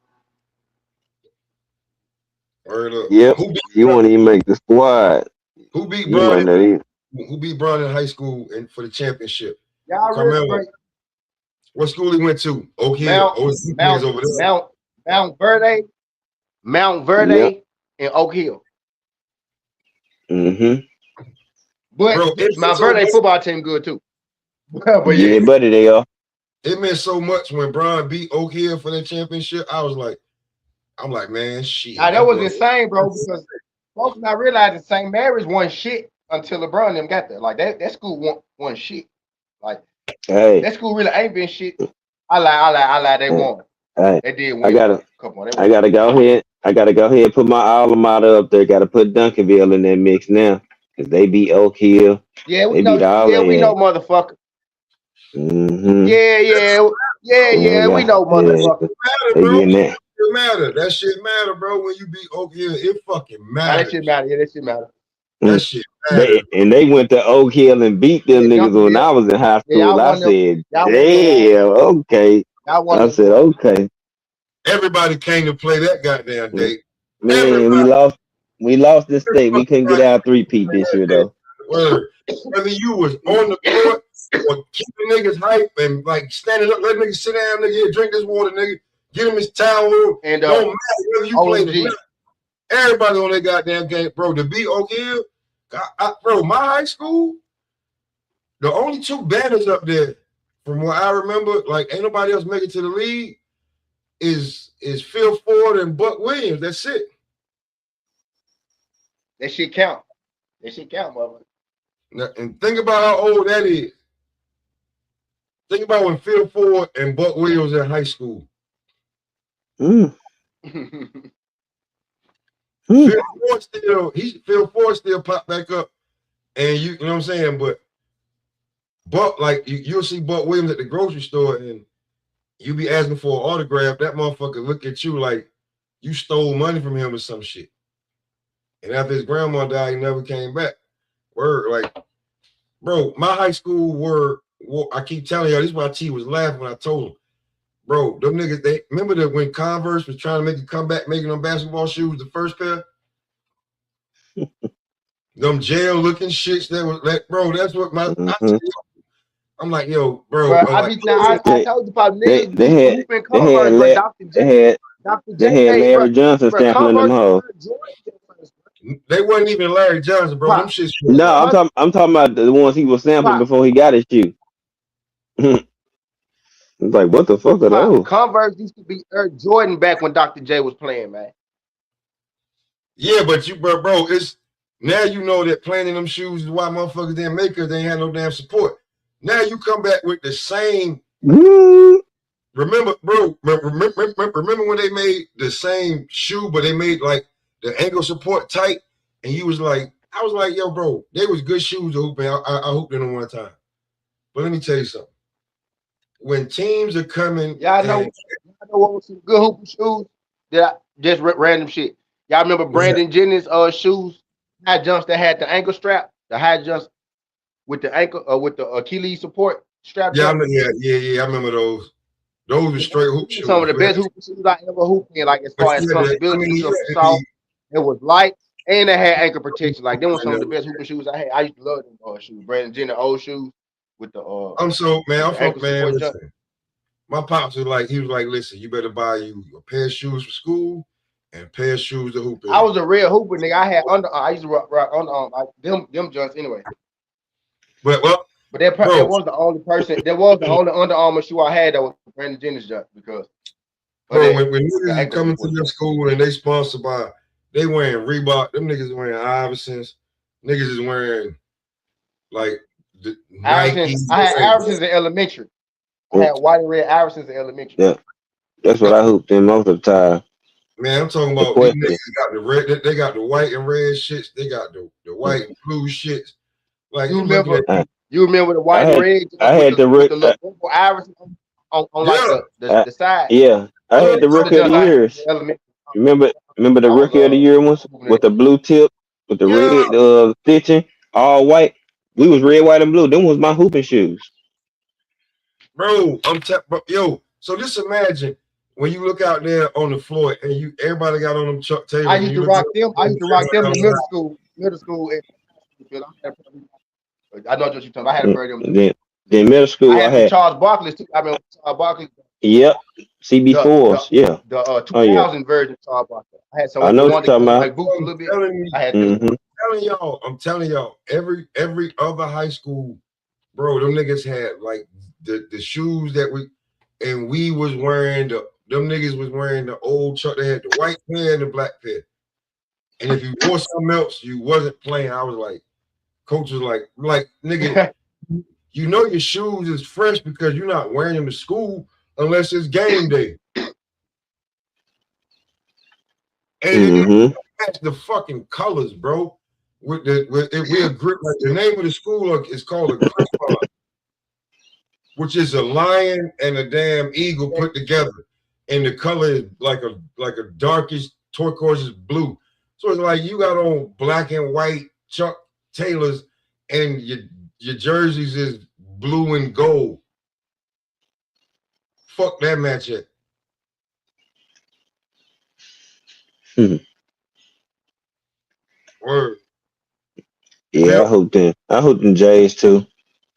Word up. Yep. You won't even make the squad. Who beat You might Bron? not even. Who beat Bron in high school and for the championship? Y'all really great. What school he went to? Oak Hill. Mount Verde, Yep. and Oak Hill. Mm-hmm. But Bro, Mount Verde football team good too. But yeah, buddy, they are. It meant so much when Bron beat Oak Hill for that championship. I'm like, man, shit. Now, that was insane, bro, because folks not realizing St. Mary's won shit until LeBron and them got there. Like that school won shit. Like that school really ain't been shit. I lie. They won. Hey, they did win. I gotta go ahead and put my alma mater up there. Gotta put Duncanville in that mix now. 'Cause they beat Oak Hill. Yeah, we They know. beat all Yeah, we know, that. motherfucker. Mm-hmm. Yeah, we know, Yeah, motherfucker. Matter, they bro. getting that. It matter. That shit matter, bro. When you beat Oak Hill, it fucking Nah, that matters. shit matter. Yeah, that shit matter. That Mm. shit matters. They went to Oak Hill and beat them Yeah, niggas when I was in high yeah, school. I said, y'all won them. damn, okay. Y'all won I them. said, okay. Everybody came to play that goddamn Mm. day. Man, Everybody. we lost this state. We couldn't get Everybody our 3-peat this year though. word. Whether you was on the court or keeping niggas hype and like standing up, let niggas sit down, nigga, here, drink this water, nigga, get him his towel. And Don't matter whether you played or OMG. not. Everybody on that goddamn game, bro. To beat Oak Hill, bro, my high school, the only two banners up there, from what I remember, like ain't nobody else make it to the league, is Phil Ford and Buck Williams. That's it. That shit count. That shit count, mother. Now, and think about how old that is. Think about when Phil Ford and Buck Williams in high school. Mm. Phil Ford still popped back up, and you know what I'm saying. But Buck, like you'll see Buck Williams at the grocery store, and you be asking for an autograph. That motherfucker look at you like you stole money from him or some shit. And after his grandma died, he never came back. Word, like, bro, my high school were. I keep telling y'all, this is why T was laughing when I told him. Bro, them niggas, they remember that when Converse was trying to make a comeback, making them basketball shoes, the first pair? Them jail-looking shits that was like, bro, that's what I'm like, yo, bro. I told you about niggas they had Converse, but Dr. J, they had Larry Johnson stamping on them hoes. They wasn't even Larry Johnson, bro. Them shits. No, I'm talking about the ones he was sampling before he got his shoe. It's like, what the fuck are those? Converse used to be Air Jordan back when Dr. J was playing, man. Yeah, but bro, it's now you know that playing in them shoes is why motherfuckers didn't make it. They ain't had no damn support. Now you come back with the same. Remember, bro, remember when they made the same shoe, but they made like the ankle support tight, and you was like, I was like, yo, bro, they was good shoes to hoop in. I hooped in them one time. But let me tell you something. When teams are coming, y'all know what was some good hooping shoes? Just random shit. Y'all remember Brandon Jennings' shoes, high jumps that had the ankle strap, the high jumps with the ankle with the Achilles support strap. Yeah, I remember those. Those were straight hoop shoes. Some of the best hooping shoes I ever hooped in, like as far as comfortability, it was light and they had ankle protection. Like them were some of the best hooping shoes I had. I used to love them shoes. Brandon Jennings old shoes with the I'm from man. Listen, my pops was like, he was like, listen, you better buy you a pair of shoes for school and a pair of shoes to hoop in. I was a real hooper, nigga. I had I used to rock underarm, them joints anyway. But that was the only person. That was the only Under Armour shoe I had that was Brandon Jennings jump because. Bro, when niggas is coming to your school and they sponsored by, they wearing Reebok. Them niggas wearing Iversons. Niggas is wearing like the Nikes. I had Iversons in elementary. I had white and red Iversons in elementary. Yeah, that's what I hooped in most of the time. Man, I'm talking about these niggas got the red. They got the white and red shits. They got the white and blue shits. Like you remember the white and red? I had the little Iverson on like the side. Yeah, I had the rookie of the years. Remember the rookie of the year ones with the blue tip, with the red stitching, all white. We was red, white, and blue. Them was my hooping shoes. Bro, yo. So just imagine when you look out there on the floor and everybody got on them Chuck Taylors. I used to rock them. I used to rock them in middle school. I know what you're talking about. I had a pair of them. Then middle school, I had Charles Barkley too. I mean, Charles Barkley. Yep, CB4s. Yeah. The 2000 version of Charles Barkley. I had some. I know what you're talking about. Like boots a little bit. I had. I'm telling y'all. Every other high school, bro, them niggas had like the shoes that we was wearing them niggas was wearing the old Chuck. They had the white pair and the black pair. And if you wore something else, you wasn't playing. I was like, coach was like nigga, you know your shoes is fresh because you're not wearing them to school unless it's game day. And you match the fucking colors, bro. If we agree, like the name of the school is called a Griffon, which is a lion and a damn eagle put together, and the color is like a darkish turquoise blue. So it's like you got on black and white Chuck Taylors, and your jerseys is blue and gold. Fuck that matchup. Word. Yeah, I hooped them Jays too.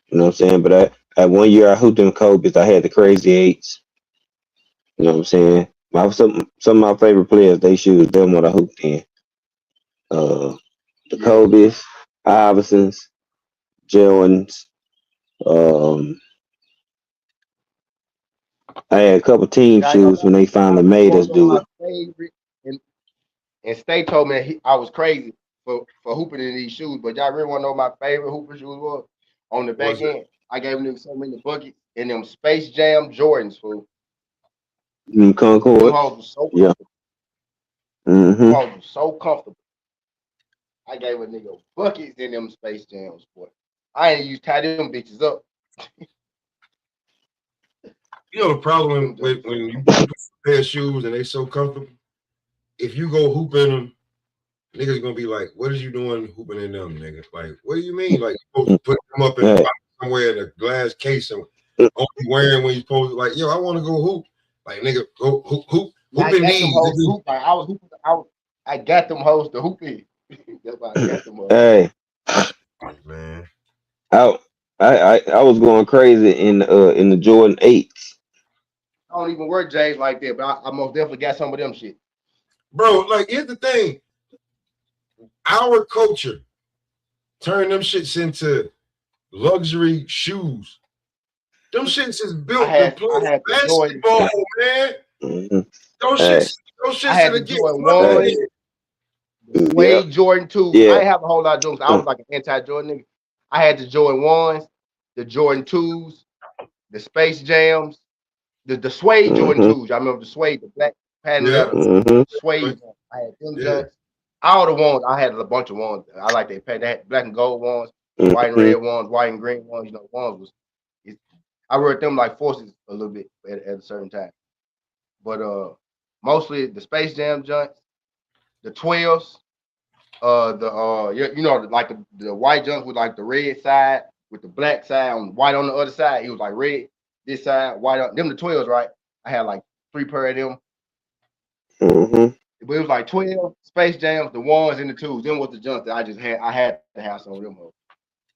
You know what I'm saying? But I 1 year I hooped them Kobe's. I had the crazy eights. You know what I'm saying? Some of my favorite players, they shoes, them what I hooped in. The Kobe's, Iversons, Jordans. I had a couple team shoes when they finally made us do it. And Stay told me I was crazy for hooping in these shoes, but y'all really want to know my favorite hooper shoes was? On the back end, I gave them so many buckets and them Space Jam Jordans, fool. Concord. Them hoes was so comfortable. Them hoes was so comfortable. I gave a nigga buckets in them Space Jams, boy. I ain't used to tie them bitches up. You know the problem with when you put a pair of shoes and they so comfortable, if you go hoop in them, niggas gonna be like, "What is you doing hooping in them, nigga?" Like, what do you mean? Like, you supposed to put them up in somewhere in a glass case and only wearing when you supposed to, like, yo, I want to go hoop. Like, nigga, go hoop in these. I got them hoes to hoop in. That's why I got them hoes. Hey, man, I was going crazy in the Jordan 8s. I don't even wear J's like that, but I most definitely got some of them shit. Bro, like, here's the thing. Our culture turned them shits into luxury shoes. Them shits is built to play basketball, man. Those shits are the Jordan 1, Suede Jordan 2. I didn't have a whole lot of Jordans. I was like an anti-Jordan nigga. I had the Jordan 1s, the Jordan 2s, the Space Jams, the Suede Jordan 2s. I remember the Suede, the black patent Suede. I had them Jordans. All the ones, I had a bunch of ones. I like they had black and gold ones, white and red ones, white and green ones. You know, ones I read them like forces a little bit at a certain time. But mostly the Space Jam joints, the 12s, you know, like the white joints with like the red side with the black side on white on the other side. It was like red this side, white on them the 12s, right? I had like 3 pair of them. But it was like 12 Space Jams, the 1s and the 2s. Them was the jumps that I had to have some of them hoes.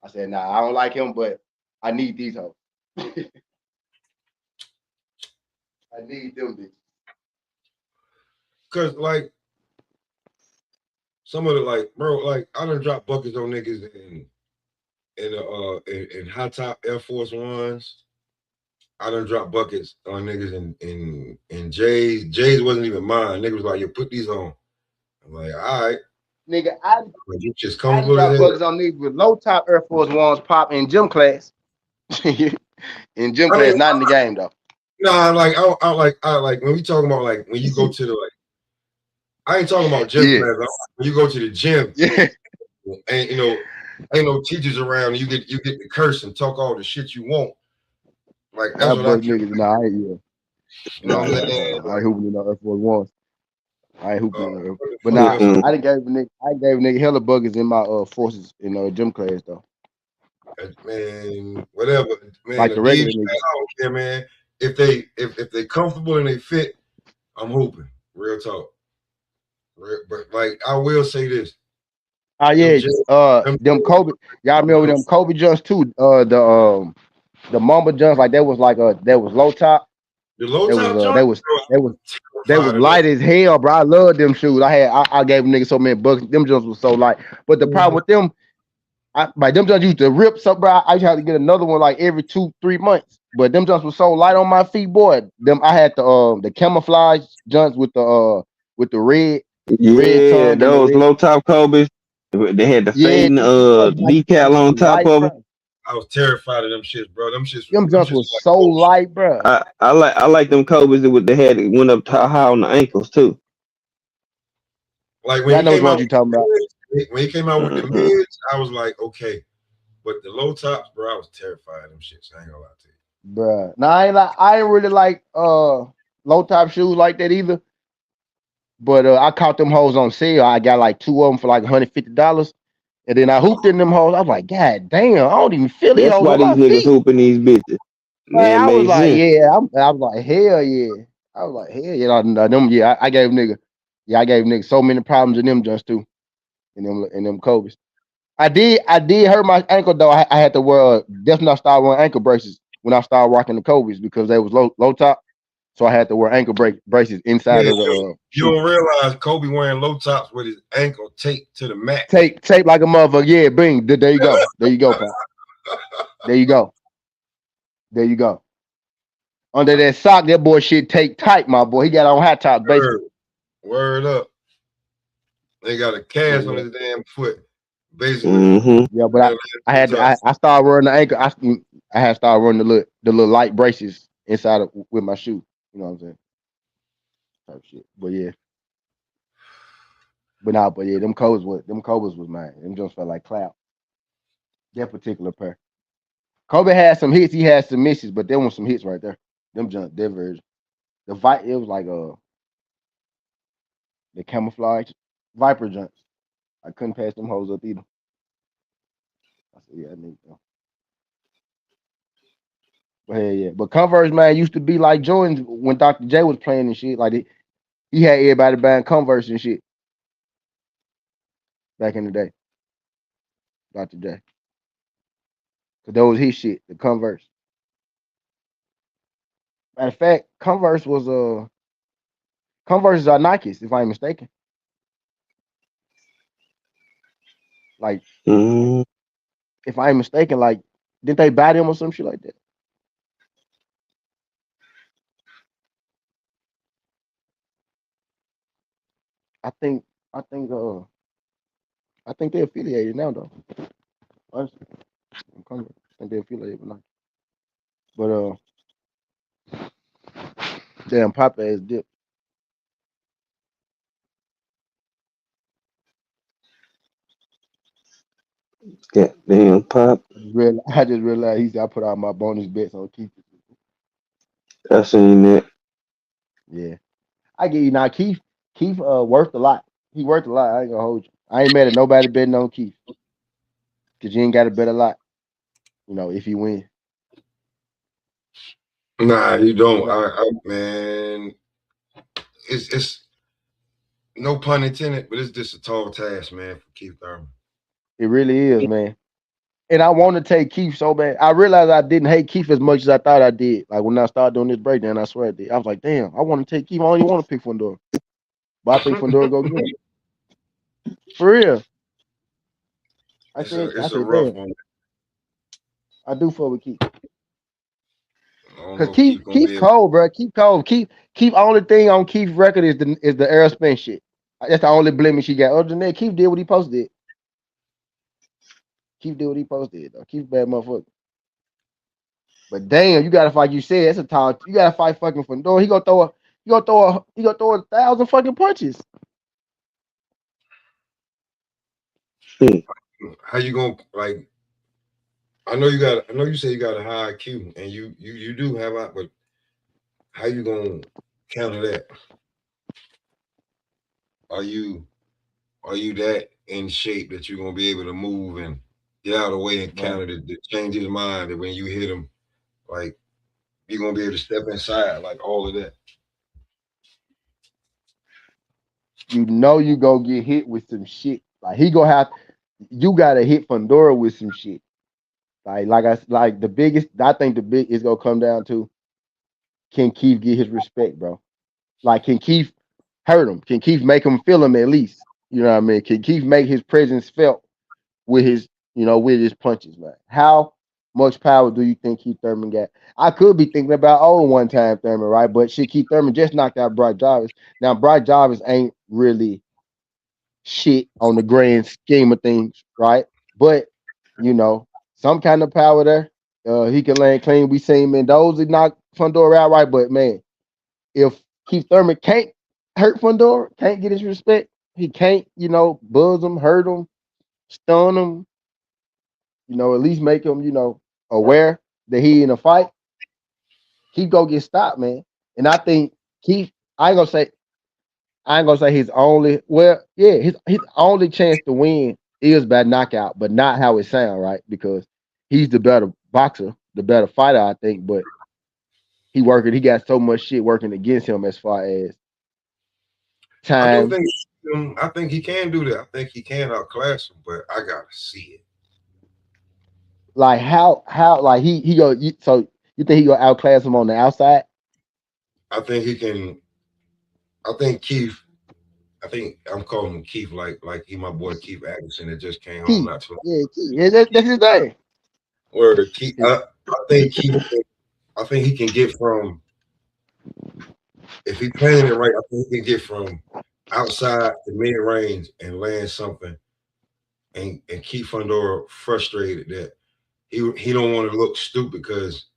I said, nah, I don't like him, but I need these hoes. I need them bitches. Cause like some of the like, bro, like I done dropped buckets on niggas in high top Air Force Ones. I done dropped buckets on niggas in J's. J's wasn't even mine. Niggas was like, yo, put these on. I'm like, all right. Nigga, I just dropped buckets on niggas with low top Air Force Ones pop in gym class. In gym class, not in the game though. Nah, like I like when we talking about like when you go to the like, I ain't talking about gym class. When you go to the gym, and you know, ain't no teachers around, and you get to curse and talk all the shit you want. Like that's what I niggas. Nah, you know what I'm saying? I ain't hooping in the Air Force Ones. I ain't hooping, but nah, I gave a nigga hella buggers in my forces in gym class though. Man, whatever, man. Like the regular niggas. I don't care, man. If they comfortable and they fit, I'm hooping. Real talk. But like I will say this. Them Kobe. Y'all remember them Kobe jumps too? The Mamba jumps like that was low top. The low top they was light as hell, bro. I love them shoes. I gave them niggas so many bucks. Them jumps was so light. But the problem with them, them jumps used to rip so, bro. I used to have to get another one like every 2-3 months. But them jumps was so light on my feet, boy. I had the camouflage jumps with the red. Yeah, those low top Kobe's. They had the fading decal on top of them. I was terrified of them shits, bro. Them jumps was so light, bro. I like them Kobe's that they went up high on the ankles too. Like when I know what you're talking about. when he came out with the Mhm. mids, I was like, okay. But the low tops, bro, I was terrified of them shits. I ain't gonna lie to you. Bruh. Now I ain't really like low top shoes like that either. But I caught them hoes on sale. I got like 2 of them for like $150. And then I hooped in them hoes. I was like, God damn, I don't even feel these That's hoes why on these my niggas feet. hooping these bitches. Man, Man, I was makes like, sense. yeah. I was like, hell yeah. I was like, hell yeah. Them, yeah, I gave nigga. Yeah, I gave nigga so many problems in them just too. In them Kobe's. I did hurt my ankle though. I had to wear definitely I started wearing ankle braces when I started rocking the Kobe's because they was low top. So I had to wear ankle braces inside Yeah, of the you shoe. don't realize Kobe wearing low tops with his ankle taped to the mat. Tape like a motherfucker. Yeah, bing. There you go. There you go, Pop. There you go. There you go. Under that sock, that boy shit take tight, my boy. He got on hot top basically. Word up. They got a But cast on yeah, his damn foot. Basically. Mm-hmm. yeah. But Wearing I started wearing the ankle. I had started wearing the little light braces inside of with my shoe. You know what I'm saying? Type shit. But yeah. But yeah, them Cobras was mine. Them just felt like clout. That particular pair. Kobe had some hits, he had some misses, but there was some hits right there. Them junk, that version. It was like the camouflage Viper jumps. I couldn't pass them hoes up either. I said, yeah, I need them. But yeah. But Converse, man, used to be like Jordans when Dr. J was playing and shit. He had everybody buying Converse and shit back in the day. Dr. J. Cause that was his shit, the Converse. Matter of fact, Converse are Nikes, if I'm mistaken. Like, Mm-hmm. if I'm mistaken, like, didn't they buy them or some shit like that? I think, I think, I think they're affiliated now though. Honestly, Converse. I think they're affiliated with Nike. But damn, Papa ass dip. Goddamn pop. I just realized I put out my bonus bets on Keith. I seen that. Yeah, I get you now. Keith, worth a lot. He worth a lot. I ain't gonna hold you. I ain't mad at nobody betting on Keith because you ain't got to bet a lot. You know, if you win. Nah, you don't. Yeah. Man, it's no pun intended, but it's just a tall task, man, for Keith Thurman. It really is, man. And I want to take Keith so bad. I realized I didn't hate Keith as much as I thought I did. Like when I started doing this breakdown, I swear I did. I was like, damn, I want to take Keith. I only want to pick Fundora. But I think Fundora go get him. For real. I It's a said, rough damn, one. I do fuck with Keith. I don't Cause know if Keith gonna Keith be able. cold, bro. Keith cold. Keith only thing on Keith's record is the air spin shit. That's the only blemish he got. Other than that, Keith did what he posted. Keith did what he posted though. Keith bad motherfucker. But damn, you gotta fight. You said that's a tall. You gotta fight fucking Fundora. He gonna throw 1,000 fucking punches. Hmm. How you gonna like? I know you say you got a high IQ, and you do have a, but how you gonna counter that? Are you are you that in shape that you're gonna be able to move and get out of the way and Man, counter to change his mind that when you hit him, like you're gonna be able to step inside, like all of that. you know you gonna get hit with some shit. Like he gonna have. You gotta hit Fundora with some shit. Like the biggest. I think the big is gonna come down to can Keith get his respect, bro. Like, can Keith hurt him? Can Keith make him feel him at least? You know what I mean? Can Keith make his presence felt with with his punches, man? How much power do you think Keith Thurman got? I could be thinking about one time Thurman, right? But shit, Keith Thurman just knocked out Brock Jarvis. Now, Brock Jarvis ain't really shit on the grand scheme of things, right? But some kind of power there. He can land clean. We seen Mendoza knock Fundora outright, but man, if Keith Thurman can't hurt Fundora, can't get his respect, he can't, buzz him, hurt him, stun him, at least make him, aware that he in a fight, Keith go get stopped, man. And I think Keith, I ain't gonna say his only his only chance to win is by knockout, but not how it sounds, right? Because he's the better boxer, the better fighter, I think, but he got so much shit working against him as far as I do time. think I think he can do that. I think he can outclass him, but I gotta see it. Like how like so you think he gonna outclass him on the outside? I think he can. I think Keith. I think I'm calling him Keith, like he my boy Keith Atkinson that just came home Keith. not too long. Yeah, Keith. Yeah, that's his name. Word Keith. I think Keith. I think he can get from, if he planning it right, I think he can get from outside the mid range and land something, and keep Fundora frustrated that he don't want to look stupid because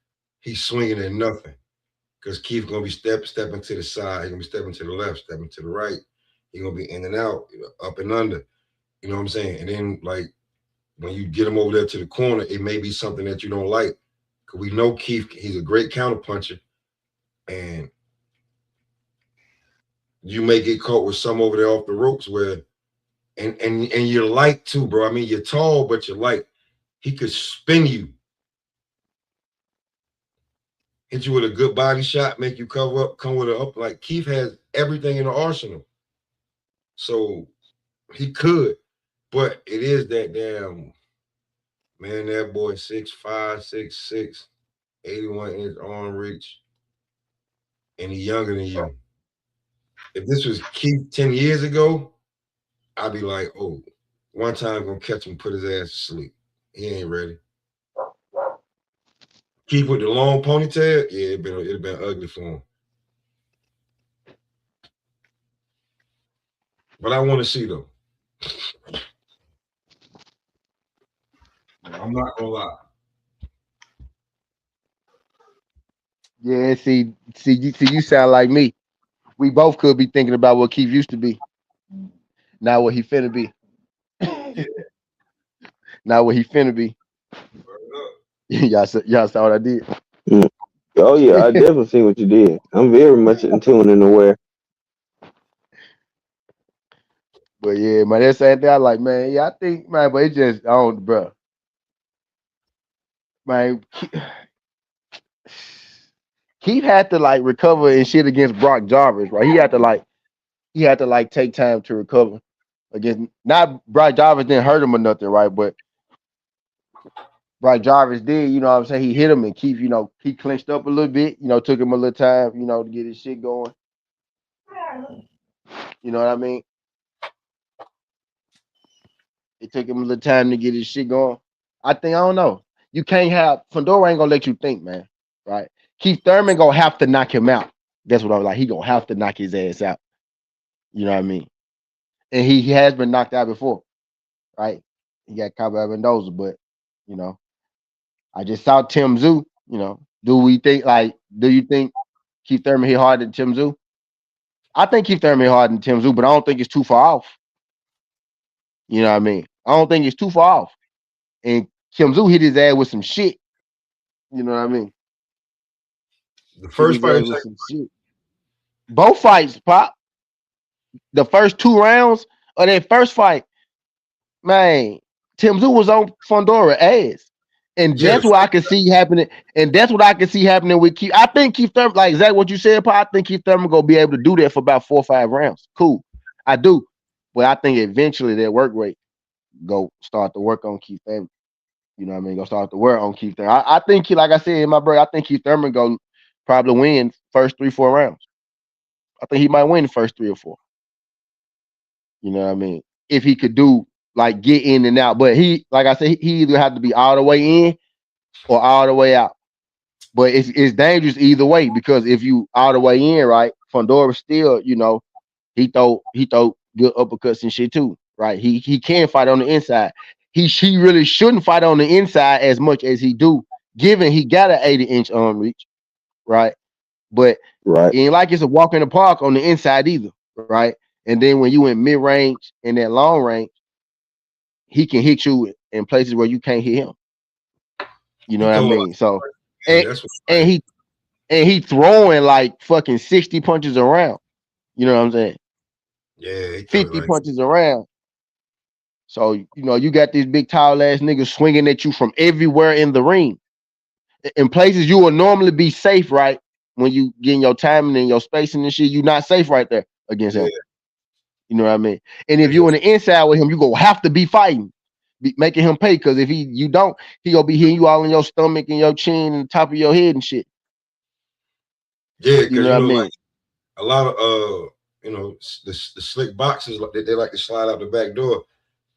he's swinging at nothing. Because Keith gonna be stepping to the side, he's gonna be stepping to the left, stepping to the right. He's gonna be in and out, up and under. You know what I'm saying? And then like when you get him over there to the corner, it may be something that you don't like. Because we know Keith, he's a great counter puncher, and you may get caught with some over there off the ropes where, and you're light too, bro. I mean, you're tall, but you're light. He could spin you, hit you with a good body shot, make you cover up, come with an up. Like Keith has everything in the arsenal. So he could, but it is that damn man, that boy 6'5", 6'6", 81-inch arm reach, and he's younger than you. If this was Keith 10 years ago, I'd be like, oh, one time gonna catch him, put his ass to sleep. He ain't ready. Keith with the long ponytail, yeah, it'd been ugly for him. But I want to see though. I'm not gonna lie. Yeah, you sound like me. We both could be thinking about what Keith used to be, not what he finna be. Not what he finna be. y'all saw what I did. Oh yeah, I definitely see what you did. I'm very much in tune and aware. But yeah, man, that's that thing. I like, man. Yeah, I think, man, but it just, I don't, bro. Man, Keith had to like recover and shit against Brock Jarvis, right? He had to like take time to recover against. Not Brock Jarvis didn't hurt him or nothing, right? But Brock Jarvis did, you know what I'm saying? He hit him and Keith, he clinched up a little bit, took him a little time, to get his shit going. You know what I mean? It took him a little time to get his shit going. I don't know. You can't have Fundora ain't gonna let you think, man. Right? Keith Thurman gonna have to knock him out. That's what I'm like. He gonna have to knock his ass out. You know what I mean? And he has been knocked out before, right? He got caught by Mendoza, but I just saw Tim Zoo. Do you think Keith Thurman hit harder than Tim Zoo? I think Keith Thurman hit harder than Tim Zoo, but I don't think it's too far off. You know what I mean? I don't think it's too far off. And Kim Zoo hit his ass with some shit. You know what I mean? The first fight with some shit. Both fights, Pop. The first 2 rounds of that first fight, man, Tim Zoo was on Fundora ass. And that's what I can see happening. And that's what I can see happening with Keith. I think Keith Thurman, like exactly what you said, Pop, I think Keith Thurman gonna be able to do that for about 4 or 5 rounds. Cool. I do. But I think eventually that work rate go start to work on Keith Thurman. You know what I mean? Go start to work on Keith Thurman. I think, like I said in my break, I think Keith Thurman go probably win first 3, 4 rounds. I think he might win the first 3 or 4. You know what I mean? If he could do like get in and out, but he, like I said, he either have to be all the way in or all the way out. But it's dangerous either way because if you all the way in, right? Fundora still, he throw good uppercuts and shit too, right? He can fight on the inside. He really shouldn't fight on the inside as much as he do, given he got an 80-inch arm reach, right? But it ain't like it's a walk in the park on the inside either, right? And then when you in mid range and that long range, he can hit you in places where you can't hit him. You know He what I told mean? So man, and, that's what he throwing like fucking 60 punches around. You know what I'm saying? yeah, he throw it 50 like punches around. So you got these big tall ass niggas swinging at you from everywhere in the ring. In places you will normally be safe, right? When you getting your timing and your spacing and shit, you're not safe right there against him. You know what I mean? And if you on the inside with him, you gonna have to be fighting, making him pay. Because if you don't, he gonna be hitting you all in your stomach and your chin and the top of your head and shit. yeah, You because know what I mean? like a lot of the slick boxes they like to slide out the back door.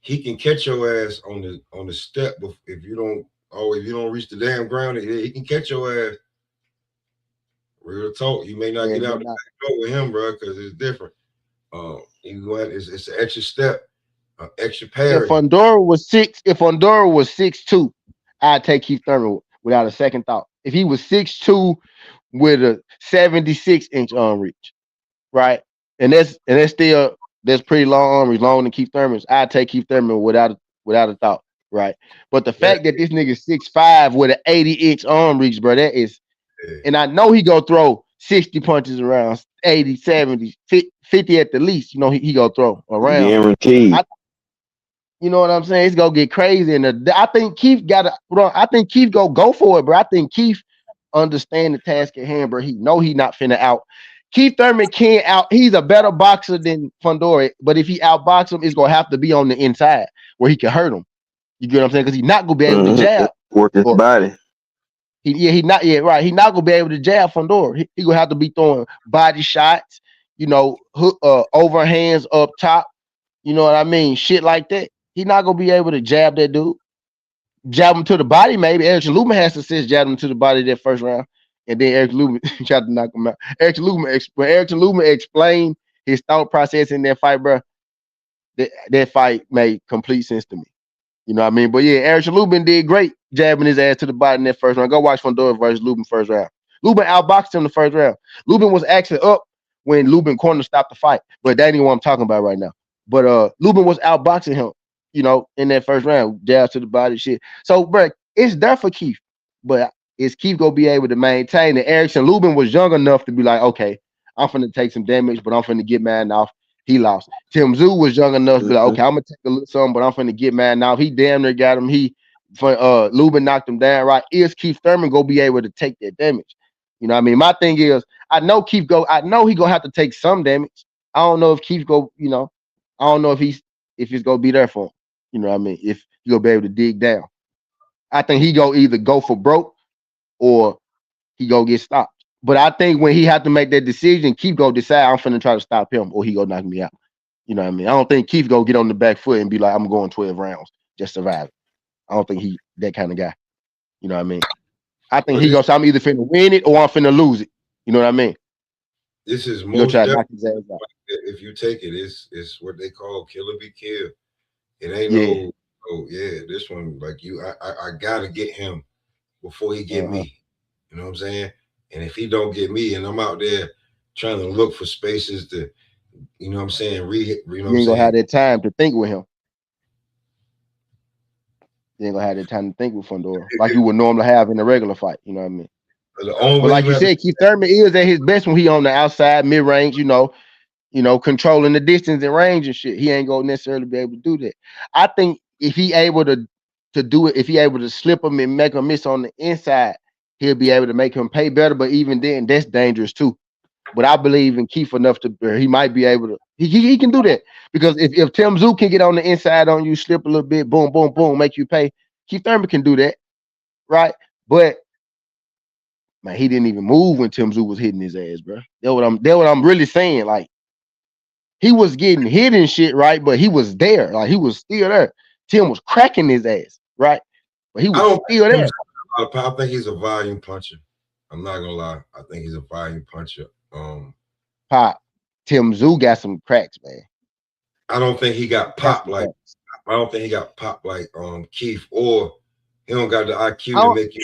He can catch your ass on the step if you don't reach the damn ground. He can catch your ass. Real talk, you may not Yeah, get out the back door with him, bro, because it's different. You go ahead, it's an extra step, extra if parry. Fundora was 6'2", I'd take Keith Thurman without a second thought. If he was 6'2" with a 76-inch arm reach, right? And that's pretty long arm reach, longer than Keith Thurman's. I'd take Keith Thurman without a thought, right? But the fact that this nigga's 6'5" with an 80-inch arm reach, bro, that is, and I know he go throw 60 punches around, 80, 70, 50 at the least. You know, he go throw around. Guaranteed. You know what I'm saying? It's gonna get crazy, and I think Keith I think Keith go for it, bro. I think Keith understand the task at hand, bro. He know he not finna out. Keith Thurman can't out. He's a better boxer than Fundora, but if he outbox him, it's gonna have to be on the inside where he can hurt him. You get what I'm saying? Because he's not gonna be able to jab. Work his body. He not gonna be able to jab Fundora. He gonna have to be throwing body shots, overhands up top. You know what I mean? Shit like that. He not gonna be able to jab that dude. Jab him to the body, maybe. Eric Lubin has success jabbing him to the body that first round, and then Eric Lubin tried to knock him out. Eric Lubin explained his thought process in that fight, bro. That fight made complete sense to me. You know what I mean? But yeah, Eric Lubin did great jabbing his ass to the body in that first round. Go watch Fundora versus Lubin first round. Lubin outboxed him the first round. Lubin was actually up when Lubin corner stopped the fight, but that ain't what I'm talking about right now. But Lubin was outboxing him, in that first round, jabs to the body, shit. So, bro, it's there for Keith, but is Keith gonna be able to maintain it? Erickson Lubin was young enough to be like, okay, I'm finna take some damage, but I'm finna get mad off. He lost. Tim Tszyu was young enough to be like, okay, I'm gonna take a little something, but I'm finna get mad off. He damn near got him. Lubin knocked him down. Right? Is Keith Thurman gonna be able to take that damage? You know what I mean? My thing is, I know he gonna have to take some damage. I don't know if Keith I don't know if it's gonna be there for him. You know what I mean? If you're gonna be able to dig down. I think he go either go for broke or he go get stopped. But I think when he have to make that decision, Keith go decide I'm finna try to stop him or he go knock me out. You know what I mean? I don't think Keith go get on the back foot and be like, I'm going 12 rounds, just survive. I don't think he that kind of guy. You know what I mean? I think he goes, I'm either finna win it or I'm finna lose it. You know what I mean? This is most try to knock his ass out. If you take it, it's what they call kill or be killed. It ain't this one, like I gotta get him before he get me. You know what I'm saying? And if he don't get me and I'm out there trying to look for spaces to, you know what I'm saying, you ain't gonna have that time to think with him. You ain't gonna have that time to think with Fundora like you would normally have in a regular fight. You know what I mean? But like you said, Keith Thurman is at his best when he on the outside, mid range. Controlling the distance and range and shit. He ain't gonna necessarily be able to do that. I think if he able to do it, if he able to slip him and make him miss on the inside, he'll be able to make him pay better. But even then, that's dangerous too. But I believe in Keith enough to he might be able to. He can do that because if Tim Tszyu can get on the inside on you, slip a little bit, boom, boom, boom, make you pay. Keith Thurman can do that, right? But man, he didn't even move when Tim Tszyu was hitting his ass, bro. That's what I'm really saying. Like he was getting hit and shit, right? But he was there, like he was still there. Tim was cracking his ass, right? But he was still there. I think he's a volume puncher. I'm not gonna lie. I think he's a volume puncher. Tim Tszyu got some cracks, man. I don't think he got popped like Keith, or he don't got the IQ to make you.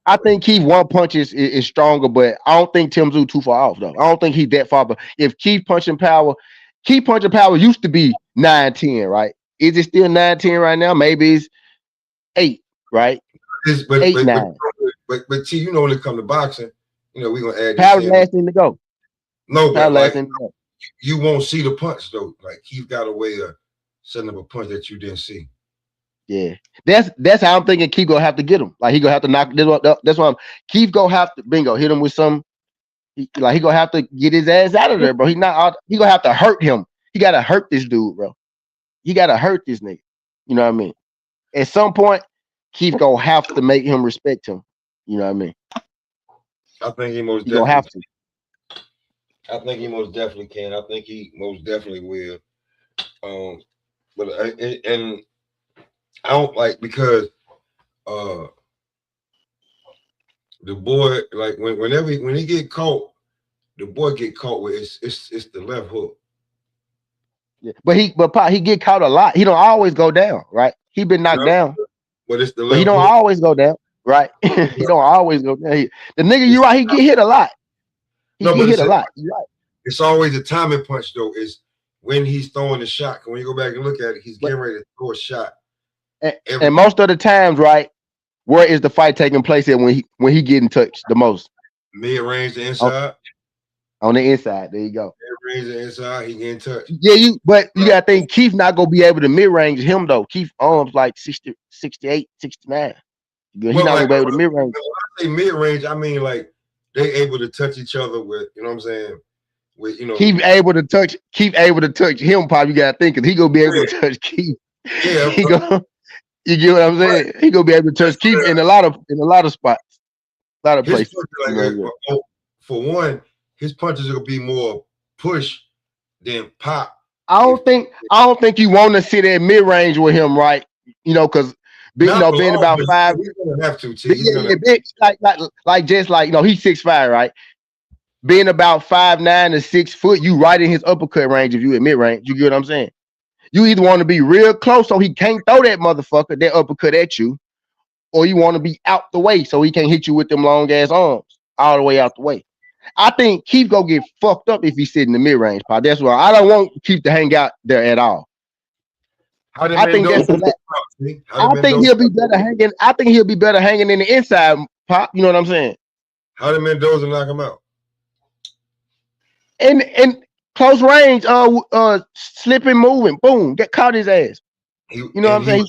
I think Keith one punch is stronger, but I don't think Tim Tszyu too far off though. I don't think he's that far. But if Keith punching power Key punching power used to be 9-10, right? Is it still 9-10 right now? Maybe it's 8, right? But 8, 9. But T, you know, when it comes to boxing, you know, we're gonna add this Power in. last thing to go. No, Power but last like thing to go. you won't see the punch though. Like he's got a way of setting up a punch that you didn't see. Yeah, that's how I'm thinking. Keith gonna have to get him. Like he gonna have to knock this one. That's why Keith gonna have to bingo hit him with some. He gonna have to get his ass out of there, bro. He gonna have to hurt him. He gotta hurt this dude, bro. He gotta hurt this nigga. You know what I mean? At some point, Keith gonna have to make him respect him. You know what I mean? I think he most He gonna have to. I think he most definitely can. I think he most definitely will. But and I don't like because the boy like when he get caught, the boy get caught with it's the left hook. Yeah. But he get caught a lot. He don't always go down, right? He been knocked down, but it's the left but he don't hook. always go down, right? He don't always go down. The nigga, you right? He get hit a lot. He get hit a lot. You're right. It's always a timing punch though. Is when he's throwing the shot. When you go back and look at it, he's getting ready to throw a shot. And most of the times, right, where is the fight taking place at when he getting touched the most? Mid range to inside. On the inside. There you go. Mid range to inside, he getting touched. Yeah, but you gotta think Keith not gonna be able to mid range him though. Keith arms like 60, 68, 69. He's not gonna be able to mid range. When I say mid range, I mean like they able to touch each other with, you know what I'm saying? With Keith able to touch him, Pop. You gotta think, cause he gonna be able to touch Keith. Yeah, you get what I'm saying? Right. He gonna be able to touch Keith in a lot of spots, a lot of places. For one, his punches will be more push than pop. I don't think you want to sit at mid range with him, right? You know, because being about 5. He's gonna have to. Like just like he's 6'5", right? Being about 5'9" to 6 foot, you right in his uppercut range if you at mid range. You get what I'm saying? You either want to be real close so he can't throw that motherfucker, that uppercut at you, or you want to be out the way so he can't hit you with them long ass arms all the way out the way. I think Keith gonna get fucked up if he sit in the mid range, Pop. That's why I don't want Keith to hang out there at all. I think he'll be better hanging. I think he'll be better hanging in the inside, Pop. You know what I'm saying? How did Mendoza knock him out? And close range, slipping, moving, boom, get caught his ass. You know what I'm saying?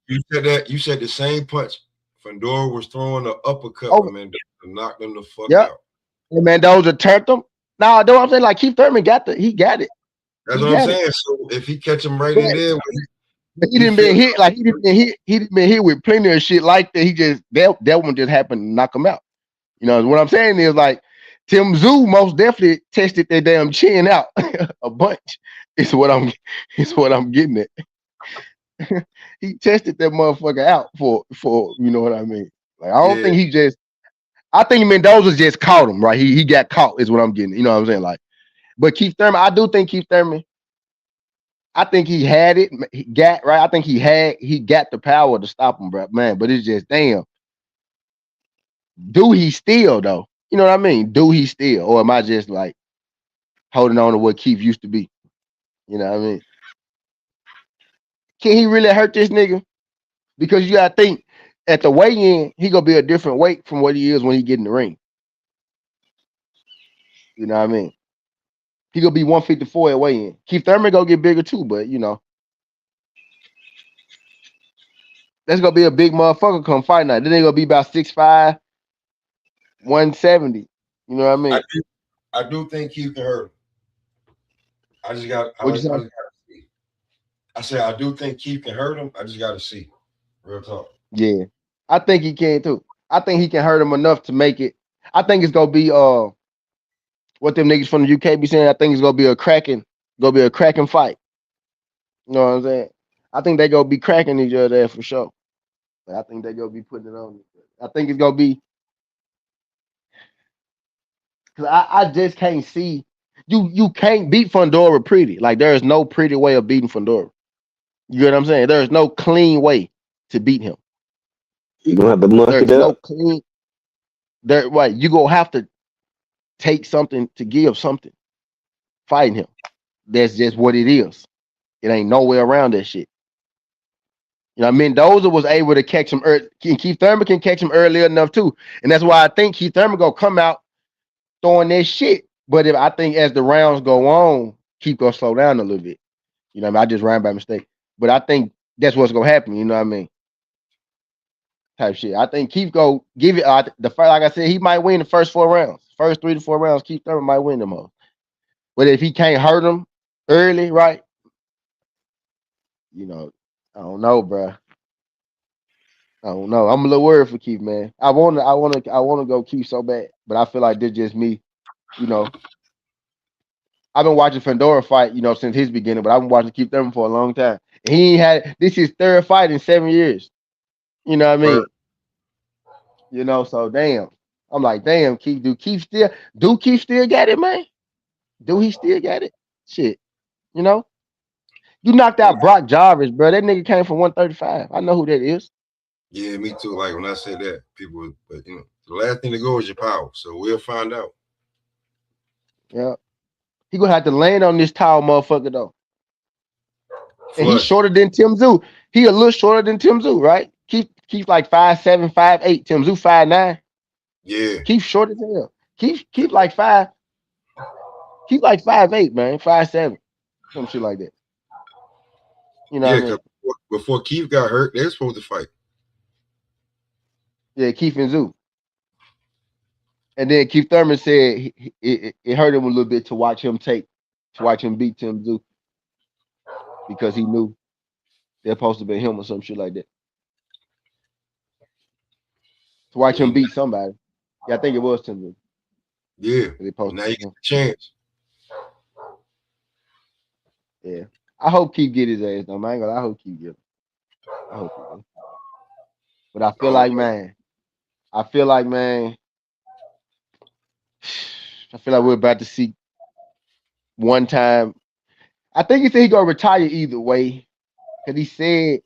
You said the same punch. Fundora was throwing the uppercut with Mendoza, knocked him the fuck out. And Mendoza turned him. Nah, know what I'm saying? Like Keith Thurman he got it. That's what I'm saying. So if he catch him right in there, but he didn't been hit. Like he didn't been hit with plenty of shit like that. He just that one just happened to knock him out. You know what I'm saying is like Tim Zoo most definitely tested that damn chin out a bunch. It's what I'm getting at. He tested that motherfucker out for you know what I mean. Like I don't think I think Mendoza just caught him, right? He got caught is what I'm getting. You know what I'm saying? Like, but Keith Thurman, I do think Keith Thurman. I think he had it. He got right. I think he got the power to stop him, bro, man. But it's just damn. Do he still though? You know what I mean? Do he still, or am I just like holding on to what Keith used to be? You know what I mean? Can he really hurt this nigga? Because you gotta think at the weigh-in, he gonna be a different weight from what he is when he get in the ring. You know what I mean? He gonna be 154 at weigh-in. Keith Thurman gonna get bigger too, but you know. That's gonna be a big motherfucker come fight night. Then they gonna be about 6'5", 170. You know what I mean? I do think Keith can hurt him. I said I do think Keith can hurt him. I just gotta see. Real talk. Yeah. I think he can too. I think he can hurt him enough to make it. I think it's gonna be what them niggas from the UK be saying. I think it's gonna be a cracking fight. You know what I'm saying? I think they gonna be cracking each other there for sure. But I think they gonna be putting it on. I think it's gonna be because I just can't see you can't beat Fundora pretty. Like there is no pretty way of beating Fundora. You get what I'm saying? There is no clean way to beat him. You're gonna have to muck it up. No clean. Right. You gonna have to take something to give something fighting him. that's just what it is. It ain't no way around that shit. You know what I mean? Mendoza was able to catch him early. Keith Thurman can catch him early enough too. And that's why I think Keith Thurman gonna come out throwing that shit. But if I think as the rounds go on, Keith gonna slow down a little bit. You know what I mean? I just ran by mistake. But I think that's what's gonna happen, you know what I mean? Type shit. I think Keith go give it the first, like I said, he might win the first 4 rounds. First 3 to 4 rounds, Keith Thurman might win them all. But if he can't hurt him early, right? You know, I don't know, bro. I don't know. I'm a little worried for Keith, man. I wanna go Keith so bad, but I feel like this just me. You know, I've been watching Fundora fight, you know, since his beginning, but I've been watching Keith Thurman for a long time. And he ain't had this is his 3rd fight in 7 years. You know what I mean? You know, so damn. I'm like, damn, Keith, do Keith still got it, man? Do he still got it? Shit. You know? You knocked out Brock Jarvis, bro. That nigga came from 135. I know who that is. Yeah, me too. Like when I said that, people, but you know, the last thing to go is your power. So we'll find out. Yeah. He gonna have to land on this tall motherfucker though. And he's shorter than Tim Zoo. He a little shorter than Tim Zoo, right? Keith like 5'7", 5'8". Tim Zoo 5'9". Yeah. Keith short as hell. Keith like 5. Keith like 5'8", man, 5'7", some shit like that. You know what I mean? Before Keith got hurt, they were supposed to fight. Yeah, Keith and Zoo. And then Keith Thurman said it hurt him a little bit to watch him beat Tim Zoo because he knew they're supposed to be him or some shit like that. To watch him beat somebody. Yeah, I think it was Tim Zoo. Yeah. Now you get a chance. Yeah. I hope Keith get his ass though, man. I hope Keith get him. I hope he does. But I feel like, man, we're about to see one time. I think he said he gonna retire either way. Cause he said,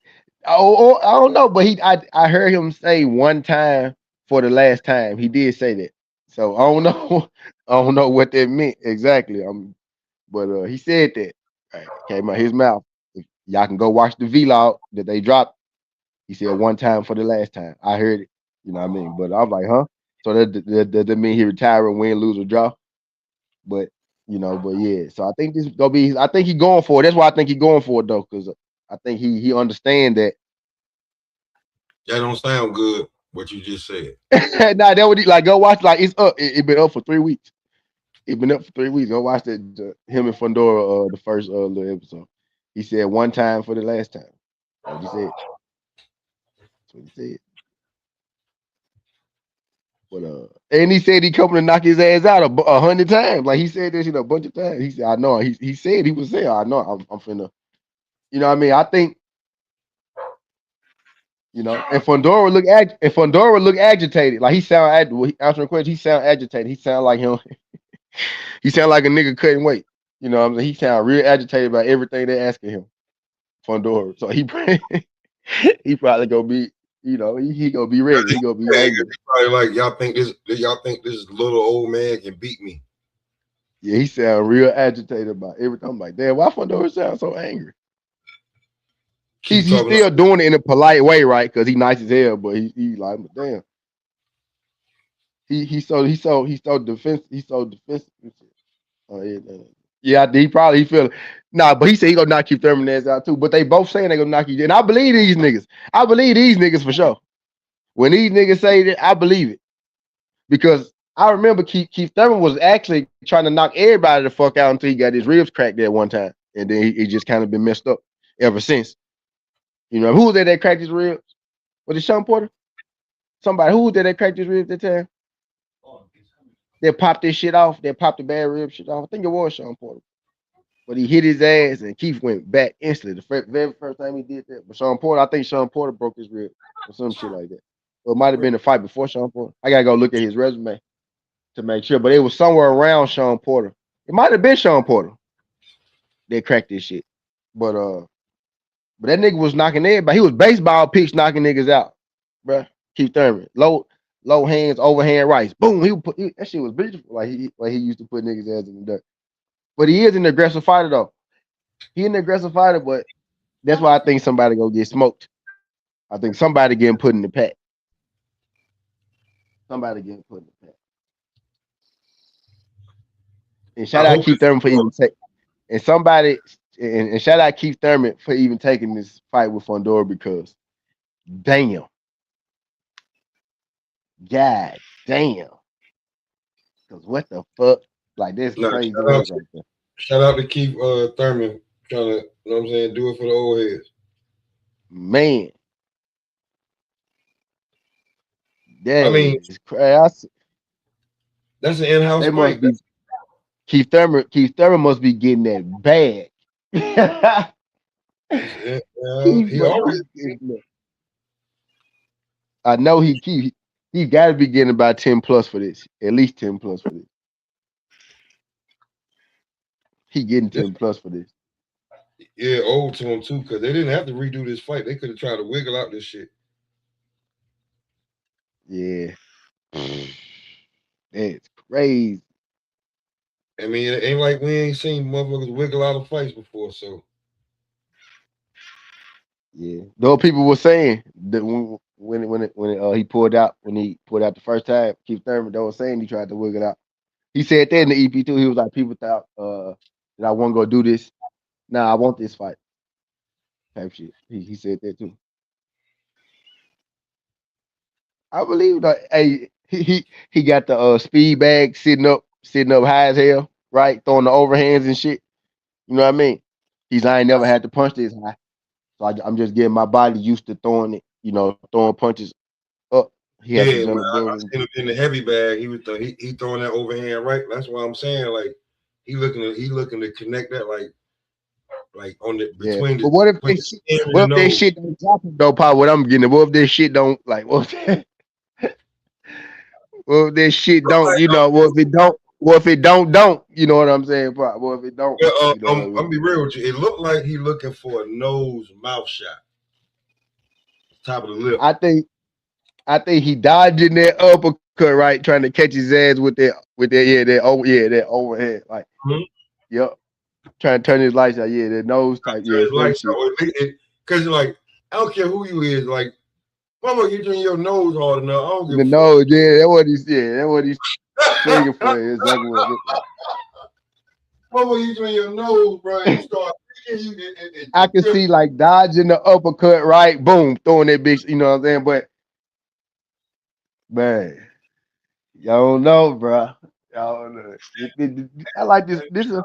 I don't know, but I heard him say one time for the last time. He did say that. So I don't know. I don't know what that meant exactly. But he said that. Right, came out his mouth. If y'all can go watch the vlog that they dropped. He said one time for the last time. I heard it. You know what I mean? But I'm like, huh? So that mean he retire and win, lose, or draw? But yeah. So I think this is gonna be. I think he going for it. That's why I think he going for it though, because I think he understand that. That don't sound good. What you just said. Nah, that would like go watch. Like it's up. It been up for 3 weeks. It been up for 3 weeks. Go watch that him and Fundora the first little episode. He said one time for the last time. That's what he said. That's what he said. But and he said he coming to knock his ass out 100 times. Like he said this, a bunch of times. He said, I know. He said he was there. I know. I'm finna. You know what I mean? I think. You know, and Fundora look agitated. Like he sound answering questions. He sound agitated. He sound like him. He sound like a nigga couldn't wait. You know what I'm saying? He sound real agitated about everything they're asking him. Fundora. So he probably gonna be, he gonna be ready. He gonna be angry. Probably like y'all think this little old man can beat me. Yeah, he sound real agitated about everything. I'm like, damn, why Fundora sound so angry? He's still doing it in a polite way, right? Because he nice as hell, but he like, damn. He's so defensive. He's so defensive. Oh yeah, he feel it. Nah, but he said he gonna knock Keith Thurman ass out too. But they both saying they gonna knock you. And I believe these niggas. I believe these niggas for sure. When these niggas say that, I believe it. Because I remember Keith Thurman was actually trying to knock everybody the fuck out until he got his ribs cracked that one time. And then he just kind of been messed up ever since. You know, who was that cracked his ribs? Was it Sean Porter? Somebody, who was that cracked his ribs that time? They popped this shit off. They popped the bad rib shit off. I think it was Sean Porter. But he hit his ass and Keith went back instantly. The very first time he did that. But Sean Porter, I think Sean Porter broke his rib or some shit like that. Or it might have been a fight before Sean Porter. I gotta go look at his resume to make sure. But it was somewhere around Sean Porter. It might have been Sean Porter. They cracked this shit. But that nigga was knocking everybody. He was baseball pitch knocking niggas out, bruh. Keith Thurman. Low hands, overhand rights. Boom. That shit was beautiful. Like he used to put niggas' ass in the dirt. But he is an aggressive fighter, though. He an aggressive fighter, but that's why I think somebody gonna get smoked. I think somebody getting put in the pack. Somebody getting put in the pack. And I shout out hope Keith it's Thurman for even taking. And somebody and shout out Keith Thurman for even taking this fight with Fundora because damn, god damn, because what the fuck, like this nah, crazy work right there. shout out to Keith Thurman trying to, you know what I'm saying, do it for the old heads. Man, I that mean, is crazy. that's an in-house They must fight. be Keith Thurman. Keith Thurman must be getting that bag. Yeah, Keith he must already. be getting that. I know he got to be getting about 10 plus for this. At least 10 plus for this. He getting 10 plus for this. Yeah, old to him too, because they didn't have to redo this fight. They could have tried to wiggle out this shit. Yeah. That's crazy. I mean, it ain't like we ain't seen motherfuckers wiggle out of fights before. So Yeah. Those people were saying that when he pulled out the first time, Keith Thurman, they were saying he tried to wiggle out. He said that in the EP2. He was like, people thought that I wasn't gonna do this. Nah, I want this fight. Type shit. He said that too. I believe that. Hey, he got the speed bag sitting up high as hell, right? Throwing the overhands and shit. You know what I mean? I ain't never had to punch this high. So I'm just getting my body used to throwing it, throwing punches up. He had to yeah, man, jump the I building. seen him in the heavy bag. He was he throwing that overhand right. That's why I'm saying like he looking to connect that like on the Yeah. between But what if the this shit, chin and what the if that nose. shit don't drop him though, Pop? What I'm getting, what if this shit don't like what if this shit don't, what if it don't, you know what I'm saying, Pop? What if it don't, Yeah, you know what I I'm mean? be real with you. It looked like he looking for a nose mouth shot, top of the lip. I think he dodging that uppercut, right? Trying to catch his ass with that overhead. Like, Mhm. yep. Trying to turn his lights out. Yeah, that nose type. Turn Yeah, his that lights shit. out. Because like I don't care who you is, like mama, you doing your nose hard enough. I don't give The a fuck. nose, yeah, that's what he's swinging for. That's exactly what it looked like. Mama, you doing your nose, bro, and you start thinking I can see like dodging the uppercut, right? Boom, throwing that bitch, you know what I'm saying? But man, y'all don't know, bro. Y'all don't know. I like this. This is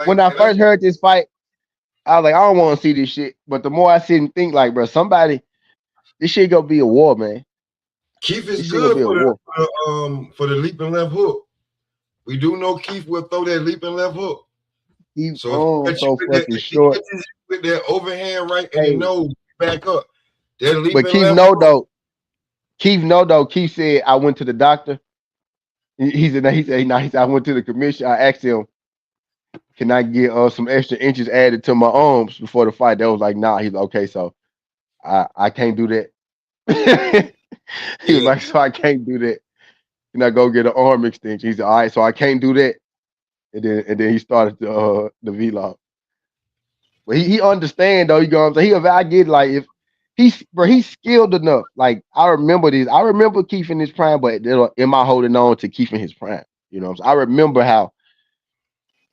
when I and that's first heard this fight, I was like, I don't want to see this shit. But the more I sit and think, like, bro, this shit gonna be a war, man. Keith is This shit gonna good be a war. for the leaping left hook. We do know Keith will throw that leaping left hook. He So if so fucking if he short. catches you with that overhand right in the Hey, nose, back up. That but leaping Keith left know hook. though. Keith said I went to the doctor. He said I went to the commission. I asked him, can I get some extra inches added to my arms before the fight? That was like, nah. He's like, okay, so I can't do that. He was Yeah, like, so I can't do that. And I go get an arm extension. He said, all right, so I can't do that. And then he started the vlog. But he understand though. You know what I'm saying? I get like if he's skilled enough. Like I remember this. I remember Keith in his prime, but am I holding on to Keith in his prime? You know what I'm saying? I remember how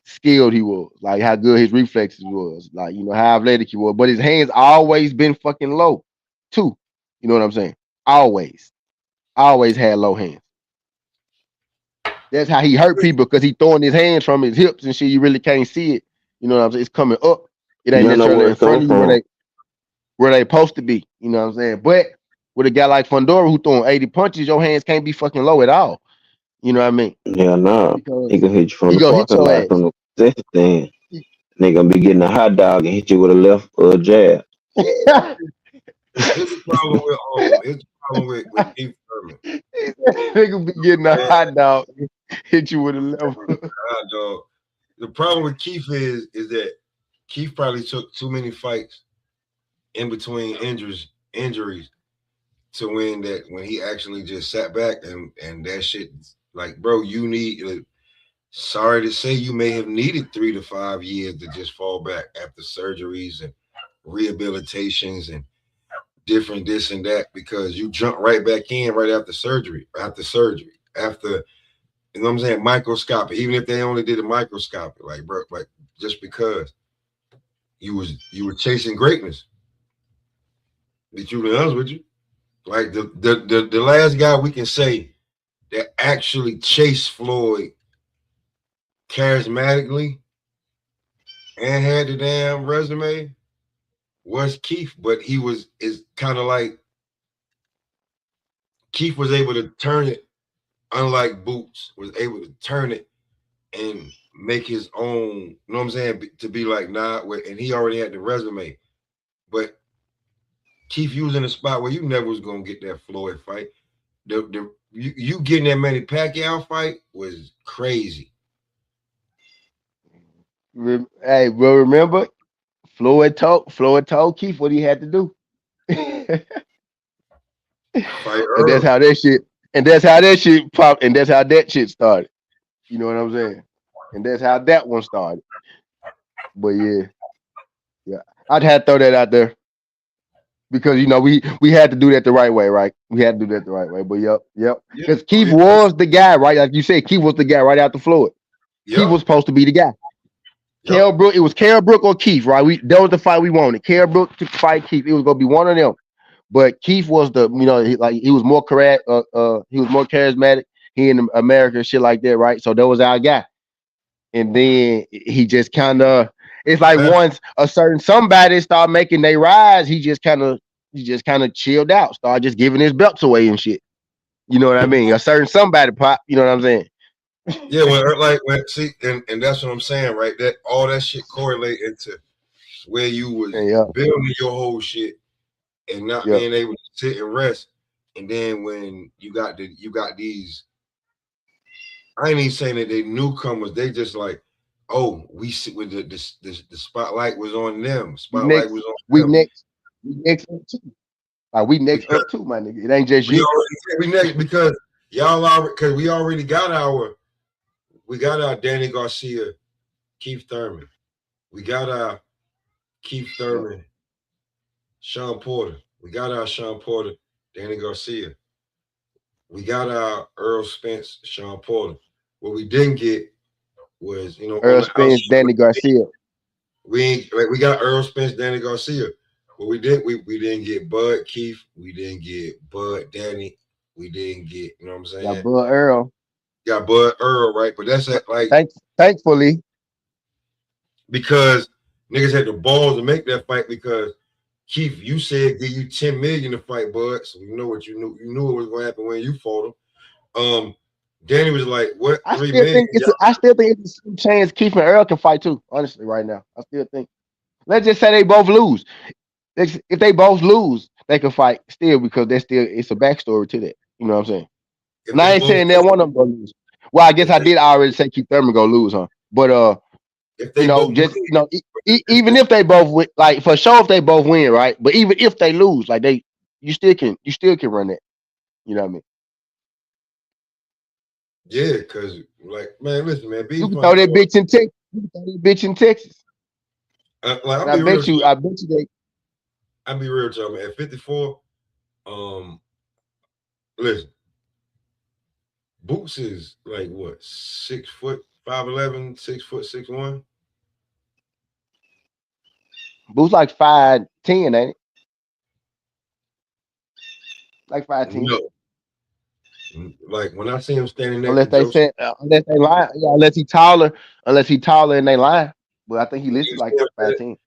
skilled he was, like how good his reflexes was, like how athletic he was. But his hands always been fucking low, too. You know what I'm saying? Always had low hands. That's how he hurt people because he throwing his hands from his hips and shit. You really can't see it. You know what I'm saying? It's coming up. It ain't You don't know necessarily where in it come front of you from. where they supposed to be. You know what I'm saying? But with a guy like Fundora who throwing 80 punches, your hands can't be fucking low at all. You know what I mean? Yeah, nah. Because He gonna hit you from he the gonna hit parking your lot ass. from the concession stand. They gonna be getting a hot dog and hit you with a left jab. here's the problem with Keith Thurman. They gonna be getting a Man, hot dog, hit you with a level. God, dog. The problem with Keith is that Keith probably took too many fights in between injuries to win that when he actually just sat back and that shit like bro, you need sorry to say, you may have needed 3 to 5 years to just fall back after surgeries and rehabilitations and different this and that, because you jump right back in right after surgery, after you know what I'm saying, microscopic, even if they only did a microscopic, like bro, like just because you were chasing greatness. Be truly honest with you. Like the last guy we can say that actually chased Floyd charismatically and had the damn resume was Keith, but is kind of like Keith was able to turn it, unlike Boots was able to turn it and make his own, you know what I'm saying, to be like, nah, and he already had the resume. But Keith, you was in a spot where you never was gonna get that Floyd fight. You getting that Manny Pacquiao fight was crazy. Hey, bro, remember Floyd told Keith what he had to do. And Fight that's Earl. how that shit popped, and that's how that shit started. You know what I'm saying? And that's how that one started. But yeah, I'd have to throw that out there because you know we had to do that the right way, right? We had to do that the right way. But yep. Because Keith was the guy, right? Like you said, Keith was the guy right after Floyd. Keith was supposed to be the guy. Kell Brook, it was Kell Brook or Keith, right? That was the fight we wanted. Kell Brook to fight Keith. It was gonna be one of them. But Keith was the, you know, he was more charismatic. He in America and shit like that, right? So that was our guy. And then he just kind of, it's like once a certain somebody start making their rise, he just kind of chilled out, start just giving his belts away and shit. You know what I mean? A certain somebody pop. You know what I'm saying? Yeah, see, and that's what I'm saying, right? That all that shit correlate into where you was building your whole shit and not being able to sit and rest. And then when you got these, I ain't even saying that they newcomers, they just like, oh, we sit with the spotlight was on them. Spotlight was on them. We next up too. We next up too, my nigga. It ain't just you. We next because y'all are, because we already got our Danny Garcia, Keith Thurman. We got our Keith Thurman, Sean Porter. We got our Sean Porter, Danny Garcia. We got our Earl Spence, Sean Porter. What we didn't get was, you know, Earl Spence, Danny Garcia. We got Earl Spence, Danny Garcia. But we didn't get Bud Keith. We didn't get Bud Danny. We didn't get, you know what I'm saying? Got Bud Earl. Got Bud Earl, right? But that's like thankfully. Because niggas had the balls to make that fight because Keith, you said give you 10 million to fight Bud. So you know what you knew what was gonna happen when you fought him. Danny was like, what? I still think it's a chance Keith and Earl can fight too, honestly, right now. I still think. Let's just say they both lose. If they both lose, they can fight still because it's a backstory to that. You know what I'm saying? And I ain't saying that one of them gonna lose. Well, I guess I did already say Keith Thurman gonna lose, huh? But if they even if they both win, like for sure if they both win, right? But even if they lose, like you still can run that. You know what I mean? Yeah, because like, man, listen, man, you can throw that bitch in Texas. You can throw that bitch in Texas. I bet you they. I'll be real with y'all, man. At 54, listen, Boots is like what, 6 foot 5'11", 6 foot 6'1". Boots like 5'10", ain't it? Like 5'10". No. Like when I see him standing there, unless they lie, unless he taller and they lie. But I think he listed like 5'10".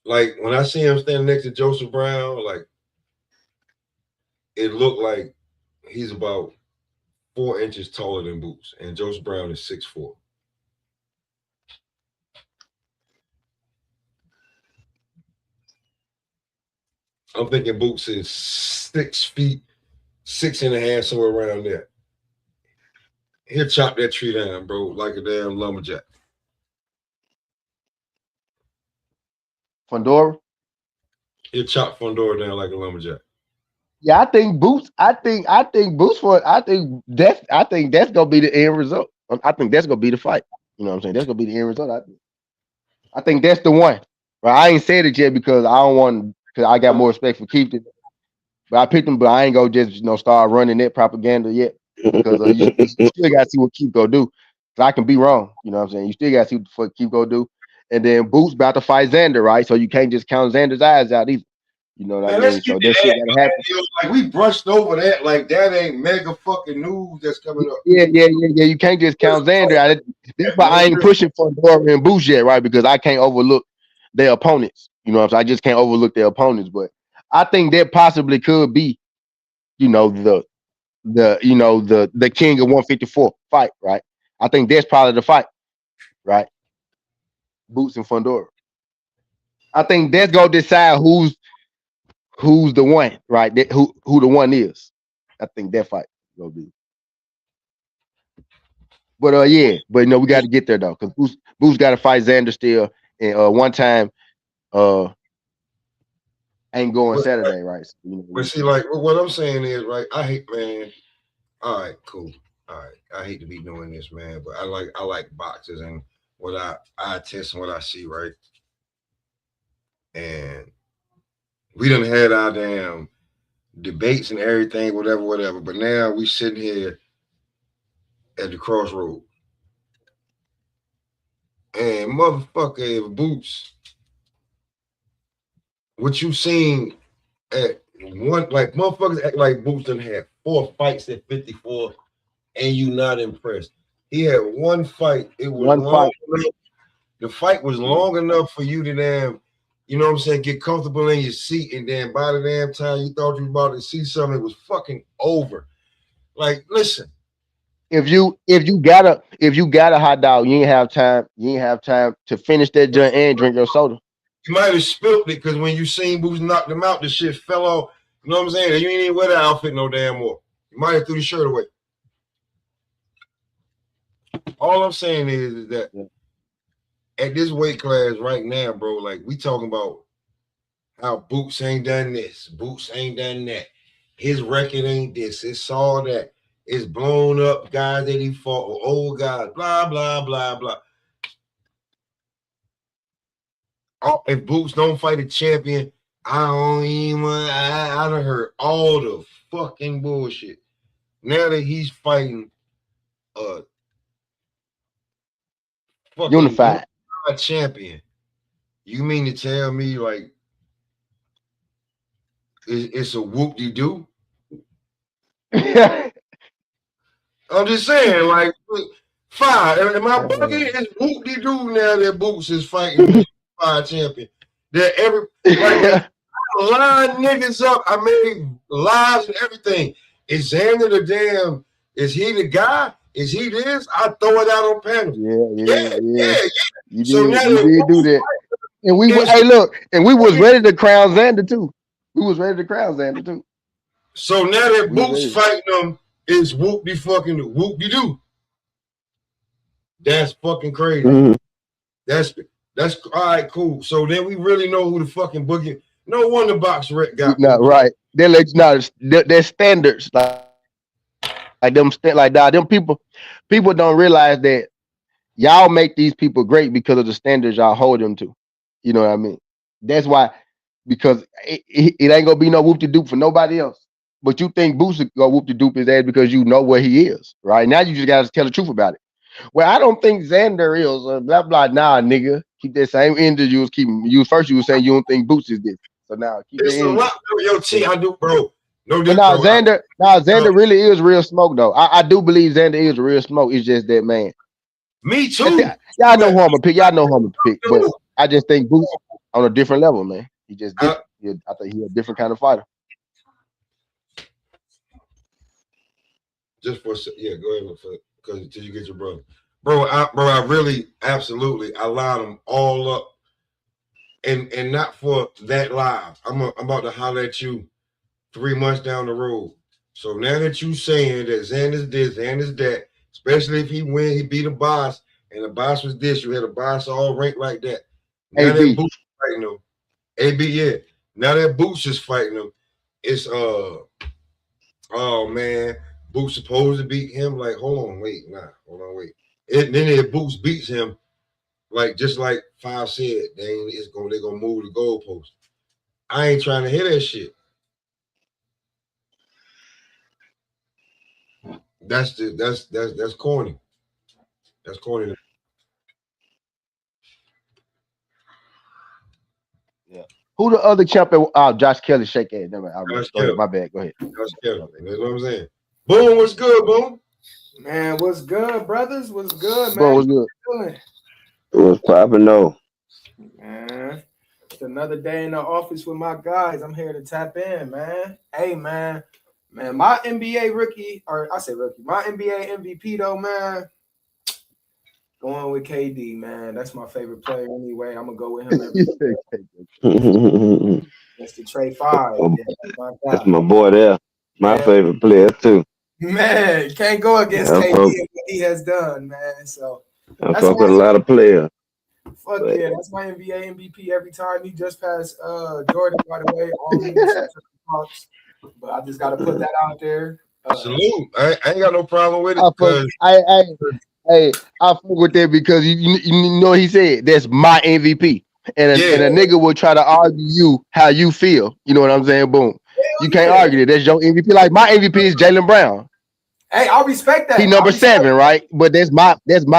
Like when I see him standing next to Joseph Brown, like it looked like he's about 4 inches taller than Boots, and Joseph Brown is 6'4". I'm thinking Boots is 6 feet, 6.5, somewhere around there. He'll chop that tree down, bro, like a damn lumberjack. Fundora? He'll chop Fundora down like a lumberjack. Yeah, I think Boots. I think that's gonna be the end result. I think that's gonna be the fight. You know what I'm saying? That's gonna be the end result. I think that's the one. But I ain't said it yet because I don't want because I got more respect for Keith. But I picked him, but I ain't gonna just start running that propaganda yet because you still gotta see what Keith gonna do. Cause I can be wrong. You know what I'm saying? You still gotta see what the fuck Keith gonna do. And then Boots about to fight Xander, right? So you can't just count Xander's eyes out either. You know what I mean? So that shit gotta happen. Like we brushed over that. Like that ain't mega fucking news that's coming up. Yeah. You can't just count Xander out. That's why I ain't pushing for Fundora and Boots yet, right? Because I can't overlook their opponents. You know what I'm saying? I just can't overlook their opponents. But I think that possibly could be, the king of 154 fight, right? I think that's probably the fight, right? Boots and Fundora. I think that's gonna decide who's the one, right? Who the one is. I think that fight gonna be. But we got to get there though, because Boots got to fight Xander still, and one time, ain't going Saturday, right? So, but see, like what I'm saying is, right? I hate, man. All right, cool. All right, I hate to be doing this, man, but I like boxes and what I test and what I see, right? And we done had our damn debates and everything, whatever. But now we sitting here at the crossroad, and motherfucker, if Boots, what you seen at one, like motherfuckers act like Boots done had 4 fights at 54, and you not impressed. He had one fight. It was long enough. The fight was long enough for you to damn, you know what I'm saying, get comfortable in your seat, and then by the damn time you thought you was about to see something, it was fucking over. Like, listen. If you got a hot dog, you ain't have time to finish that joint and drink your soda. You might have spilled it because when you seen Boots knock them out, the shit fell off. You know what I'm saying? You ain't even wear that outfit no damn more. You might have threw the shirt away. All I'm saying is that at this weight class right now, bro, like we talking about how Boots ain't done this, Boots ain't done that. His record ain't this, it's all that. It's blown up guys that he fought with old guys, blah, blah, blah, blah. Oh, if Boots don't fight a champion, I done heard all the fucking bullshit. Now that he's fighting a fucking unified champion, you mean to tell me like it's a whoop-de-doo? I'm just saying, like, fine. Am I bugging? It's whoop-de-doo now that Boots is fighting the unified champion. That every like line niggas up. I made lives and everything. Is Xander the damn? Is he the guy? Is he this? I throw it out on panel. Yeah. You So did do that. And we was ready to crown Xander too. So now that Boots fighting them is whoop-de-doo. That's fucking crazy. Mm-hmm. That's all right, cool. So then we really know who the fucking boogie. No wonder Box Rec got right. They let you know their standards like them people don't realize that y'all make these people great because of the standards y'all hold them to. You know what I mean? That's why, because it ain't gonna be no whoop-de-doop for nobody else. But you think Boots is gonna whoop-de-doop his ass because you know where he is, right? Now you just gotta tell the truth about it. Well, I don't think Xander is blah blah. Nah, nigga, keep that same energy you was keeping. You were saying you don't think Boots is this. So now keep it's that a lot. Yo, T, I do, bro. No, but Xander really is real smoke though. I do believe Xander is real smoke. It's just that, man. Me too. Y'all know who I'm gonna pick. But I just think Boots on a different level, man. He just different. I think he's a different kind of fighter. Just for go ahead because until you get your brother, I really absolutely I lined them all up, and not for that live. I'm about to holler at you 3 months down the road. So now that you saying that Xander's this, Xander's that, especially if he win, he beat a boss, and the boss was this, you had a boss all ranked like that. Now that Boots is fighting him, AB, yeah. Now that Boots is fighting him, it's oh man, Boots supposed to beat him. Like, hold on, wait. then it Boots beats him, like just like Five said, they're gonna move the goalpost. I ain't trying to hear that shit. That's corny. That's corny. Yeah. Who the other champion? Josh Kelly shake it. Never mind. Go ahead. My bad. Go ahead. Josh Kelly. That's what I'm saying. Boom, what's good, Boom? Man, what's good, brothers? What's good, man? Bro, what's good? What's popping though? Man, it's another day in the office with my guys. I'm here to tap in, man. Hey, man, my NBA rookie, or I say rookie, my NBA MVP though, man. Going with KD, man. That's my favorite player anyway. I'm gonna go with him every day. That's the Trey 5. Yeah, that's my boy there. My favorite player too. Man, can't go against KD and what he has done, man. So I fuck with a lot of players. Fuck yeah, that's my NBA MVP every time. He just passed Jordan, by the way. All but I just got to put that out there. Salute. I ain't got no problem with it. I fuck with that because you know he said that's my MVP. And a nigga will try to argue you how you feel. You know what I'm saying? Boom. You can't argue that. That's your MVP. Like my MVP is Jaylen Brown. Hey, I respect that. He number 7, right? But that's my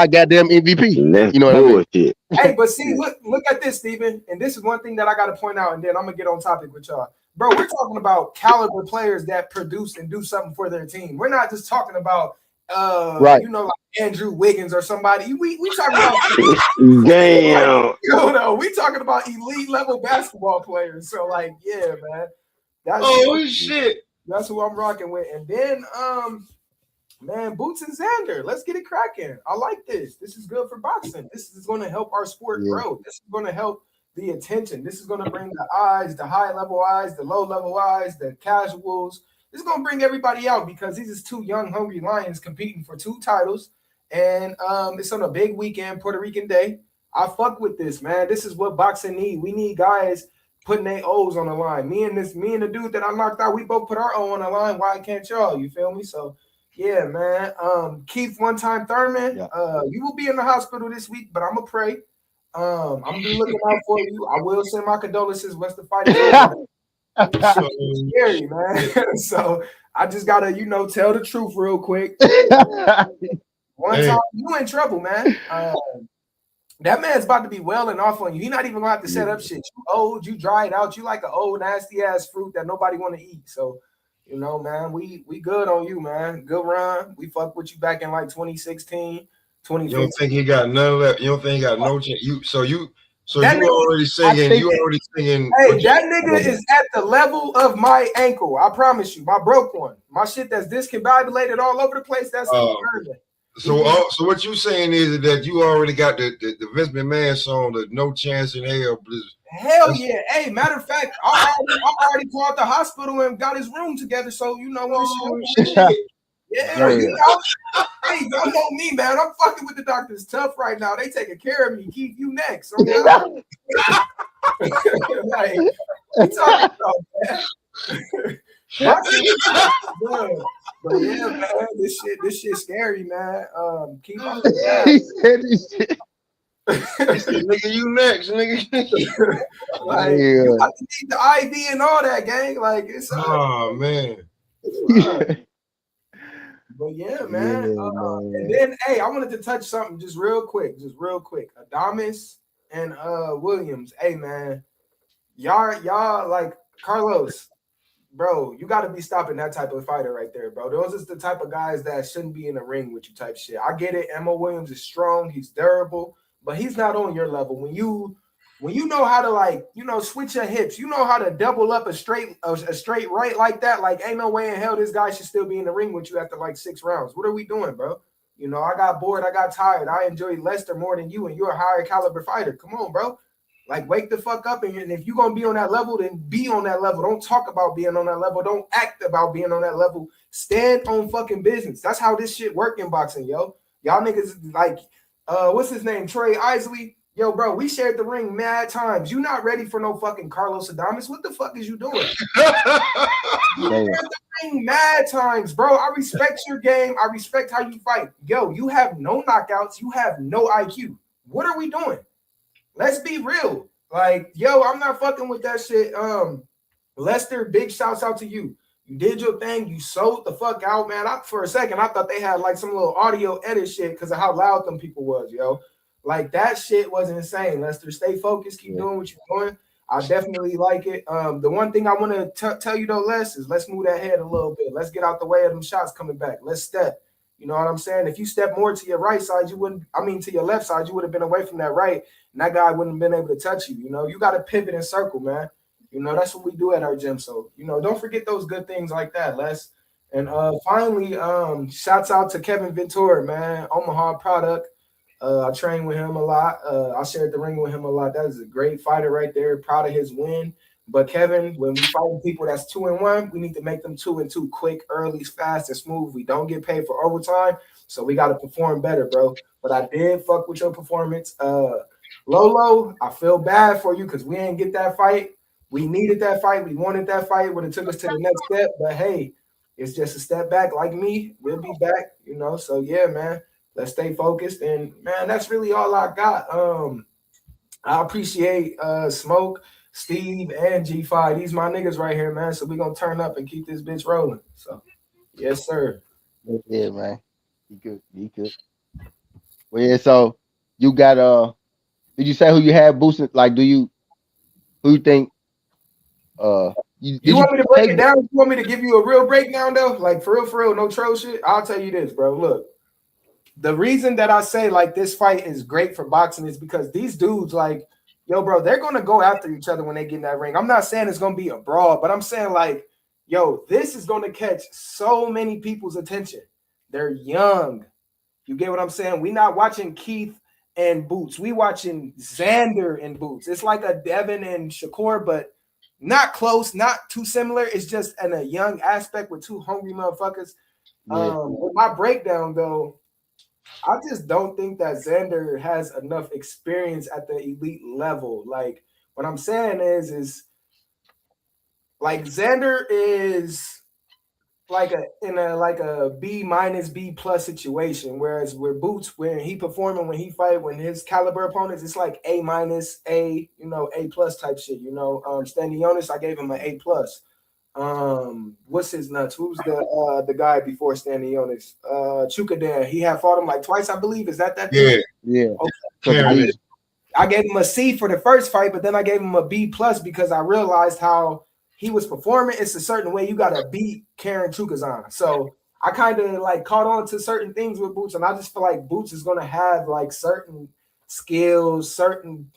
goddamn MVP. You know what I mean? Hey, but see, look at this, Steven. And this is one thing that I got to point out, and then I'm gonna get on topic with y'all. Bro, we're talking about caliber players that produce and do something for their team. We're not just talking about right. You know, like Andrew Wiggins or somebody. We talking about damn. No, we talking about elite level basketball players. So like, yeah, man. Shit. That's who I'm rocking with. And then man, Boots and Xander. Let's get it cracking. I like this. This is good for boxing. This is going to help our sport grow. This is going to help the attention. This is going to bring the eyes, the high level eyes, the low level eyes, the casuals. This is going to bring everybody out because these is 2 young, hungry lions competing for 2 titles. And it's on a big weekend, Puerto Rican Day. I fuck with this, man. This is what boxing need. We need guys putting their O's on the line. Me and the dude that I knocked out, we both put our O on the line. Why can't y'all? You feel me? So, yeah, man. Keith one-time Thurman, you will be in the hospital this week, but I'm going to pray. I'm going to be looking out for you. I will send my condolences once the fight is over. It's scary, man. So I just got to, tell the truth real quick. One time, you in trouble, man. That man's about to be welling off on you. He's not even going to have to set up shit. You old, you dried out. You like an old, nasty-ass fruit that nobody want to eat. So, man, we good on you, man. Good run. We fucked with you back in like 2016, 2015. You don't think he got none of that? You don't think he got no chance? You already singing. Hey, that nigga is at the level of my ankle. I promise you. My broke one. My shit that's discombobulated all over the place. That's so what you saying is that you already got the Vince McMahon song, the No Chance in Hell. Hell yeah. Hey, matter of fact, I already called the hospital and got his room together. So yeah, hey, y'all know me, man. I'm fucking with the doctors tough right now. They taking care of me. Keep you next. Like, we talking about that. But yeah, man, this shit scary, man. Keep up with that. He said this shit. Nigga, you next, nigga. Like, you got to need the IV and all that, gang. Like, it's man. But yeah, man. And then, hey, I wanted to touch something just real quick. Adames and Williams. Hey, man, y'all like Carlos, bro. You got to be stopping that type of fighter right there, bro. Those is the type of guys that shouldn't be in the ring with you, type shit. I get it. Emma Williams is strong. He's durable, but he's not on your level. When you know how to switch your hips, you know how to double up a straight right like that. Like, ain't no way in hell this guy should still be in the ring with you after like 6 rounds. What are we doing, bro? I got bored. I got tired. I enjoyed Lester more than you, and you're a higher caliber fighter. Come on, bro. Like, wake the fuck up. And if you're going to be on that level, then be on that level. Don't talk about being on that level. Don't act about being on that level. Stand on fucking business. That's how this shit work in boxing, yo. Y'all niggas like, what's his name? Troy Isley. Yo, bro, we shared the ring mad times. You not ready for no fucking Carlos Adames? What the fuck is you doing? You shared the ring mad times, bro. I respect your game. I respect how you fight. Yo, you have no knockouts. You have no IQ. What are we doing? Let's be real. Like, yo, I'm not fucking with that shit. Lester, big shouts out to you. You did your thing. You sold the fuck out, man. For a second, I thought they had like some little audio edit shit because of how loud them people was, yo. Like that shit was insane. Lester, stay focused. Keep doing what you're doing. I definitely like it. The one thing I want to tell you though, Les, is let's move that head a little bit. Let's get out the way of them shots coming back. Let's step. You know what I'm saying? If you step more to your right side, to your left side, you would have been away from that right, and that guy wouldn't have been able to touch you. You know, you got to pivot and circle, man. You know, that's what we do at our gym. So, you know, don't forget those good things like that, Les. And finally, shouts out to Kevin Ventura, man, Omaha product. I trained with him a lot. I shared the ring with him a lot. That is a great fighter right there. Proud of his win. But Kevin, when we fight people that's 2-1, we need to make them 2-2 quick, early, fast, and smooth. We don't get paid for overtime, so we got to perform better, bro. But I did fuck with your performance. Lolo, I feel bad for you because we didn't get that fight. We needed that fight. We wanted that fight. Would have took us to the next step. But hey, it's just a step back. Like me, we'll be back. You know. So yeah, man. Let's stay focused. And man, that's really all I got. I appreciate Smoke, Steve, and G5. These my niggas right here, man. So we gonna turn up and keep this bitch rolling. So yes, sir. Yeah, man. You good. Well, yeah, so you got did you say who you had boosting? Like, who you think you want me to break it down? You want me to give you a real breakdown though? Like for real, no troll shit. I'll tell you this, bro. Look. The reason that I say like this fight is great for boxing is because these dudes, like, yo, bro, they're gonna go after each other when they get in that ring. I'm not saying it's gonna be a brawl, but I'm saying like, yo, this is gonna catch so many people's attention. They're young. You get what I'm saying? We're not watching Keith and Boots. We watching Xander and Boots. It's like a Devin and Shakur, but not close, not too similar. It's just in a young aspect with two hungry motherfuckers. Yeah. With my breakdown though, I just don't think that Xander has enough experience at the elite level. Like what I'm saying is like Xander is like a B minus B plus situation, whereas with Boots, when he performing, when he fight, when his caliber opponents, it's like A minus, A, you know, A plus type shit. You know, Stanionis, I gave him an A plus. What's his nuts? Who's the guy before Stanionis? Chukadan. He had fought him like twice, I believe. Is that dude? Yeah. Okay. I gave him a C for the first fight, but then I gave him a B plus because I realized how he was performing. It's a certain way you gotta beat Karen Chukazan. So I kind of like caught on to certain things with Boots, and I just feel like Boots is gonna have like certain skills, certain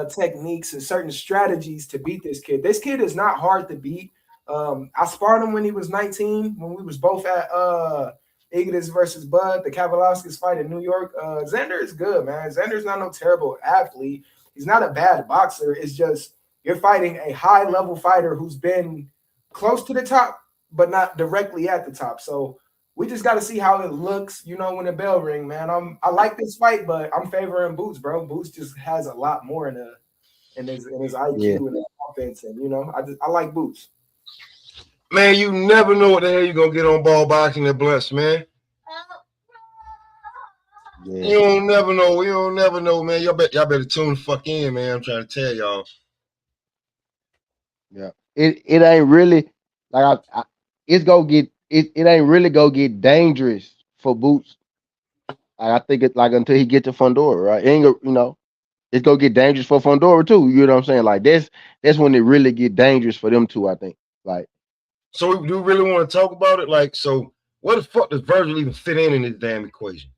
techniques, and certain strategies to beat this kid. This kid is not hard to beat. I sparred him when he was 19, when we was both at Ignis versus Bud, the Kavalovskis fight in New York. Xander is good, man. Xander's not no terrible athlete. He's not a bad boxer. It's just you're fighting a high-level fighter who's been close to the top, but not directly at the top. So we just got to see how it looks, you know, when the bell ring, man. I like this fight, but I'm favoring Boots, bro. Boots just has a lot more in his IQ and his offense, and you know, I like Boots. Man, you never know what the hell you're gonna get on ball boxing at Blunts, man. Yeah. You don't never know. You don't never know, man. Y'all better tune the fuck in, man. I'm trying to tell y'all. Yeah. It ain't really like it's gonna get it ain't really gonna get dangerous for Boots. I think it's like until he get to Fundora, right? It ain't gonna, you know, it's gonna get dangerous for Fundora too. You know what I'm saying? Like that's when it really get dangerous for them two, I think. Like, so do you really want to talk about it? Like, so what the fuck does Virgil even fit in this damn equation?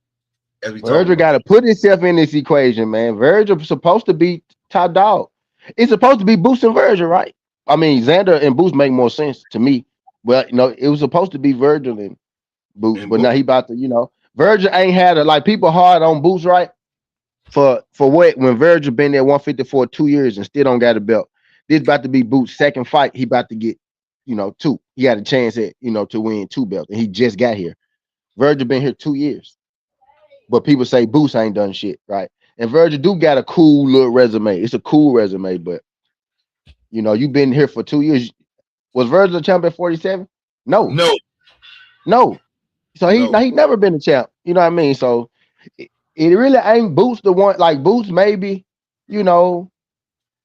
Virgil got to put himself in this equation, man. Virgil's supposed to be top dog. It's supposed to be Boots and Virgil, right? I mean, Xander and Boots make more sense to me. Well, you know, it was supposed to be Virgil and Boots, but now he about to, you know, Virgil ain't had a like people hard on Boots, right? For what? When Virgil been there 150 for 2 years and still don't got a belt. This about to be Boots' second fight. He about to get, you know, 2. He had a chance at, you know, to win 2 belts, and he just got here. Virgil been here 2 years, but people say Boots ain't done shit, right? And Virgil do got a cool little resume. It's a cool resume, but you know, you've been here for 2 years. Was Virgil a champ at 47? No. So he never been a champ. You know what I mean? So it really ain't Boots the one. Like Boots, maybe, you know,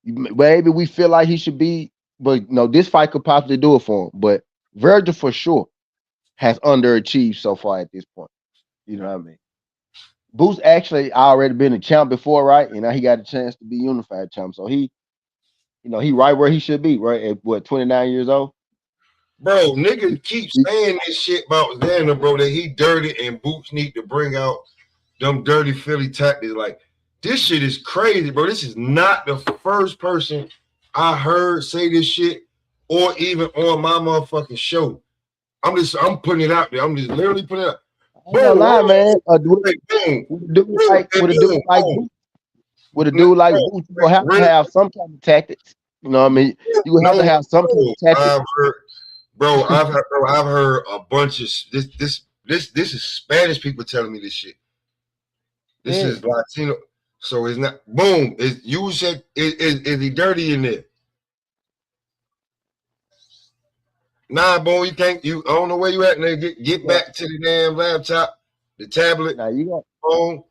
maybe we feel like he should be, but no, this fight could possibly do it for him. But Virgil for sure has underachieved so far at this point. You know what I mean? Boots actually already been a champ before, right? And now he got a chance to be unified champ. So he, you know, he right where he should be, right? At what, 29 years old? Bro, niggas keep saying this shit about Xander, bro, that he dirty and Boots need to bring out them dirty Philly tactics. Like, this shit is crazy, bro. This is not the first person I heard say this shit or even on my motherfucking show. I'm putting it out there. I'm just literally putting it out. Boom, lie, man. With a dude like Boots, you gonna have to have some kind of tactics. You know what I mean? You gonna have to have some kind of tactics. I've heard a bunch of this is Spanish people telling me this shit. This is Latino, so it's not. Boom! You said is he dirty in there? Nah, boy, you can't. I don't know where you at. Nigga. Get back to the damn laptop, the tablet. Now you gonna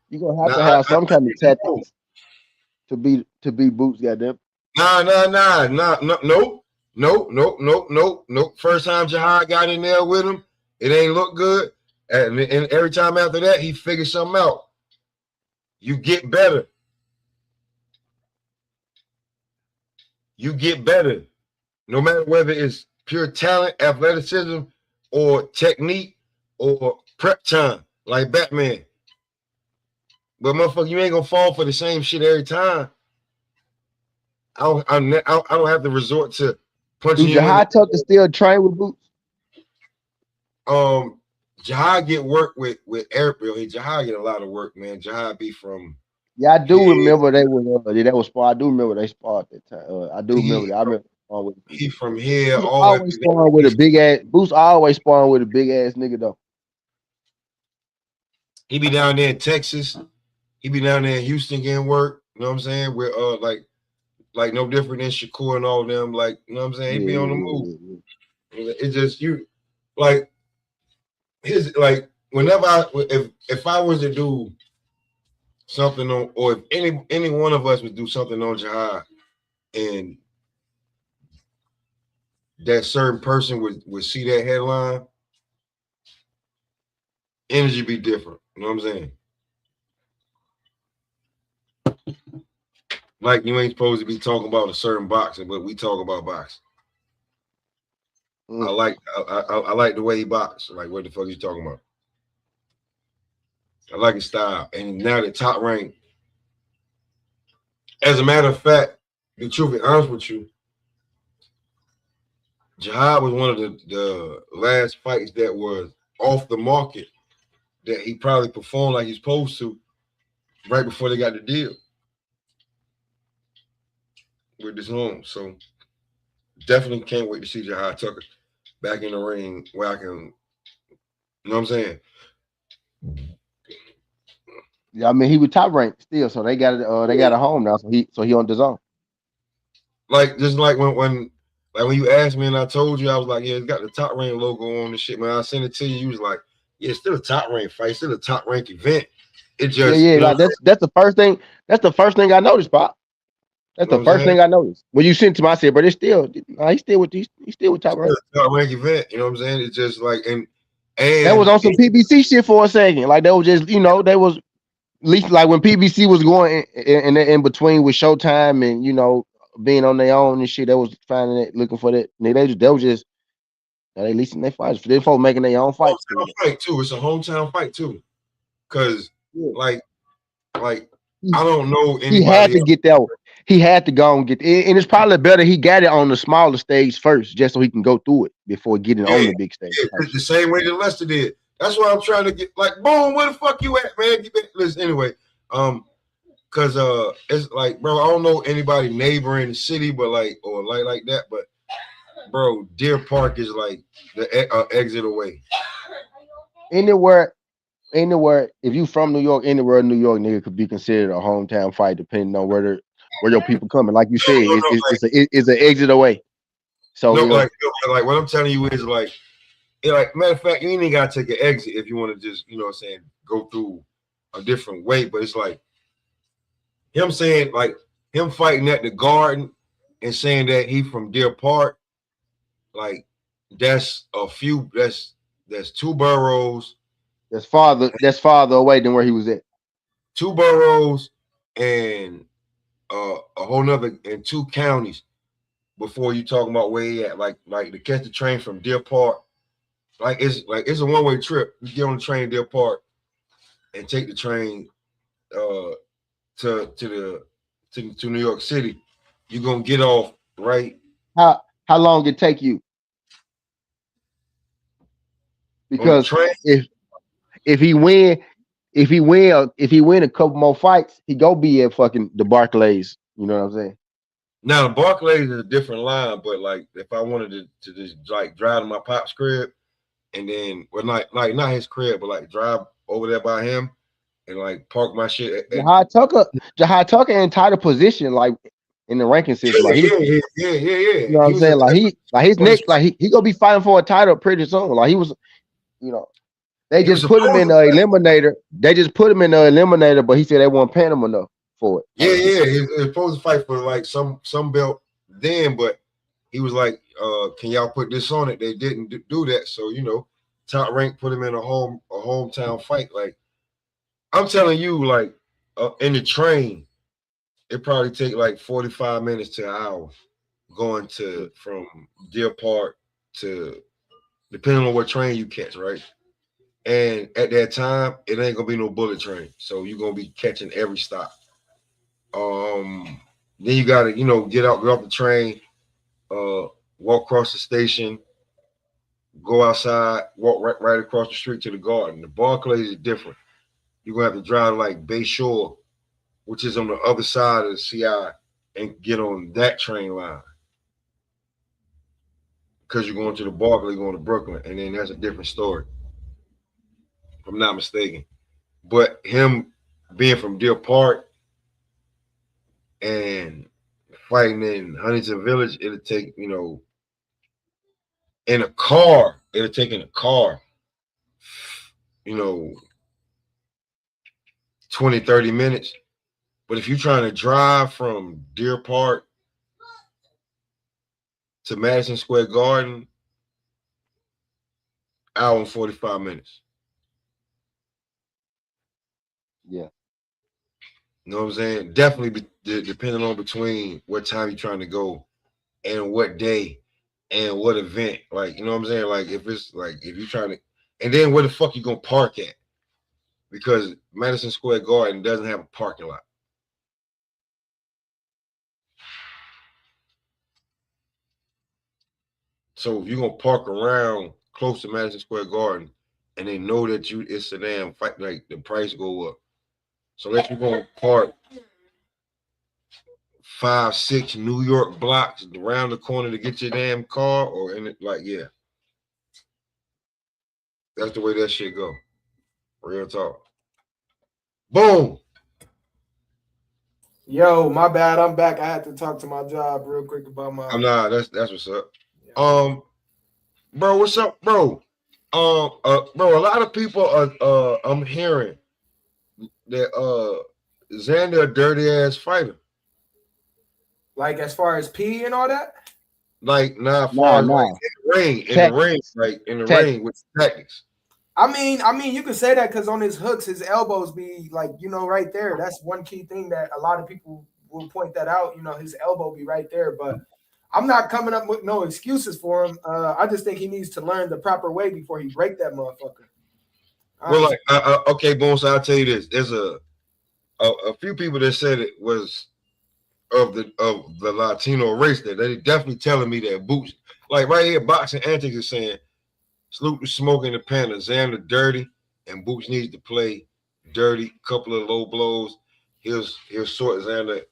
have to have some kind of tactics to be Boots. Goddamn. Nope. First time Jihad got in there with him, it ain't look good. And every time after that, he figured something out. You get better. No matter whether it's pure talent, athleticism, or technique, or prep time, like Batman. But motherfucker, you ain't gonna fall for the same shit every time. I don't have to resort to punching. Do Jihad Tucker still train with Boots? Jihad get work with Eric. Really, Jihad get a lot of work, man. Jihad be from. Yeah, I do remember they were that was spar. I do remember they sparred that time. I do remember that. I remember with he from here. Always sparring with a big ass. Boots always sparring with a big ass nigga though. He be down there in Texas. He be down there in Houston getting work. You know what I'm saying? We're like no different than Shakur and all of them. Like, you know what I'm saying? He be on the move. It's just you like his like whenever if I was to do something on, or if any one of us would do something on Jihad and that certain person would see that headline, energy be different. You know what I'm saying? Like you ain't supposed to be talking about a certain boxing, but we talk about boxing. I like the way he boxes. Like, what the fuck you talking about? I like his style. And now the top rank. As a matter of fact, to be truthfully honest with you, Jihad was one of the last fights that was off the market that he probably performed like he's supposed to right before they got the deal with this home. So definitely can't wait to see Jihad Tucker back in the ring where I can, you know what I'm saying? Yeah, I mean he was top ranked still, so they got a home now. So he on the zone. Like just like when you asked me and I told you, I was like, yeah, it's got the top rank logo on the shit, man. I sent it to you. You was like, yeah, it's still a top rank fight, it's still a top rank event. It just like that's the first thing. That's the first thing I noticed, Pop. That's the first thing I noticed. When you sent to me, I said, but it's still he's still with top rank. Top rank event, you know what I'm saying? It's just like and that was on some PBC shit for a second. Like they was just, they was at least like when PBC was going in between with Showtime and being on their own and shit, they was finding it, looking for that. They was just they leasing their fights. They folks making their own fights. It's a hometown fight too. Cause like I don't know anybody. He had to get that one. He had to go and get it. And it's probably better he got it on the smaller stage first, just so he can go through it before getting on the big stage. Yeah, the same way that Lester did. That's why I'm trying to get like, boom, where the fuck you at, man? Listen, anyway, cause it's like, bro, I don't know anybody neighboring the city, but like that, but bro, Deer Park is like the exit away. Anywhere anywhere, if you from New York, anywhere in New York, nigga, could be considered a hometown fight, depending on where your people coming. Like you said, it's an exit away. So No, you know, like what I'm telling you is like, matter of fact, you ain't even gotta take an exit if you want to just, you know what I'm saying, go through a different way. But it's like him saying, like him fighting at the Garden and saying that he from Deer Park, like that's two boroughs. that's farther away than where he was at. Two boroughs and a whole nother and two counties before you talking about where he at. Like to catch the train from Deer Park. It's a one-way trip. You get on the train Deer Park and take the train to New York City. You're gonna get off right. How long it take you? Because if he win a couple more fights, he go be at fucking the Barclays. You know what I'm saying? Now Barclays is a different line, but like if I wanted to just like drive to my pop's crib and then not his crib, but like drive over there by him and like park my shit. Jahad Tucker in tighter position, like in the ranking system. Like yeah. You know what I'm saying? Like his neck, like he gonna be fighting for a title pretty soon. Like he was, you know, they just put him in the eliminator. They just put him in the eliminator, but he said they weren't paying him enough for it. Yeah. He was supposed to fight for like some belt then, but he was like, can y'all put this on it? They didn't do that. So, you know, Top Rank put him in a hometown fight. Like, I'm telling you, like, in the train, it probably take like 45 minutes to an hour going from Deer Park to, depending on what train you catch, right? And at that time, it ain't gonna be no bullet train. So you're gonna be catching every stop. Then you gotta, you know, get off the train, walk across the station, go outside, walk right across the street to the Garden. The Barclays is different. You're gonna have to drive like Bay Shore, which is on the other side of the CI, and get on that train line. Because you're going to the Barclays, going to Brooklyn, and then that's a different story. If I'm not mistaken. But him being from Deer Park and fighting in Huntington Village, it'll take, you know, in a car, you know, 20, 30 minutes. But if you're trying to drive from Deer Park to Madison Square Garden, hour and 45 minutes. Yeah. You know what I'm saying? Definitely depending on between what time you're trying to go and what day and what event. Like, you know what I'm saying? Like, if you're trying to, and then where the fuck you gonna park at? Because Madison Square Garden doesn't have a parking lot. So if you're gonna park around close to Madison Square Garden and they know that it's a damn fight, like the price go up. So let you go park 5, 6 New York blocks around the corner to get your damn car, or in it, like, yeah. That's the way that shit go. Real talk. Boom. Yo, my bad. I'm back. I had to talk to my job real quick about my. Nah, that's what's up. Yeah. Bro, what's up, bro? Bro, a lot of people are I'm hearing that Xander a dirty ass fighter. Like as far as P and all that? Like like in the ring with tactics. I mean, you could say that because on his hooks, his elbows be like, you know, right there. That's one key thing that a lot of people will point that out. You know, his elbow be right there. But I'm not coming up with no excuses for him. I just think he needs to learn the proper way before he break that motherfucker. Well, like, okay, Bones, I'll tell you this. There's a few people that said it was of the Latino race that they definitely telling me that Boots, like right here, Boxing Antics is saying Sloop is smoking the Panther, Xander dirty, and Boots needs to play dirty. Couple of low blows. He'll sort Xander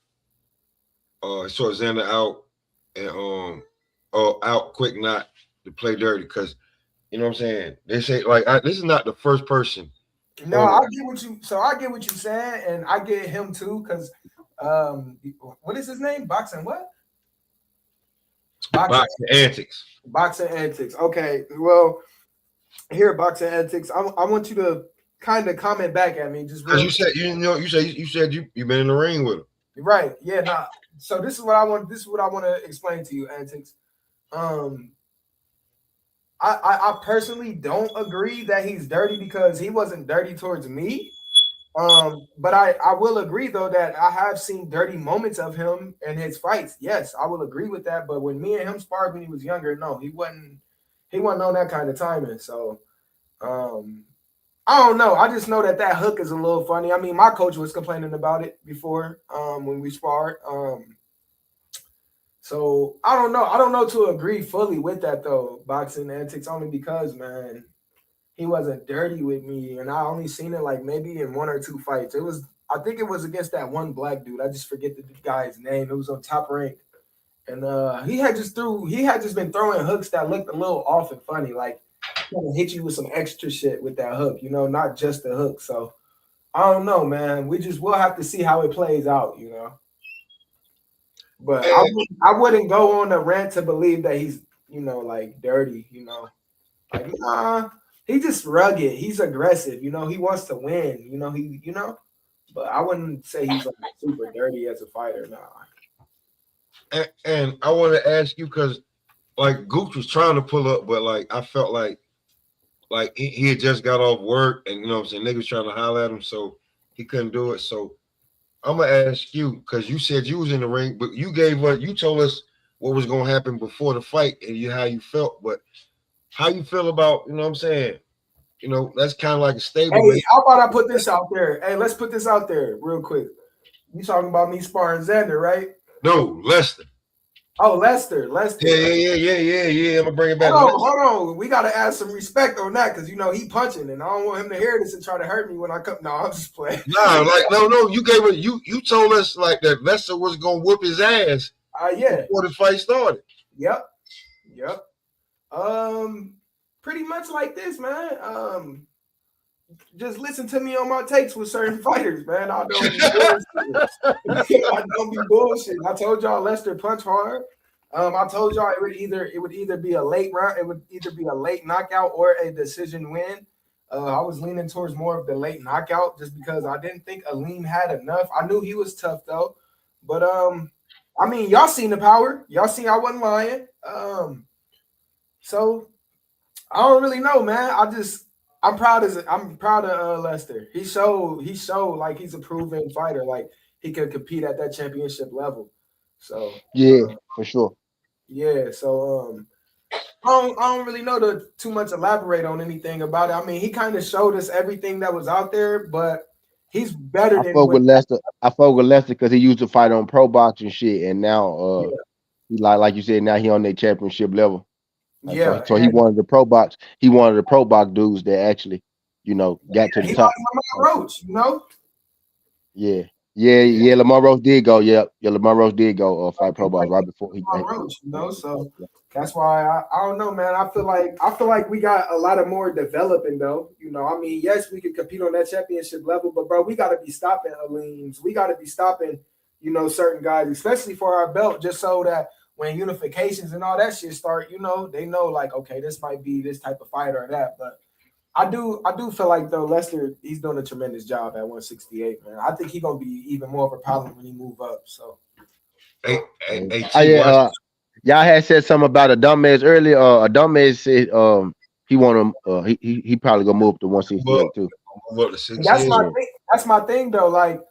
out and out quick, not to play dirty, because you know what I'm saying. They say like this is not the first person No, I get what you. So I get what you're saying, and I get him too. Because, what is his name? Boxing what? Boxing antics. Boxing antics. Okay. Well, here, boxing antics. I want you to kind of comment back at me, just Because real. you said you've been in the ring with him. Right. Yeah. Nah. So this is what I want. This is what I want to explain to you, antics. I personally don't agree that he's dirty because he wasn't dirty towards me. But I will agree though that I have seen dirty moments of him in his fights. Yes, I will agree with that. But when me and him sparred when he was younger, no, he wasn't on that kind of timing. So I don't know. I just know that hook is a little funny. I mean, my coach was complaining about it before when we sparred. So I don't know. I don't know to agree fully with that though, boxing antics, only because, man, he wasn't dirty with me, and I only seen it like maybe in 1 or 2 fights. I think it was against that one black dude. I just forget the guy's name. It was on Top Rank, and he had just been throwing hooks that looked a little off and funny, like trying to hit you with some extra shit with that hook, not just the hook. So I don't know, man. We'll have to see how it plays out, But I wouldn't go on a rant to believe that he's, like dirty, like nah. He's just rugged. He's aggressive. He wants to win. But I wouldn't say he's like super dirty as a fighter. Nah. And I want to ask you because, like, Gooch was trying to pull up, but like I felt like he had just got off work, and what I'm saying, niggas trying to holler at him, so he couldn't do it. So I'm gonna ask you because you said you was in the ring, but you told us what was gonna happen before the fight and how you felt, but. How you feel about, what I'm saying? That's kind of like a statement. Hey, how about I put this out there? Hey, let's put this out there real quick. You talking about me sparring Xander, right? No, Lester. Oh, Lester. Yeah. I'm gonna bring it back. Hold on. We gotta add some respect on that because he punching, and I don't want him to hear this and try to hurt me when I come. No, I'm just playing. No. You gave it. You told us like that Lester was gonna whoop his ass. Yeah. Before the fight started. Yep. Pretty much like this, man. Just listen to me on my takes with certain fighters, man. I don't be bullshit. I told y'all Lester punch hard. I told y'all it would either be a late round, it would either be a late knockout or a decision win. I was leaning towards more of the late knockout just because I didn't think Aleem had enough. I knew he was tough though, but I mean, y'all seen the power. Y'all seen I wasn't lying. So I don't really know, man. I'm proud of Lester. He showed like he's a proven fighter, like he could compete at that championship level. So yeah, for sure. Yeah, so I don't really know to too much elaborate on anything about it. I mean, he kind of showed us everything that was out there, but he's better than. I fuck with Lester because he used to fight on pro boxing shit, and now he like you said, now he on their championship level. Yeah. So he wanted the pro box. He wanted the pro box dudes that actually, got to the top. Lamar Roach, Yeah. Lamar Roach did go. Yeah, Lamar Roach did go fight pro box right before he. Lamar Roach, So that's why I don't know, man. I feel like we got a lot of more developing though. I mean, yes, we could compete on that championship level, but bro, we got to be stopping Aleems. We got to be stopping, certain guys, especially for our belt, just so that. When unifications and all that shit start, they know like, okay, this might be this type of fight or that. But I do feel like though Lester, he's doing a tremendous job at 168, man. I think he's gonna be even more of a problem when he move up. So y'all had said something about a dumbass earlier. A dumbass said he want him he probably gonna move to 168 too. That's my thing though. Like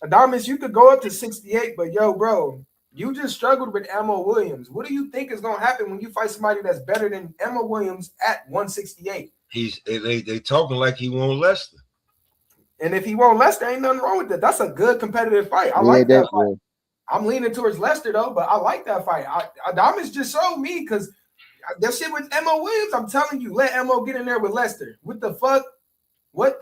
Adamas, you could go up to 68, but yo, bro. You just struggled with Emma Williams. What do you think is going to happen when you fight somebody that's better than Emma Williams at 168? They talking like he won't Lester. And if he won't Lester, ain't nothing wrong with that. That's a good competitive fight. I like that fight. I'm leaning towards Lester though, but I like that fight. Adamas just showed me because that shit with Emma Williams. I'm telling you, let Emma get in there with Lester. What the fuck? Like,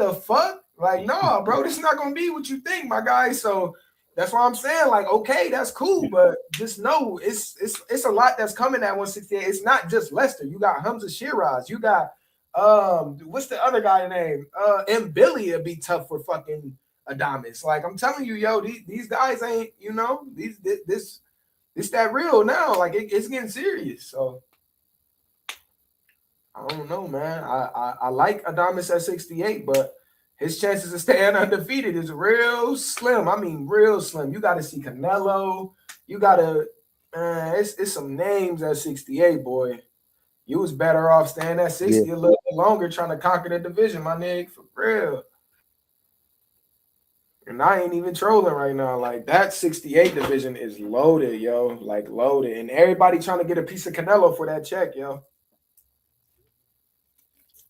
no, bro, this is not going to be what you think, my guy. So. That's why I'm saying, like, okay, that's cool, but just know it's a lot that's coming at 168. It's not just Lester. You got Hamza Shiraz. You got What's the other guy name? M. Billy would be tough for fucking Adames. Like I'm telling you, yo, these guys ain't, you know, this that real now. Like it's getting serious. So I don't know, man. I like Adames at 68, but his chances of staying undefeated is real slim. I mean, real slim. You got to see Canelo. You got to, it's some names at 68, boy. You was better off staying at 60 a little bit longer trying to conquer the division, my nigga, for real. And I ain't even trolling right now. Like, that 68 division is loaded, yo. Like, loaded. And everybody trying to get a piece of Canelo for that check, yo.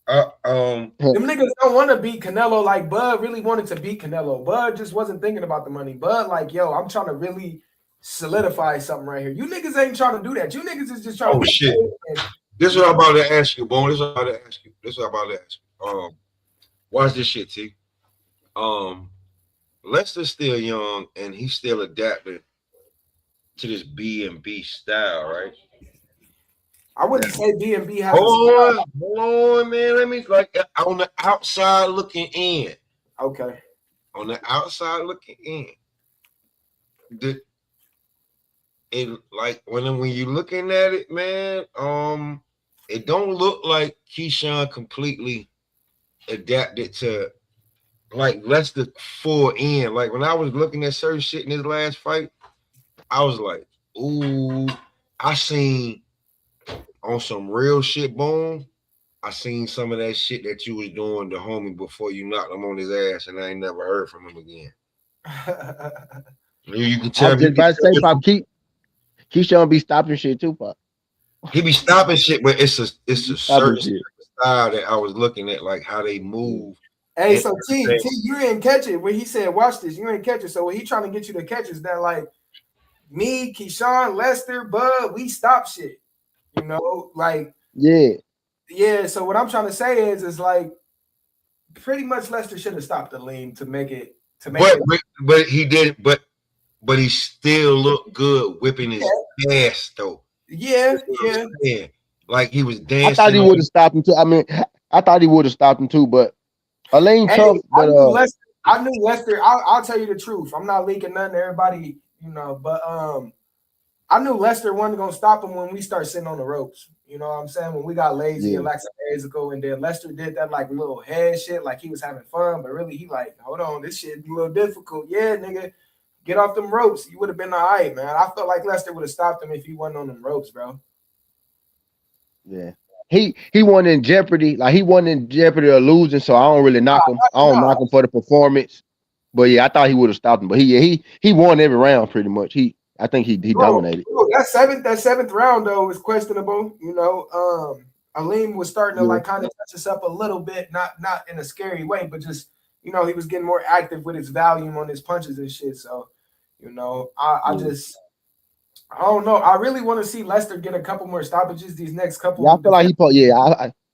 Them niggas don't want to beat Canelo like Bud really wanted to beat Canelo. Bud just wasn't thinking about the money. Bud like, yo, I'm trying to really solidify something right here. You niggas ain't trying to do that. You niggas is just trying to shit. This is what I'm about to ask you, Bone. This is what I'm about to ask you. Watch this shit, T. Lester's still young and he's still adapting to this B&B style, right? I wouldn't say B&B has. Hold on, man. Let me on the outside looking in. Okay. On the outside looking in. When you looking at it, man, it don't look like Keyshawn completely adapted to like Lester full in. Like when I was looking at certain shit in his last fight, I was like, ooh, I seen on some real shit, Boom. I seen some of that shit that you was doing to homie before you knocked him on his ass, and I ain't never heard from him again. You can tell me. I was just about to say, Pop, Keyshawn be stopping shit too, Pop. He be stopping shit, but it's a certain style that I was looking at, like how they move. Hey, so T, you didn't catch it when he said, watch this, you didn't catch it. So what he trying to get you to catch is that like me, Keyshawn, Lester, Bud, we stop shit. You know, like yeah. So what I'm trying to say is like pretty much Lester should have stopped the lean to make it but he didn't, but he still looked good whipping his ass though. Yeah. Like he was dancing. I thought he would have stopped him too. I mean, I thought he would have stopped him too, but Elaine tough. But I knew Lester. I'll tell you the truth. I'm not leaking nothing to everybody, you know. But I knew Lester wasn't gonna stop him when we start sitting on the ropes. You know what I'm saying? When we got lazy and lackadaisical, and then Lester did that like little head shit, like he was having fun, but really he like, hold on, this shit a little difficult. Yeah, nigga, get off them ropes. You would have been all right, man. I felt like Lester would have stopped him if he wasn't on them ropes, bro. Yeah. He wasn't in jeopardy. Like he wasn't in jeopardy of losing, so I don't really knock him. I don't knock him for the performance. But yeah, I thought he would have stopped him. But he won every round pretty much. I think he dominated. That seventh round though is questionable. You know, Aleem was starting to like kind of touch us up a little bit, not in a scary way, but just you know he was getting more active with his volume on his punches and shit. So you know, I don't know. I really want to see Lester get a couple more stoppages these next couple. Yeah, I feel like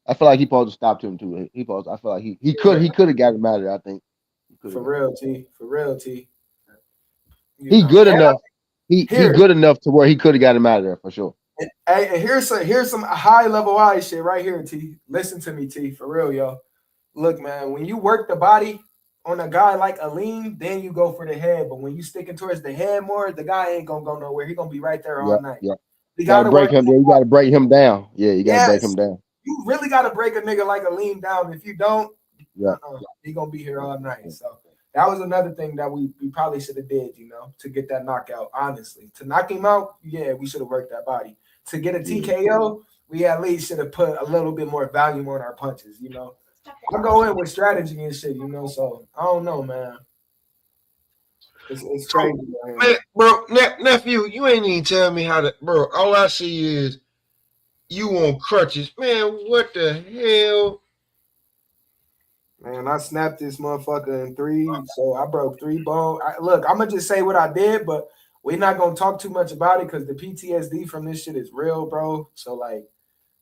I feel like he supposed to stop him too. I feel like he could have got him out of there. I think. For real, T. He good enough. He good enough to where he could have got him out of there for sure. And here's some high level eye shit right here, T. Listen to me, T. For real, yo. Look, man, when you work the body on a guy like Aleem, then you go for the head. But when you sticking towards the head more, the guy ain't gonna go nowhere. He gonna be right there all night. Yeah. You gotta break him. You gotta break him down. Yeah, you gotta break him down. You really gotta break a nigga like Aleem down. If you don't, he gonna be here all night. So that was another thing that we probably should have did, you know, to get that knockout. Honestly, to knock him out, we should have worked that body. To get a TKO, we at least should have put a little bit more volume on our punches, you know. I go in with strategy and shit, you know. So I don't know, man. It's crazy, man, bro. Nephew, you ain't even tell me how to, bro. All I see is you on crutches, man. What the hell? Man, I snapped this motherfucker in 3, so I broke 3 bones. Look, I'm gonna just say what I did, but we're not gonna talk too much about it because the PTSD from this shit is real, bro. So like,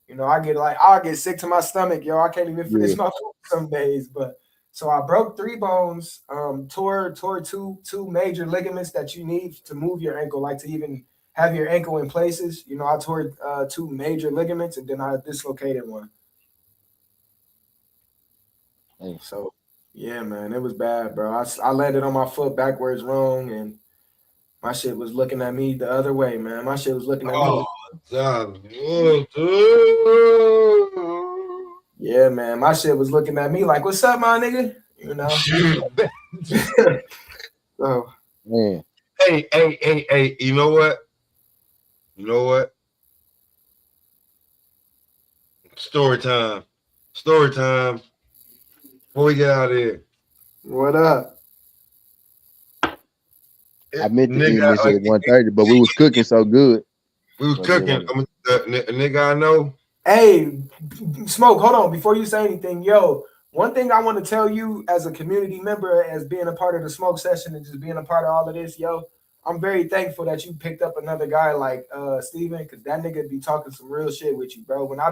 you know, I'll get sick to my stomach, yo. I can't even finish my food some days. But so I broke 3 bones, tore two major ligaments that you need to move your ankle, like to even have your ankle in places. You know, I tore 2 major ligaments and then I dislocated one. So yeah, man, it was bad, bro. I landed on my foot backwards wrong, and my shit was looking at me the other way, man. My shit was looking at me. Yeah, man. My shit was looking at me like, "What's up, my nigga?" You know. So, Man. Hey. You know what? Story time. Before we get out of here. what up? I meant to end this at 1:30, but we was cooking so good. We was cooking. A nigga I know. Hey, Smoke, hold on. Before you say anything, yo, one thing I want to tell you as a community member, as being a part of the smoke session and just being a part of all of this, yo, I'm very thankful that you picked up another guy like Steven, because that nigga be talking some real shit with you, bro. When I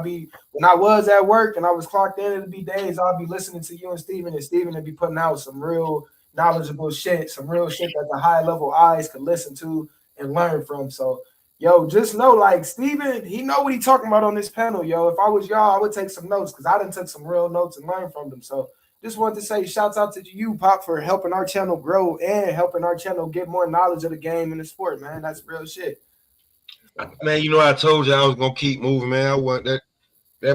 was at work and I was clocked in, it'd be days I'll be listening to you and Steven would be putting out some real knowledgeable shit, some real shit that the high level eyes could listen to and learn from. So yo, just know, like, Steven, he know what he talking about on this panel, yo. If I was y'all, I would take some notes because I done took some real notes and learned from them. So just wanted to say shouts out to you, Pop, for helping our channel grow and helping our channel get more knowledge of the game and the sport, man. That's real shit. Man, you know I told you I was gonna keep moving, man. I want that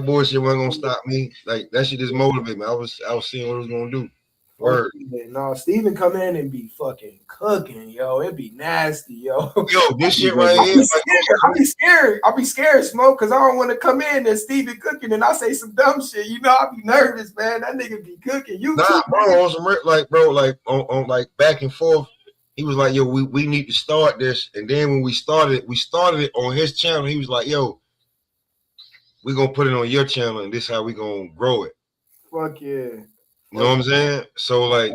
bullshit wasn't gonna stop me. Like that shit just motivated me. I was seeing what it was gonna do. Word. No, Steven come in and be fucking cooking, yo. It be nasty, yo. Yo, this shit right here. I be scared, Smoke, because I don't want to come in and Steven cooking and I say some dumb shit. You know, I be nervous, man. That nigga be cooking. You too, bro, on some on like back and forth. He was like, yo, we need to start this. And then when we started it on his channel. He was like, yo, we're gonna put it on your channel and this is how we gonna grow it. Fuck yeah. You know what I'm saying? So like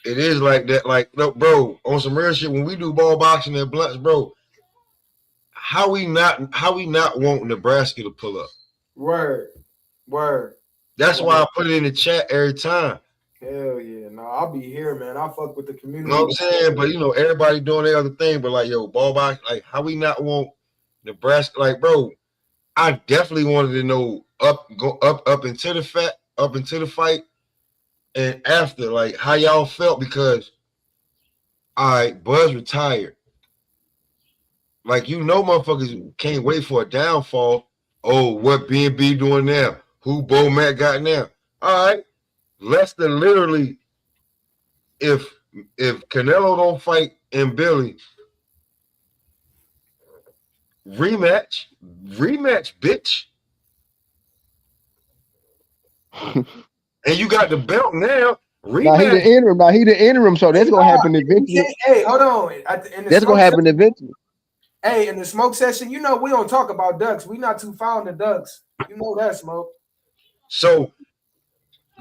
it is like that. Like, look, bro, on some real shit, when we do ball boxing and blunts, bro, how we not want Nebraska to pull up? Word. That's why I put it in the chat every time. Hell yeah. No, I'll be here, man. I fuck with the community. You know what I'm saying? But you know, everybody doing their other thing, but like, yo, ball boxing, like how we not want Nebraska? Like, bro, I definitely wanted to know up into the fight. And after, like, how y'all felt, because all right, Buzz retired. Like, you know, motherfuckers can't wait for a downfall. Oh, what B&B doing now? Who Bo Matt got now? All right, Lester literally, if Canelo don't fight and Billy, rematch, bitch. And you got the belt now. Now he the interim, so that's gonna happen eventually. Hey, hold on. That's gonna happen eventually. Hey, in the smoke session, you know we don't talk about ducks. We not too fond of ducks. You know that, Smoke. So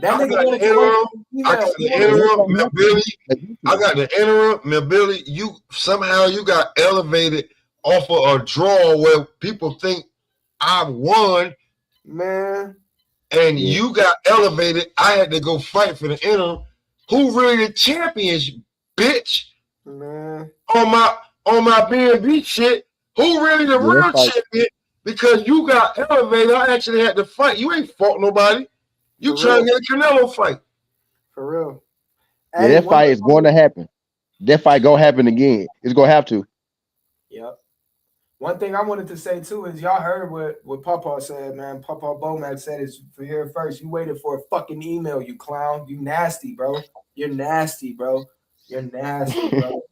that nigga I got the interim, Billy. You somehow got elevated off of a draw where people think I won, man. And you got elevated. I had to go fight for the interim. Who really the champions, bitch? Man. On my B&B shit, who really the real champion? Because you got elevated. I actually had to fight. You ain't fought nobody. You trying to get a Canelo fight. For real. Yeah, hey, that fight is going to happen. That fight gonna happen again. It's gonna have to. Yep. One thing I wanted to say too is y'all heard what Papa said, man. Papa Bomac said is for here first. You waited for a fucking email, you clown. You nasty, bro. You're nasty, bro. You're nasty, bro.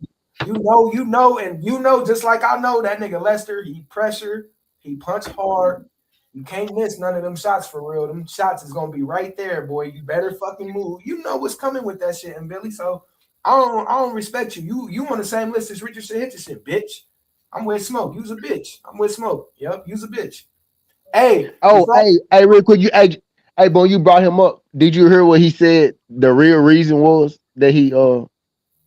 you know, and you know, just like I know that nigga Lester, he pressured, he punched hard. You can't miss none of them shots for real. Them shots is gonna be right there, boy. You better fucking move. You know what's coming with that shit, and Billy. So I don't respect you. You on the same list as Richardson Hitchison, bitch. I'm with Smoke. You's a bitch. I'm with Smoke. Yep, you's a bitch. Hey. Hey, real quick. Hey, Bo, you brought him up. Did you hear what he said? The real reason was that he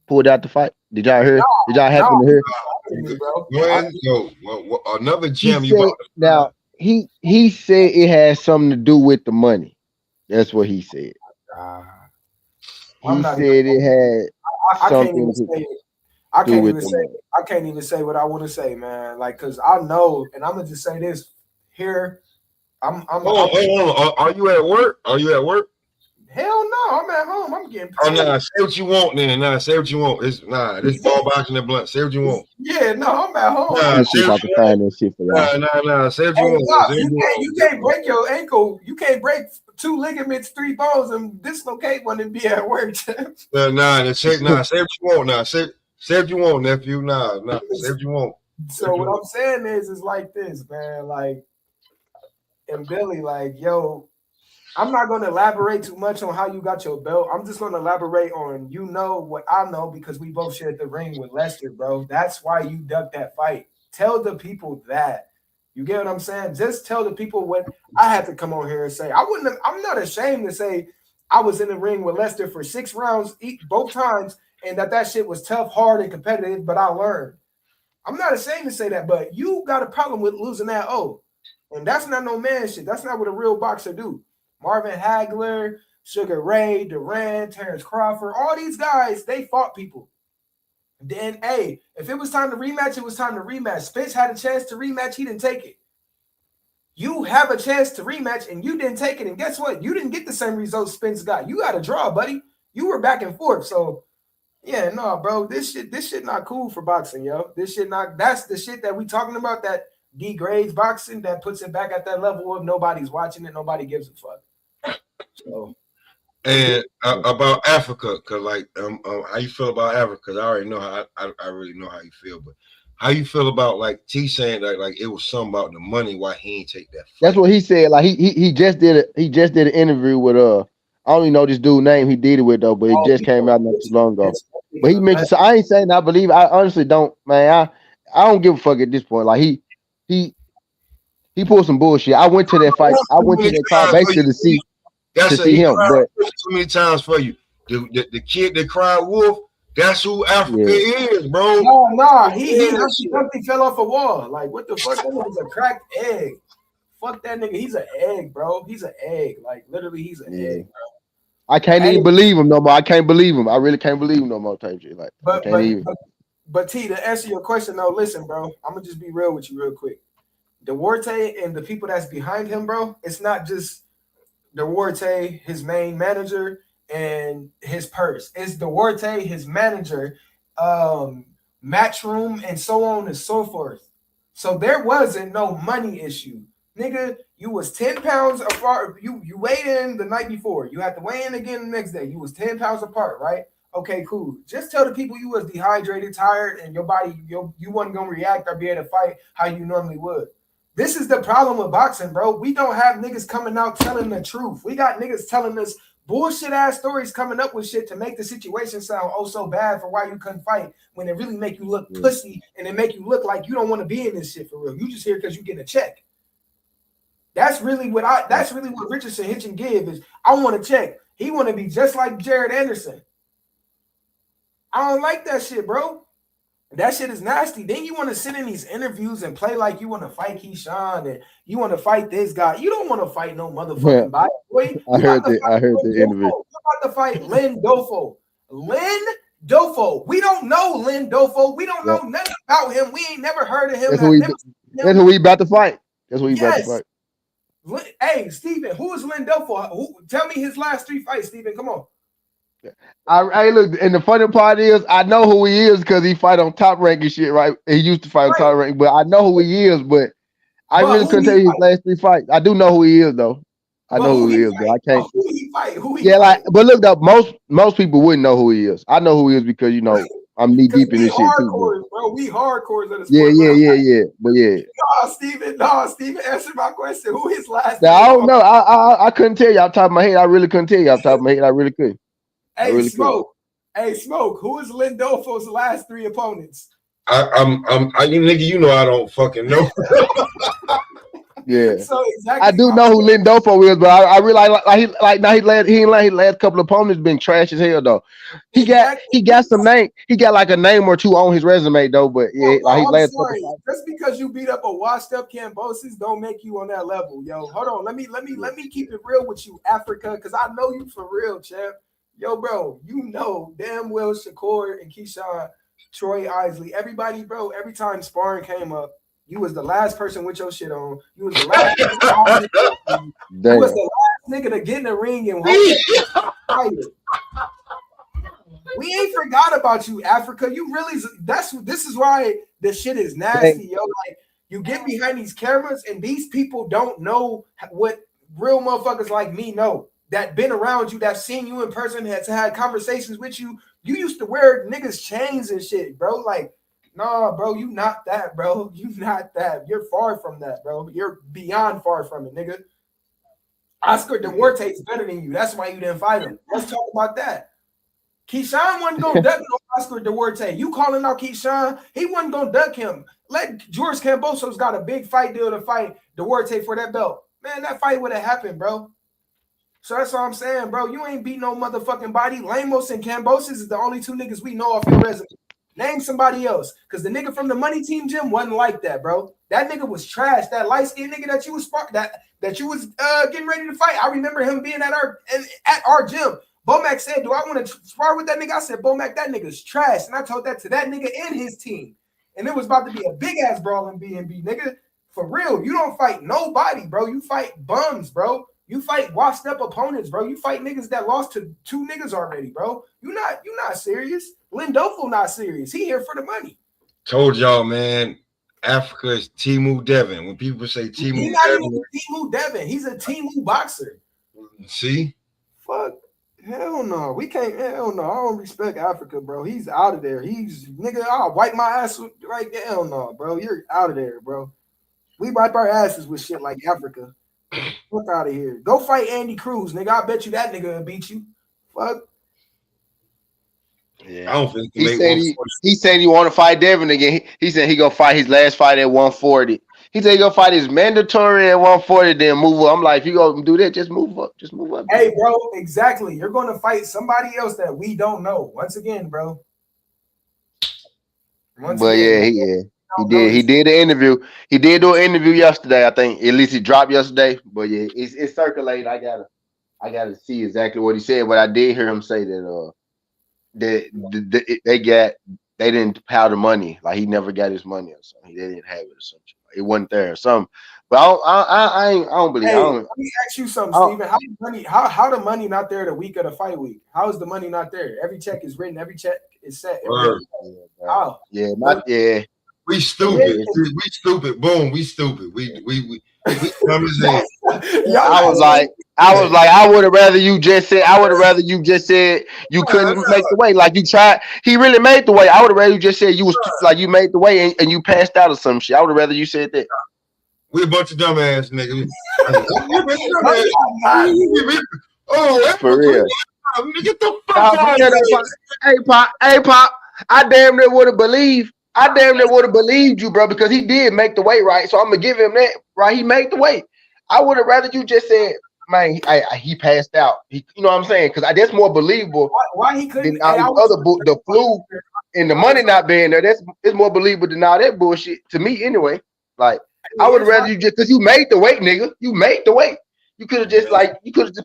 pulled out the fight. Did y'all hear? Did y'all happen to hear? Another gem. Now he said it has something to do with the money. That's what he said. He said it had something to do. I can't even say what I want to say, man. Like, cause I know, and I'm gonna just say this here. Are you at work? Hell no, I'm at home. I'm getting Oh, paid. nah, say what you want then. Nah, say what you want. This ball boxing and blunt. Say what you want. Yeah, no, I'm at home. Nah, Let me see if I can find that shit for y'all. Nah. Say what you Hey, want. Doc, Say what you can't break your ankle. You can't break 2 ligaments, 3 bones, and dislocate one and be at work. Say what you want. Nah, say what you want, nephew. Nah, say what you want. So what I'm saying is like this, man. Like, and Billy, like, yo, I'm not going to elaborate too much on how you got your belt. I'm just going to elaborate on, what I know, because we both shared the ring with Lester, bro. That's why you ducked that fight. Tell the people that. You get what I'm saying? Just tell the people what I had to come on here and say. I'm not ashamed to say I was in the ring with Lester for 6 rounds both times, and that shit was tough, hard, and competitive, but I learned. I'm not ashamed to say that, but you got a problem with losing that O. And that's not no man shit. That's not what a real boxer do. Marvin Hagler, Sugar Ray, Duran, Terrence Crawford, all these guys, they fought people. Then, hey, if it was time to rematch, it was time to rematch. Spence had a chance to rematch. He didn't take it. You have a chance to rematch, and you didn't take it. And guess what? You didn't get the same results Spence got. You got a draw, buddy. You were back and forth. So, yeah, no, bro, this shit not cool for boxing, yo. That's the shit that we talking about that degrades boxing, that puts it back at that level of nobody's watching it, nobody gives a fuck. So, and about Africa, cause like how you feel about Africa? Cause I already know how I really know how you feel, but how you feel about like T saying that like it was something about the money why he ain't take that fight? That's what he said. Like he just did it. He just did an interview with I don't even know this dude's name he did it with though, but it just came out not too long ago. But he mentioned, so I ain't saying I believe. I honestly don't, man. I don't give a fuck at this point. Like he pulled some bullshit. I went to that fight. I went to that car basically to see him. But too many times for you. The kid that cried wolf, that's who Africa is, bro. No, he fell off a wall. Like, what the fuck? That nigga's a cracked egg. Fuck that nigga. He's an egg, bro. He's an egg. Like, literally, he's an egg, bro. I can't even believe him no more. I can't believe him. I really can't believe him no more. Type shit. Like, but T, to answer your question though, listen, bro. I'm gonna just be real with you real quick. Duarte and the people that's behind him, bro. It's not just Duarte, his main manager, and his purse. It's Duarte, his manager, matchroom, and so on and so forth. So there wasn't no money issue. Nigga, you was 10 pounds apart. You weighed in the night before. You had to weigh in again the next day. You was 10 pounds apart, right? Okay, cool. Just tell the people you was dehydrated, tired, and your body, you wasn't going to react or be able to fight how you normally would. This is the problem with boxing, bro. We don't have niggas coming out telling the truth. We got niggas telling us bullshit ass stories, coming up with shit to make the situation sound oh so bad for why you couldn't fight, when it really make you look pussy and it make you look like you don't want to be in this shit for real. You just here because you getting a check. That's really what Richardson Hitchin give is. I want to check. He want to be just like Jared Anderson. I don't like that shit, bro. That shit is nasty. Then you want to sit in these interviews and play like you want to fight Keyshawn and you want to fight this guy. You don't want to fight no motherfucking body, boy. I heard the interview. You're about to fight Len Dofo. Len Dofo. We don't know Len Dofo. We don't know nothing about him. We ain't never heard of him. That's who we about to fight. That's who we about to fight. Hey, Steven, who is Len Dofo? Tell me his last 3 fights, Steven. Come on. I look, and the funny part is I know who he is because he fight on Top Rank and shit, right? He used to fight on Top Rank, but I know who he is, but I really couldn't tell you his last 3 fights. I do know who he is though. I know who he is, but I can't. Who he fight? But look though, most people wouldn't know who he is. I know who he is because I'm knee deep in this shit too. Bro, we hardcores at the sport. Yeah. But Nah, Steven, answer my question. Who his last? Now, I don't know. I couldn't tell you off the top of my head. I really couldn't tell you off the top of my head. I really couldn't. Hey, Smoke. Hey, Smoke. Who is Len Dofo's last 3 opponents? Nigga, you know I don't fucking know. Yeah. So exactly. I do know who Len Dofo is, but I realize his last couple of opponents been trash as hell though. He got some name. He got like a name or 2 on his resume though, but just because you beat up a washed up Cambosis don't make you on that level, yo. Hold on. Let me keep it real with you, Africa, because I know you for real, champ. Yo, bro, you know damn well Shakur and Keyshawn, Troy Isley, everybody, bro, every time sparring came up, you was the last person with your shit on. You was the last person nigga to get in the ring and hope we ain't forgot about you, Africa. You really this is why the shit is nasty, yo. Like you get behind these cameras and these people don't know what real motherfuckers like me know that been around you, that seen you in person, has had conversations with you. You used to wear niggas chains and shit, bro. Like, nah, bro, you not that, bro. You not that. You're far from that, bro. You're beyond far from it, nigga. Oscar Duarte is better than you. That's why you didn't fight him. Let's talk about that. Keyshawn wasn't gonna duck no Oscar Duarte. You calling out Keyshawn? He wasn't gonna duck him. Let George Camboso's got a big fight deal to fight Duarte for that belt. Man, that fight would have happened, bro. So that's all I'm saying, bro. You ain't beat no motherfucking body. Lamos and Cambosos is the only two niggas we know off your resume. Name somebody else. Because the nigga from the money team gym wasn't like that, bro. That nigga was trash. That light-skinned nigga that you was that you was getting ready to fight. I remember him being at our gym. Bomac said, do I want to spar with that nigga? I said, Bomac, that nigga's trash. And I told that to that nigga and his team. And it was about to be a big-ass brawl in B&B, nigga. For real, you don't fight nobody, bro. You fight bums, bro. You fight washed-up opponents, bro. You fight niggas that lost to 2 niggas already, bro. You not serious. Lindolfo not serious. He here for the money. Told y'all, man. Africa is Timu Devin. When people say Timu He's not Devin, even Timu Devin. He's a Timu boxer. See? Fuck. Hell no. We can't. Hell no. I don't respect Africa, bro. He's out of there. He's nigga. I'll wipe my ass right. Hell no, bro. You're out of there, bro. We wipe our asses with shit like Africa. Fuck out of here. Go fight Andy Cruz, nigga. I bet you that nigga will beat you. Fuck. Yeah. I don't think he said he want to fight Devin again. He said he gonna fight his last fight at 140. He said he gonna fight his mandatory at 140, then move up. I'm like, if you gonna do that, just move up. Just move up. Hey, bro, exactly. You're gonna fight somebody else that we don't know. Once again, bro. He did an interview. He did do an interview yesterday. I think at least he dropped yesterday. But yeah, it's circulating. I gotta see exactly what he said. But I did hear him say that they didn't pay the money. Like he never got his money or something. They didn't have it or something. It wasn't there or something. But I don't believe. Hey, let me ask you something, Steven. How the money not there the week of the fight week? How is the money not there? Every check is written. Every check is set. How? Yeah, we stupid. We stupid. Boom. We stupid. We come as in. I was like, I would have rather you just said. I would have rather you just said you couldn't make the weight. Like you tried. He really made the weight. I would have rather you just said you was like you made the weight and you passed out or some shit. I would have rather you said that. We a bunch of dumbass niggas. Oh, for real. Get the fuck out of here. Hey, Pop. I damn near would have believed. I damn near would have believed you, bro, because he did make the weight, right? So I'm gonna give him that, right? He made the weight. I would have rather you just said, man, he passed out. You know what I'm saying? Because that's more believable. Why he couldn't? Than all the flu and the money not being there. It's more believable than all that bullshit to me, anyway. Like I would rather you just because you made the weight, nigga. You made the weight. You could have just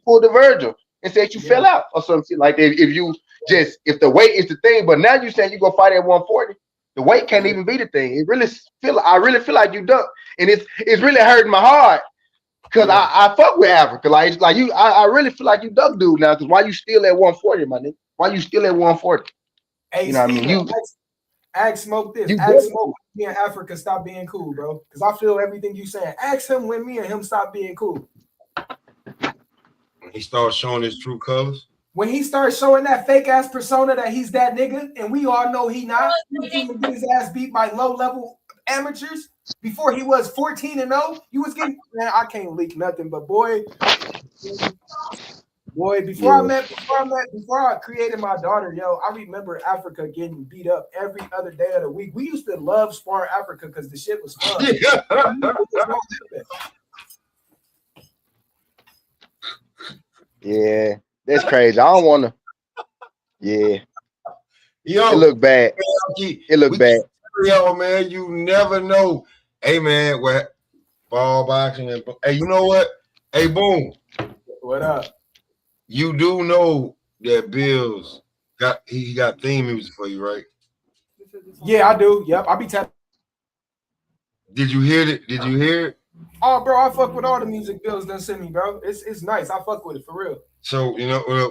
pulled the Virgil and said you fell out or some shit like that. If the weight is the thing, but now you saying you go fight at 140. The weight can't even be the thing. I really feel like you duck, and it's really hurting my heart because I fuck with Africa. Like you, I really feel like you duck dude now. Because why you still at 140, my nigga? Why you still at 140? Hey, you know what I mean? Ask Smoke this. Ask Smoke me and Africa stop being cool, bro. Because I feel everything you saying. Ask him when me and him stop being cool. When he starts showing his true colors. When he starts showing that fake ass persona that he's that nigga, and we all know he not, he can get his ass beat by low level amateurs before he was 14-0. You was getting, man, I can't leak nothing, but boy, before I created my daughter, yo, I remember Africa getting beat up every other day of the week. We used to love Spar Africa because the shit was fun. Yeah. That's crazy. I don't want to. Yeah. Yo, it look bad. It look bad. Yo, man, you never know. Hey, man, what ball boxing? Hey, you know what? Hey, Boom. What up? You do know that Bills got theme music for you, right? Yeah, I do. Yep, I be tapping. Did you hear it? Did you hear it? Oh, bro, I fuck with all the music Bills done send me, bro. It's nice. I fuck with it for real. So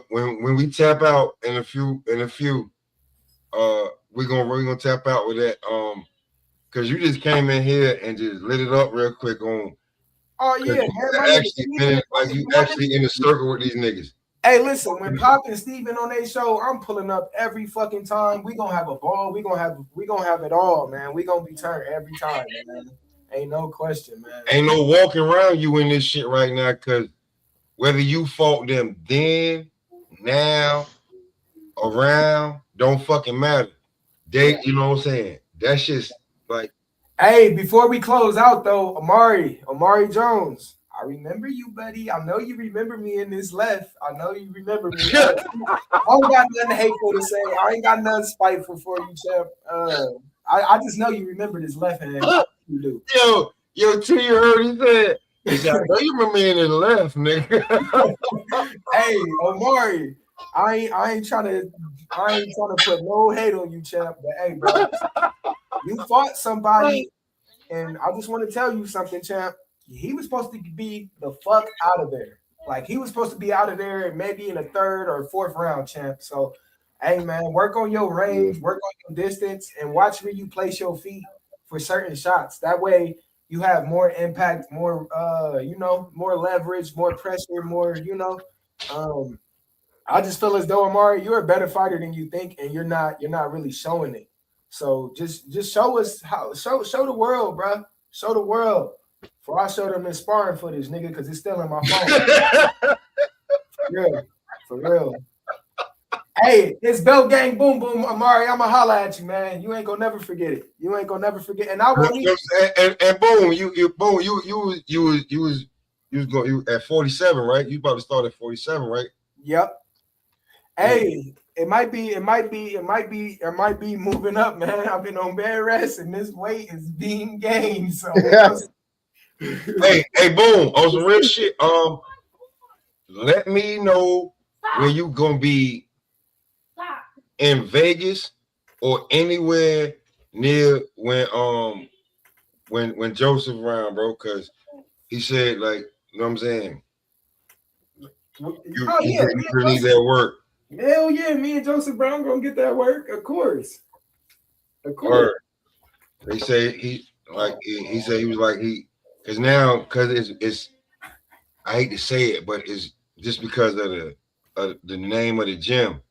when we tap out in a few, we're gonna tap out with that. Because you just came in here and just lit it up real quick on. Oh yeah, man. My nigga Steven, you actually in a circle with these niggas. Hey, listen, when Pop and Steven on their show, I'm pulling up every fucking time. We gonna have a ball. We gonna have it all, man. We gonna be turned every time, man. Ain't no question, man. Ain't no walking around you in this shit right now, because whether you fought them then, now, around, don't fucking matter. You know what I'm saying? That's just like. Hey, before we close out though, Amari Jones, I remember you, buddy. I know you remember me in this left. I know you remember me. I don't got nothing hateful to say. I ain't got nothing spiteful for you, champ. I just know you remember this left hand. You do. Yo, T, you heard he said, I know you remember me in the left, nigga. Hey, Amari, I ain't trying to put no hate on you, champ. But hey, bro, you fought somebody, and I just want to tell you something, champ. He was supposed to be the fuck out of there. Like, he was supposed to be out of there maybe in the 3rd or 4th round, champ. So, hey, man, work on your range, work on your distance, and watch where you place your feet for certain shots. That way, you have more impact, more, more leverage, more pressure, more, I just feel as though, Amari, you're a better fighter than you think, and you're not really showing it. So just show us show the world, bro. Show the world. Before I show them in sparring footage, nigga, because it's still in my phone. For real. Hey, it's Bell Gang Boom Boom, Amari. I'ma holla at you, man. You ain't gonna never forget it. You ain't gonna never forget. And I won't. And boom, you was at 47, right? You about to start at 47, right? Yep. Hey, it might be moving up, man. I've been on bed rest, and this weight is being gained. So hey, boom, on some real shit. Let me know where you gonna be in Vegas or anywhere near when Joseph around, bro, because he said, like, you know what I'm saying? You need that work. Hell yeah, me and Joseph Brown gonna get that work, of course. They say he said he was like because it's I hate to say it, but it's just because of the name of the gym.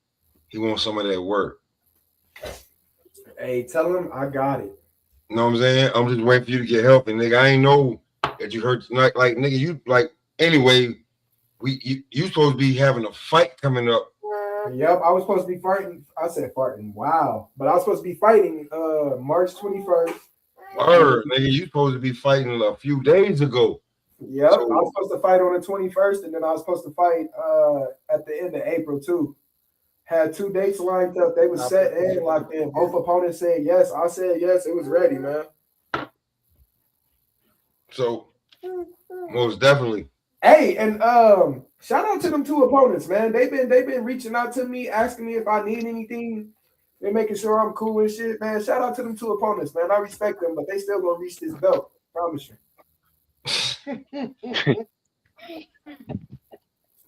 He wants some of that work. Hey, tell him I got it. You know what I'm saying? I'm just waiting for you to get healthy, nigga. I ain't know that you hurt tonight. Like, nigga, you like anyway. You supposed to be having a fight coming up. Yep, I was supposed to be fighting. I said fighting. Wow, but I was supposed to be fighting March 21st. Word, nigga, you supposed to be fighting a few days ago. Yep, so, I was supposed to fight on the 21st, and then I was supposed to fight at the end of April too. Had 2 dates lined up. They were set and locked in. Both opponents said yes. I said yes. It was ready, man. So, most definitely. Hey, and shout out to them 2 opponents, man. They've been reaching out to me, asking me if I need anything. They're making sure I'm cool and shit, man. Shout out to them 2 opponents, man. I respect them, but they still gonna reach this belt. Promise you.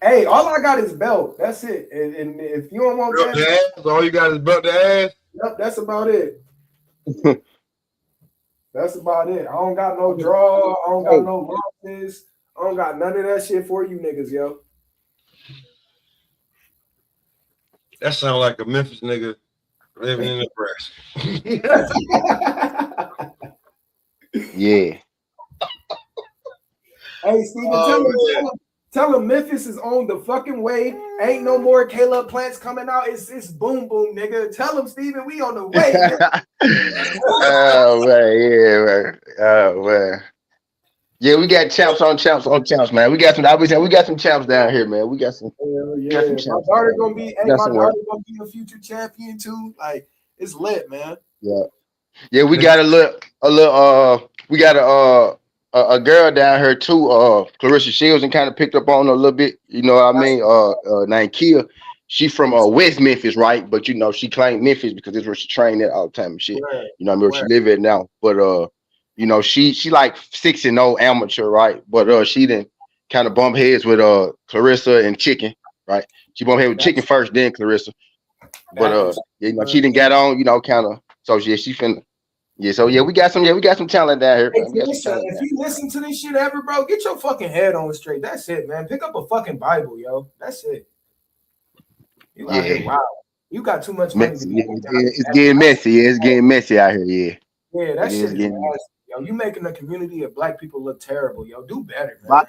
Hey, all I got is belt. That's it. And if you don't want that, all you got is belt the ass. Yep, that's about it. That's about it. I don't got no draw. I don't got no losses. I don't got none of that shit for you niggas, yo. That sounds like a Memphis nigga living in Nebraska. Yeah. Hey, Steven, tell him Memphis is on the fucking way. Ain't no more Caleb Plants coming out. It's boom boom, nigga. Tell him, Steven, we on the way. Oh man, yeah, man. Oh man. Yeah, we got champs on champs, man. We got some champs down here, man. We got some. Yeah, my daughter gonna be a future champion too. Like, it's lit, man. Yeah. We got we got a girl down here too, Clarissa Shields, and kind of picked up on her a little bit. You know what I mean? Named Kia. She from West Memphis, right? But you know, she claimed Memphis because it's where she trained at all the time and shit. Right. You know what I mean? Where she live at now. But You know, she like 6-0 amateur, right? But she didn't kind of bump heads with Clarissa and Chicken, right? She bumped head with Chicken first, then Clarissa. But you know, she didn't get on, you know, kind of. So yeah, she finna. Yeah, so yeah, we got some talent down here. Hey, Man. We got some listen, talent if down. you listen to this shit ever, bro, get your fucking head on straight. That's it, man. Pick up a fucking Bible, yo. That's it. You out here, wow. You got too much money to Messy. be Yeah, making. it's getting messy. Yeah, it's getting messy out here. Yeah, Yeah, that it shit is is getting messy. nasty, yo. You making the community of black people look terrible, yo. Do better, man.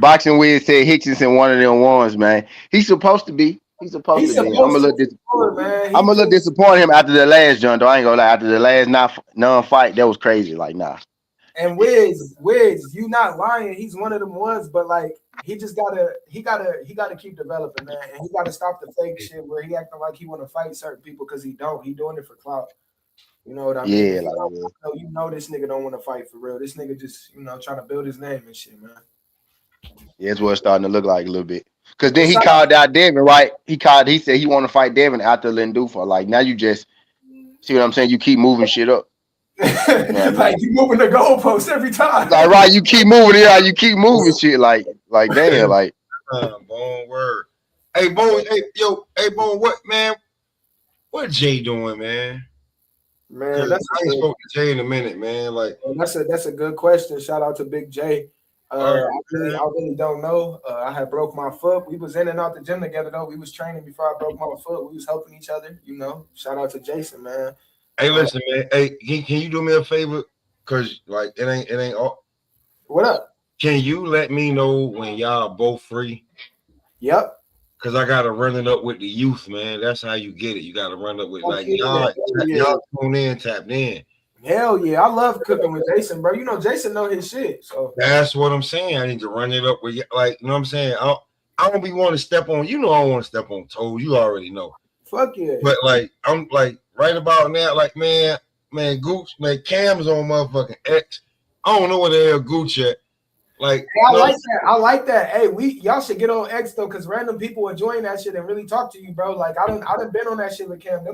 Boxing Wiz said Hitchinson one of them ones, man. He's supposed to be. He's supposed to be. I'm a little disappointed. I'm a little disappointed him after the last John. Though I ain't gonna lie. After the last non-fight, that was crazy. Like nah. And Wiz, you not lying. He's one of them ones, but like he just gotta keep developing, man. And he gotta stop the fake shit where he acting like he want to fight certain people because he don't. He doing it for clout. You know what I mean? Yeah, You know this nigga don't want to fight for real. This nigga just trying to build his name and shit, man. Yeah, that's what it's starting to look like a little bit. Cause then he called out Devin, right? He said he want to fight Devin after Lindufa. Like now you just see what I'm saying? You keep moving shit up. Like you moving the goalpost every time. Like right, you keep moving it, you keep moving shit. Like damn, like Bone word. Hey Bone, hey Bone, what man? What Jay doing, man? Man, I ain't spoke to Jay in a minute, man. Like that's a good question. Shout out to Big J. I really don't know. I had broke my foot. We was in and out the gym together though. We was training before I broke my foot. We was helping each other, you know. Shout out to Jason, man. Hey, listen, man. Hey, can you do me a favor? Cause like it ain't all. What up? Can you let me know when y'all both free? Yep. Cause I gotta run it up with the youth, man. That's how you get it. You gotta run up with y'all tune in, tapped in. Hell yeah, I love cooking with Jason, bro. You know Jason know his shit. So that's what I'm saying. I need to run it up with you, like you know what I'm saying. I don't be wanting to step on. You know I don't want to step on toes. You already know. Fuck yeah. But like I'm like right about now, like man, Gooch, man, Cam's on motherfucking X. I don't know where the hell Gooch at. Like hey, I like that. Hey, y'all should get on X though, because random people enjoying that shit and really talk to you, bro. Like I done been on that shit with Cam.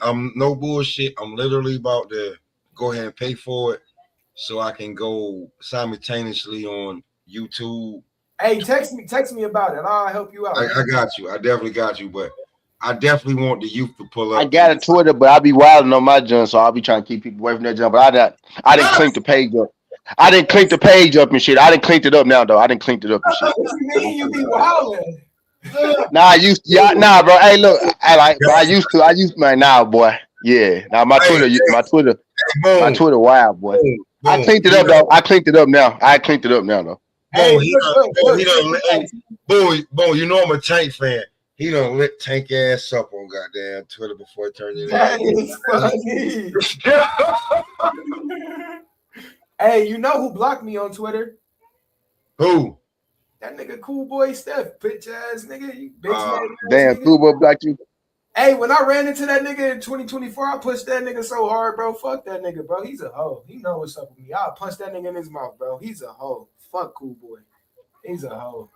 I'm no bullshit. I'm literally about to go ahead and pay for it so I can go simultaneously on YouTube. Hey, text me about it. I'll help you out. I got you. I definitely got you, but I definitely want the youth to pull up. I got a Twitter, but I be wilding on my junk, so I'll be trying to keep people away from that junk. But I didn't clink the page up. I didn't clink the page up and shit. I didn't clink it up now though. I didn't clink it up and shit. What you mean you be wilding? Nah, bro. Hey, look, I used to, man. Nah, boy. Yeah. Now my Twitter wild, boy. I cleaned it up though. I cleaned it up now. Though. Hey, Bo, you know I'm a Tank fan. He done lit Tank ass up on goddamn Twitter before it turned into that. Hey, you know who blocked me on Twitter? Who? That nigga Cool Boy Steph, bitch ass nigga. You bitch damn, nigga. Cool Boy blocked you. Hey, when I ran into that nigga in 2024, I pushed that nigga so hard, bro. Fuck that nigga, bro. He's a hoe. He know what's up with me. I'll punch that nigga in his mouth, bro. He's a hoe. Fuck Cool Boy. He's a hoe.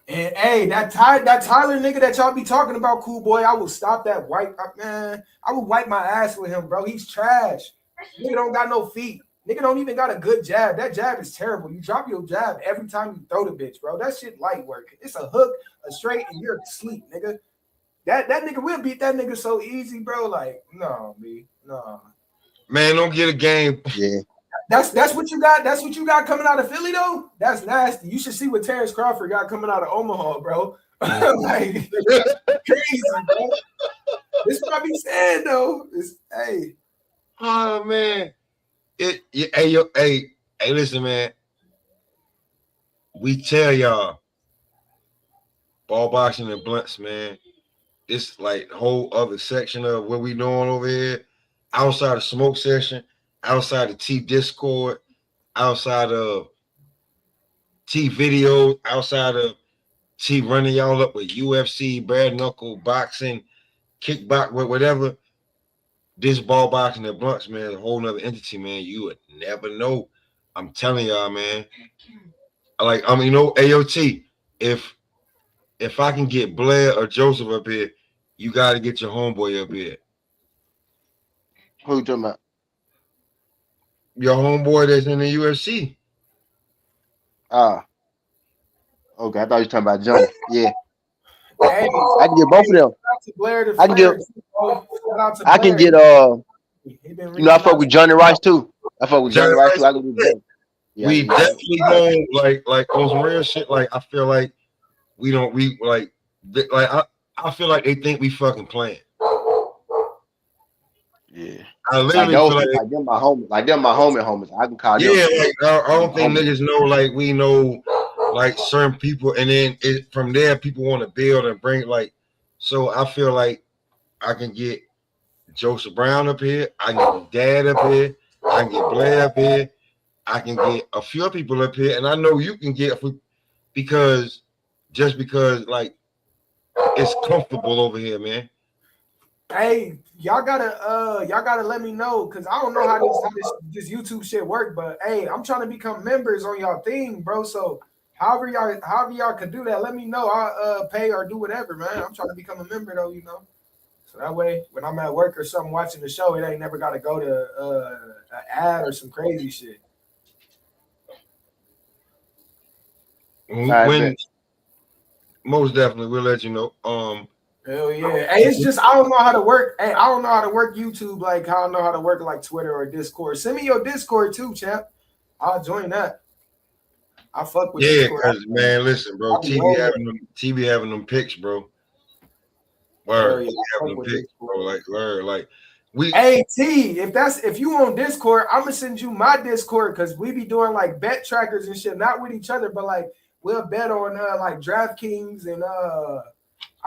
And hey, that Tyler nigga that y'all be talking about, Cool Boy, I will stop that man. I will wipe my ass with him, bro. He's trash. Nigga don't got no feet. Nigga don't even got a good jab. That jab is terrible. You drop your jab every time you throw the bitch, bro. That shit light work. It's a hook, a straight, and you're asleep, nigga. That nigga will beat that nigga so easy, bro. Like, no, B. No. Man, don't get a game. Yeah. That's what you got. That's what you got coming out of Philly, though. That's nasty. You should see what Terrence Crawford got coming out of Omaha, bro. Like crazy, bro. This is what I be saying, though. Hey. Oh man. Hey, listen, man. We tell y'all ball boxing and blunts, man. It's like a whole other section of what we doing over here. Outside of smoke session, outside of T Discord, outside of T video, outside of T running y'all up with UFC, bare knuckle, boxing, kickbox, whatever. This ball boxing and blunts, man, is a whole nother entity, man. You would never know. I'm telling y'all, man. AOT, if I can get Blair or Joseph up here, you got to get your homeboy up here. Who you talking about? Your homeboy that's in the UFC. Ah, okay. I thought you were talking about Johnny. Yeah, Hey, I can get both of them. shout out to Blair the I can get. Flair. Shout out to I can Blair. get. He been You know, I reaching fuck out with to Johnny Rice too. I fuck with Johnny Johnny Rice Rice. too. I can do both. Yeah, I We can do both. definitely going like on some real shit. Like I feel like we don't I feel like they think we fucking playing. Yeah. I Like literally those, feel like like them, my homies. Like them, my homies. I can call them. yeah, like I don't think Homies. niggas know like we know like certain people, and then from there people want to build and bring like. So I feel like I can get Joseph Brown up here, I can get Dad up here, I can get Blair up here, I can get a few people up here, and I know you can get because like it's comfortable over here, man. Hey, y'all gotta let me know because I don't know how this YouTube shit work, but hey, I'm trying to become members on y'all thing, bro. So however y'all could do that, let me know. I'll pay or do whatever, man. I'm trying to become a member though, you know. So that way when I'm at work or something watching the show, it ain't never gotta go to an ad or some crazy shit. When most definitely we'll let you know. Hell yeah. Hey, it's just I don't know how to work. Hey, I don't know how to work YouTube like how I know how to work like Twitter or Discord. Send me your Discord too, champ. I'll join that. I fuck with Discord. Cause man, listen, bro, TV having them picks, bro. Word, having them picks, bro. Like we. Hey T, if you on Discord, I'm gonna send you my Discord because we be doing like bet trackers and shit, not with each other, but like we'll bet on like DraftKings and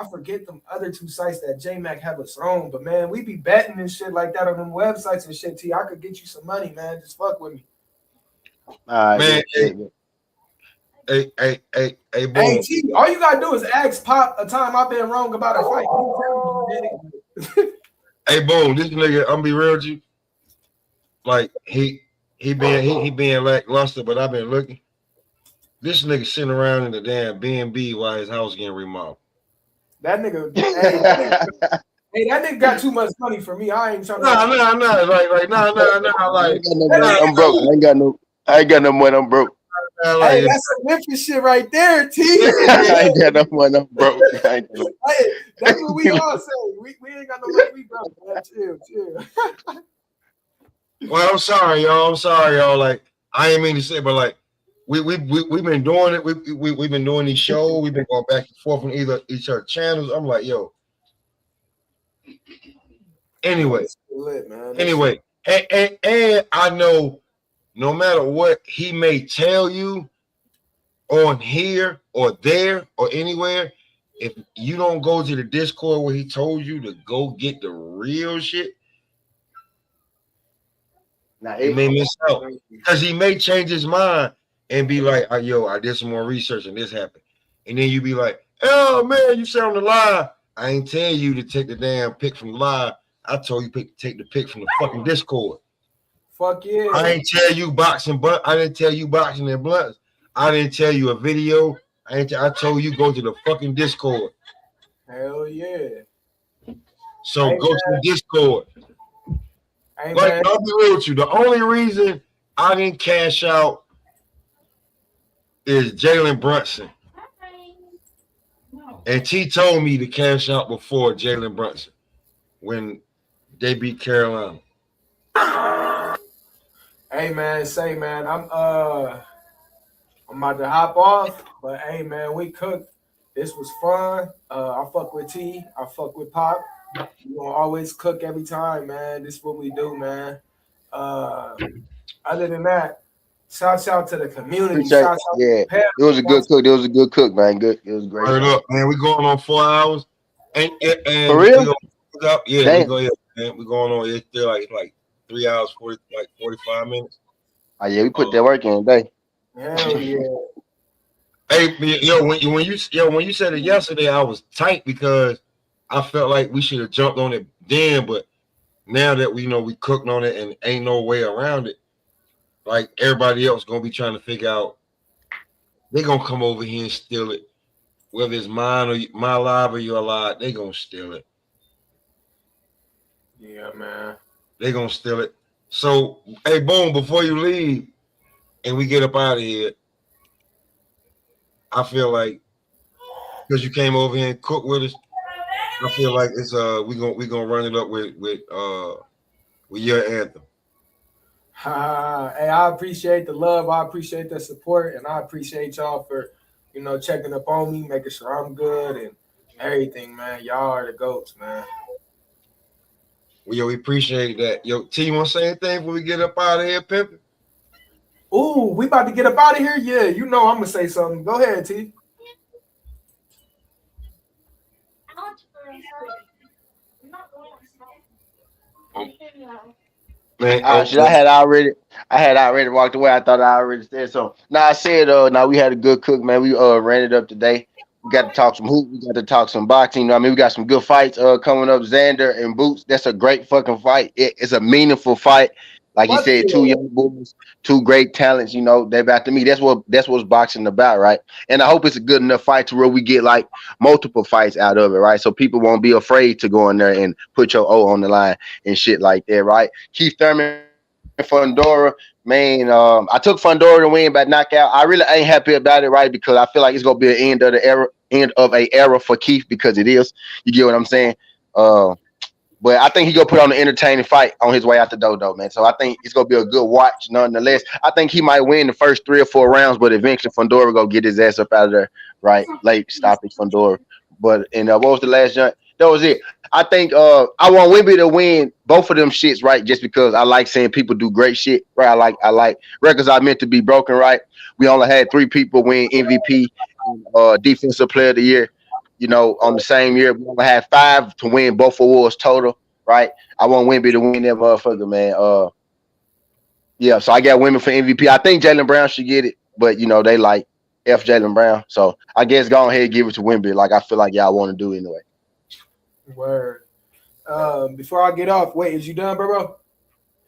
I forget them other two sites that JMac have us on, but man, we be betting and shit like that on them websites and shit. T, I could get you some money, man. Just fuck with me. Man, hey, boom. Hey, T, all you gotta do is ask Pop a time I've been wrong about a fight. Hey, boom, this nigga, I'm be real with you. Like he being lackluster, but I've been looking. This nigga sitting around in the damn B&B while his house getting remodeled. That nigga, that nigga got too much money for me. I ain't trying to. Nah. Like, I ain't got no money. I'm broke. Hey, that's some Memphis shit right there, T. I ain't got no money. I'm broke. Hey, that's what we all say. We ain't got no money. We broke. Man. Chill. Well, I'm sorry, y'all. Like, I ain't mean to say, but like, we've been doing it. We've been doing these shows. We've been going back and forth on either each other channels. I'm like, yo. Anyway, and I know no matter what he may tell you on here or there or anywhere, if you don't go to the Discord where he told you to go get the real shit, you may miss out because he may change his mind and be like, yo, I did some more research and this happened. And then you be like, oh man, you sound a lie. I ain't tell you to take the damn pick from the live. I told you take the pick from the fucking Discord. Fuck yeah. I ain't tell you boxing, but I didn't tell you boxing and blunts. I didn't tell you a video. I told you go to the fucking Discord. Hell yeah. So go to the Discord. Like, I'll be real with you. The only reason I didn't cash out is Jalen Brunson. And T told me to cash out before Jalen Brunson when they beat Carolina. Hey man, I'm about to hop off, but hey man, we cooked. This was fun. I fuck with T. I fuck with Pop. You gonna always cook every time, man. This is what we do, man. Other than that, shout out to the community. It was a good cook. It was a good cook, man. Good. It was great. Word up, man. We going on 4 hours. And for real? Yeah, we go ahead, man. We going on. It's still like 3 hours, 45 minutes. Oh yeah, we put that work in today. Hell yeah. Hey, when you said it yesterday, I was tight because I felt like we should have jumped on it then, but now that we know we cooked on it and ain't no way around it, like everybody else gonna be trying to figure out, they gonna come over here and steal it, whether it's mine or my live or your live, they gonna steal it. Yeah, man. They're gonna steal it. So, hey, boom, before you leave and we get up out of here, I feel like because you came over here and cooked with us, I feel like it's we gonna run it up with your anthem. Hey, I appreciate the love, I appreciate the support, and I appreciate y'all for, checking up on me, making sure I'm good and everything, man. Y'all are the GOATs, man. Well, we appreciate that. Yo, T, you want to say anything before we get up out of here, pimpin'? Ooh, we about to get up out of here? Yeah, I'm going to say something. Go ahead, T. Man, Shit, I had already walked away. I thought I already said so. I said we had a good cook, man. We ran it up today. We got to talk some hoop. We got to talk some boxing. We got some good fights coming up. Xander and Boots. That's a great fucking fight. It's a meaningful fight. Like he said, two young boys, two great talents. They about to meet. That's what's boxing about, right? And I hope it's a good enough fight to where we get like multiple fights out of it, right? So people won't be afraid to go in there and put your O on the line and shit like that, right? Keith Thurman, Fundora, man. I took Fundora to win by knockout. I really ain't happy about it, right? Because I feel like it's gonna be an end of an era for Keith, because it is. You get what I'm saying? But I think he gonna put on an entertaining fight on his way out the dodo, man. So I think it's gonna be a good watch, nonetheless. I think he might win the first 3 or 4 rounds, but eventually Fundora gonna get his ass up out of there, right? Late stoppage Fundora. But what was the last jump? That was it. I think I want Wemby to win both of them shits, right? Just because I like seeing people do great shit, right? I like records are meant to be broken, right? We only had 3 people win MVP, Defensive Player of the Year. On the same year, we only had 5 to win both awards total, right? I want Wemby to win that motherfucker, man. Yeah, so I got Wemby for MVP. I think Jaylen Brown should get it, but they like F Jaylen Brown. So I guess go ahead and give it to Wemby, like I feel like y'all want to do anyway. Word. Before I get off, wait, is you done, bro?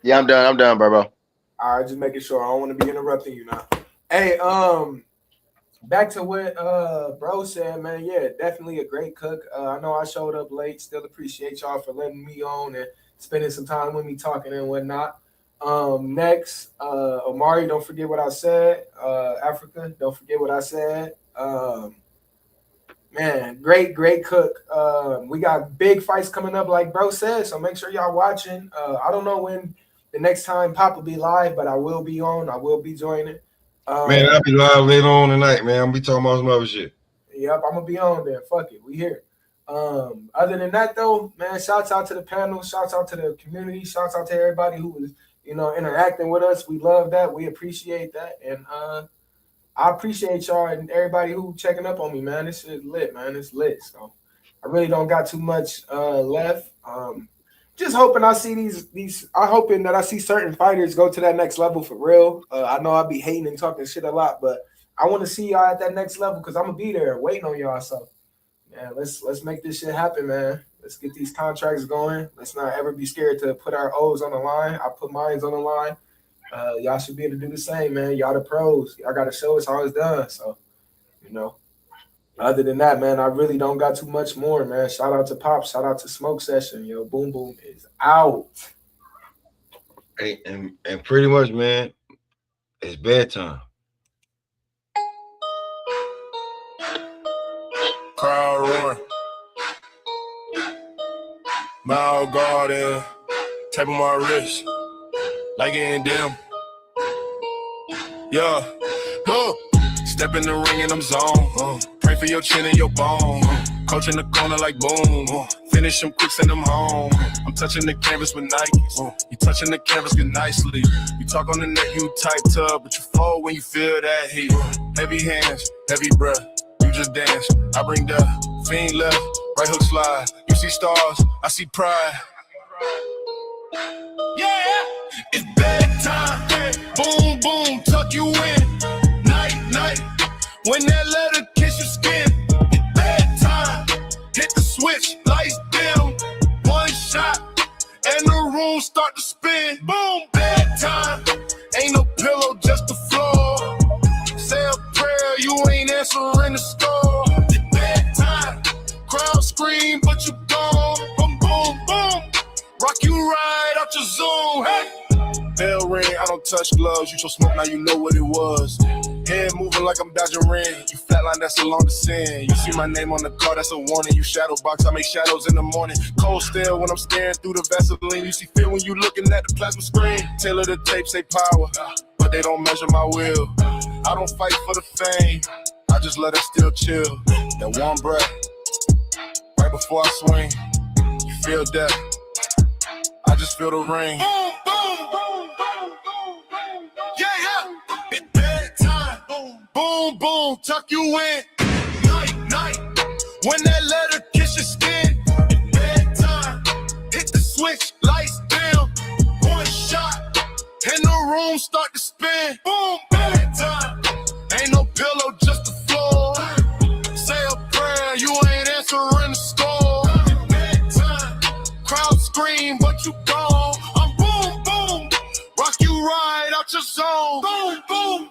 Yeah, I'm done, bro. All right, just making sure. I don't want to be interrupting you now. Hey, back to what bro said, man. Yeah, definitely a great cook. I know I showed up late. Still appreciate y'all for letting me on and spending some time with me talking and whatnot. Next, Omari, don't forget what I said. Africa, don't forget what I said. Man, great cook. We got big fights coming up, like bro said, so make sure y'all watching. I don't know when the next time Pop will be live, but I will be on. I will be joining. Man, I'll be live later on tonight, man. I'll be talking about some other shit. Yep, I'm gonna be on there. Fuck it, we here. Other than that, though, man, shouts out to the panel, shouts out to the community, shouts out to everybody who was, interacting with us. We love that. We appreciate that, and I appreciate y'all and everybody who checking up on me, man. This shit lit, man. It's lit. So I really don't got too much left. Just hoping I see these. I'm hoping that I see certain fighters go to that next level for real. I know I'll be hating and talking shit a lot, but I want to see y'all at that next level because I'm gonna be there waiting on y'all. So, man, let's make this shit happen, man. Let's get these contracts going. Let's not ever be scared to put our O's on the line. I put mine on the line. Y'all should be able to do the same, man. Y'all the pros. Y'all got to show us how it's done. So, other than that, man, I really don't got too much more, man. Shout out to Pop. Shout out to Smoke Session. Yo, Boom Boom is out. Hey, and pretty much, man, it's bedtime. Crowd roar. Mile garden. Tap on my wrist. Like getting dim. Yeah. Step in the ring and I'm zone. Pray for your chin and your bone. Coach in the corner like boom. Finish them quick, send them home. I'm touching the canvas with Nikes. You touching the canvas good nicely. You talk on the neck, you tight tub, but you fall when you feel that heat. Heavy hands, heavy breath. You just dance. I bring death. Fiend left, right hook slide. You see stars, I see pride. Yeah, it's bedtime. Boom, boom, tuck you in. Night. When that letter kiss your skin, it's bedtime. Hit the switch, lights dim. One shot, and the room start to spin. Boom, bedtime. Ain't no pillow, just the floor. Say a prayer, you ain't answering the score. It's bedtime. Crowd scream, but you gone. Boom, boom, boom. Rock you right out your zone. touch gloves. You show smoke, now you know what it was. Head moving like I'm dodging rain. You flatline, that's a long descent. You see my name on the car, that's a warning. You shadow box, I make shadows in the morning. Cold still when I'm staring through the Vaseline. You see fear when you looking at the plasma screen. Tailor the tape, say power, but they don't measure my will. I don't fight for the fame, I just let it still chill. That one breath, right before I swing. You feel death, I just feel the ring. Boom, boom, boom, boom, boom, boom, boom. Yeah, it's bedtime. Boom, boom, boom, tuck you in. Night, night. When that letter kiss your skin. It's bedtime. Hit the switch, lights dim. One shot, and the room start to spin. Boom, bedtime. Ain't no pillow, just the floor. Say a prayer, you ain't answering the score. Bedtime. Crowd scream, but you gone. I'm boom, boom. Rock you right out your zone. Boom, boom.